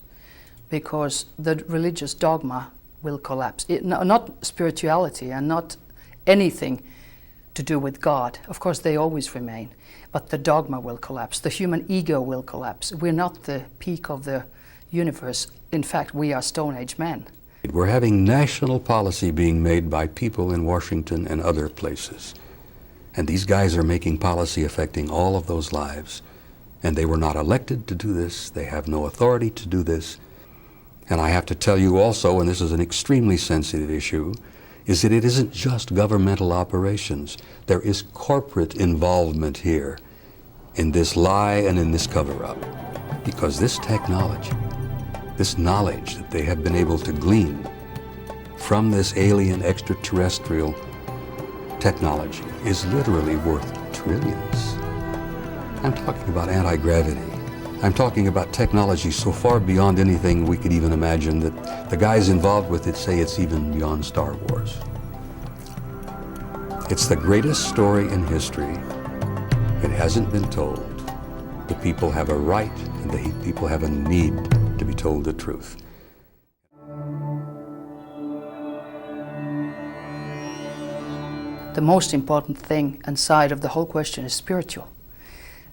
because the religious dogma will collapse. Not spirituality and not anything to do with God. Of course, they always remain, but the dogma will collapse. The human ego will collapse. We're not the peak of the universe. In fact, we are Stone Age men. We're having national policy being made by people in Washington and other places. And these guys are making policy affecting all of those lives. And they were not elected to do this. They have no authority to do this. And I have to tell you also, and this is an extremely sensitive issue, is that it isn't just governmental operations. There is corporate involvement here in this lie and in this cover-up. Because this technology, this knowledge that they have been able to glean from this alien extraterrestrial technology is literally worth trillions. I'm talking about anti-gravity. I'm talking about technology so far beyond anything we could even imagine that the guys involved with it say it's even beyond Star Wars. It's the greatest story in history. It hasn't been told. The people have a right and the people have a need to be told the truth. The most important thing and side of the whole question is spiritual.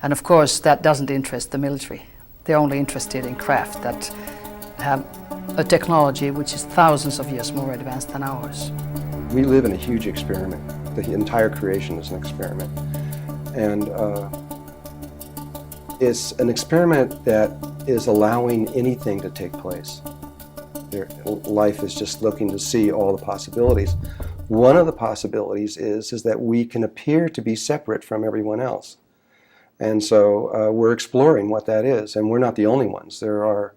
And of course, that doesn't interest the military. They're only interested in craft that have a technology which is thousands of years more advanced than ours. We live in a huge experiment. The entire creation is an experiment. And it's an experiment that is allowing anything to take place. Life is just looking to see all the possibilities. One of the possibilities is that we can appear to be separate from everyone else. And so we're exploring what that is, and we're not the only ones. There are,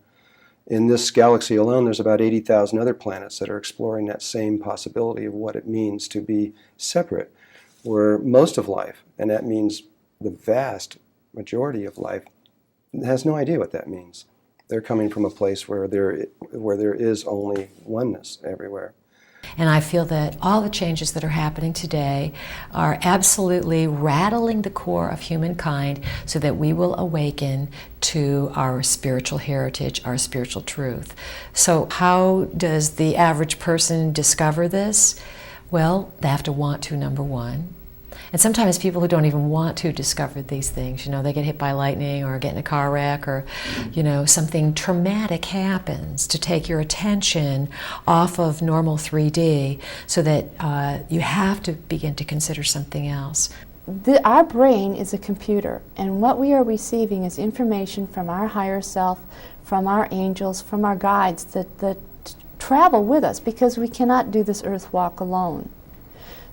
in this galaxy alone, there's about 80,000 other planets that are exploring that same possibility of what it means to be separate. Where most of life, and that means the vast majority of life, has no idea what that means. They're coming from a place where there is only oneness everywhere. And I feel that all the changes that are happening today are absolutely rattling the core of humankind so that we will awaken to our spiritual heritage, our spiritual truth. So how does the average person discover this? Well, they have to want to, number one. And sometimes people who don't even want to discover these things, they get hit by lightning or get in a car wreck or, something traumatic happens to take your attention off of normal 3D so that you have to begin to consider something else. Our brain is a computer, and what we are receiving is information from our higher self, from our angels, from our guides that travel with us, because we cannot do this earth walk alone.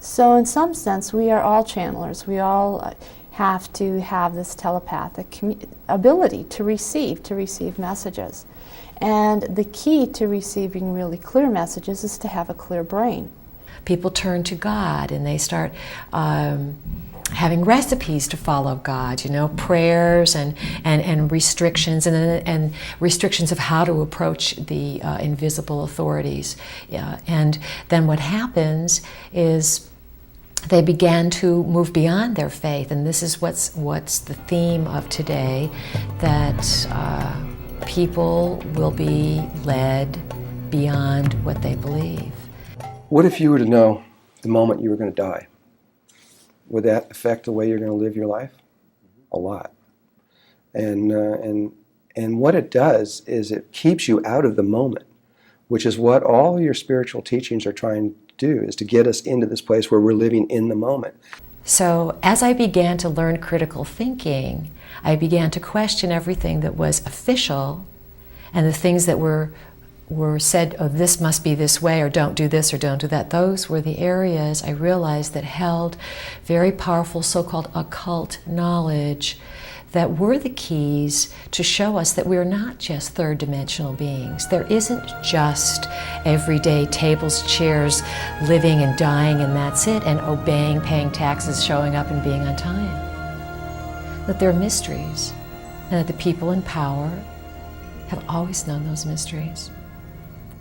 So in some sense, we are all channelers. We all have to have this telepathic ability to receive messages. And the key to receiving really clear messages is to have a clear brain. People turn to God and they start having recipes to follow God, prayers and restrictions and restrictions of how to approach the invisible authorities. And then what happens is they began to move beyond their faith, and this is what's the theme of today, that people will be led beyond what they believe. What if you were to know the moment you were going to die? Would that affect the way you're going to live your life? A lot. And what it does is it keeps you out of the moment, which is what all your spiritual teachings are trying to do, is to get us into this place where we're living in the moment. So as I began to learn critical thinking, I began to question everything that was official and the things that were said, oh, this must be this way, or don't do this, or don't do that. Those were the areas I realized that held very powerful so-called occult knowledge that were the keys to show us that we're not just third-dimensional beings. There isn't just everyday tables, chairs, living and dying, and that's it, and obeying, paying taxes, showing up, and being on time. That there are mysteries, and that the people in power have always known those mysteries.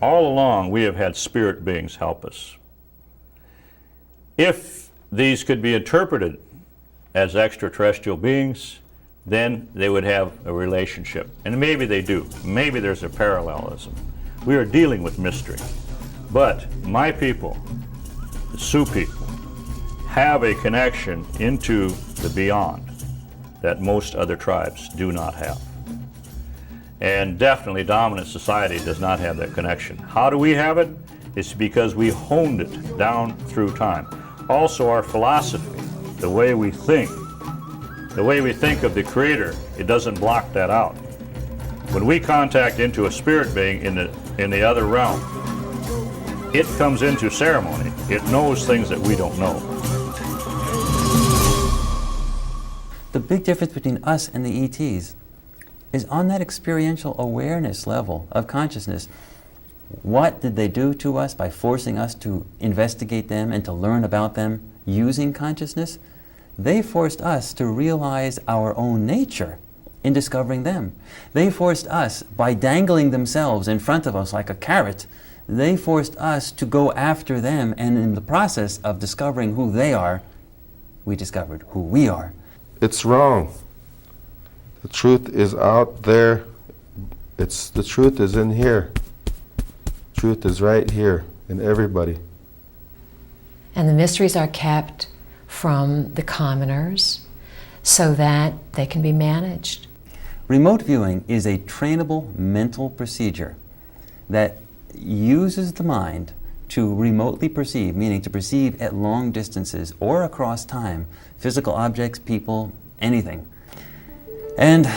All along, we have had spirit beings help us. If these could be interpreted as extraterrestrial beings, then they would have a relationship. And maybe they do. Maybe there's a parallelism. We are dealing with mystery. But my people, the Sioux people, have a connection into the beyond that most other tribes do not have. And definitely dominant society does not have that connection. How do we have it? It's because we honed it down through time. Also our philosophy, the way we think of the Creator, it doesn't block that out. When we contact into a spirit being in the other realm, it comes into ceremony. It knows things that we don't know. The big difference between us and the ETs is on that experiential awareness level of consciousness. What did they do to us by forcing us to investigate them and to learn about them using consciousness? They forced us to realize our own nature in discovering them. They forced us, by dangling themselves in front of us like a carrot, they forced us to go after them, and in the process of discovering who they are, we discovered who we are. It's wrong. The truth is out there. The truth is in here. Truth is right here in everybody. And the mysteries are kept from the commoners so that they can be managed. Remote viewing is a trainable mental procedure that uses the mind to remotely perceive, meaning to perceive at long distances or across time, physical objects, people, anything. And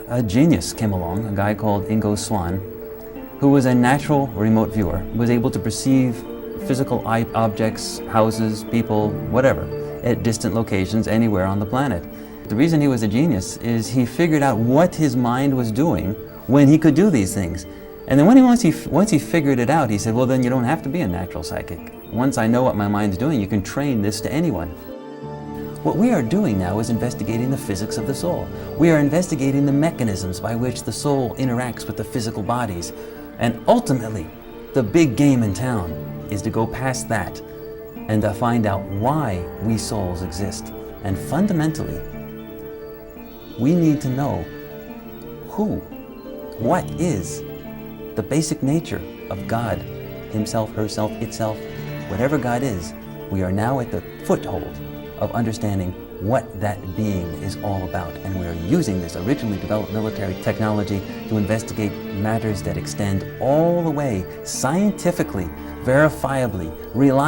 a genius came along, a guy called Ingo Swann, who was a natural remote viewer, was able to perceive physical objects, houses, people, whatever, at distant locations anywhere on the planet. The reason he was a genius is he figured out what his mind was doing when he could do these things. And then once he figured it out, he said, well, then you don't have to be a natural psychic. Once I know what my mind's doing, you can train this to anyone. What we are doing now is investigating the physics of the soul. We are investigating the mechanisms by which the soul interacts with the physical bodies. And ultimately, the big game in town is to go past that and to find out why we souls exist. And fundamentally, we need to know what is the basic nature of God, himself, herself, itself, whatever God is. We are now at the foothold of understanding what that being is all about. And we're using this originally developed military technology to investigate matters that extend all the way, scientifically, verifiably, reliably.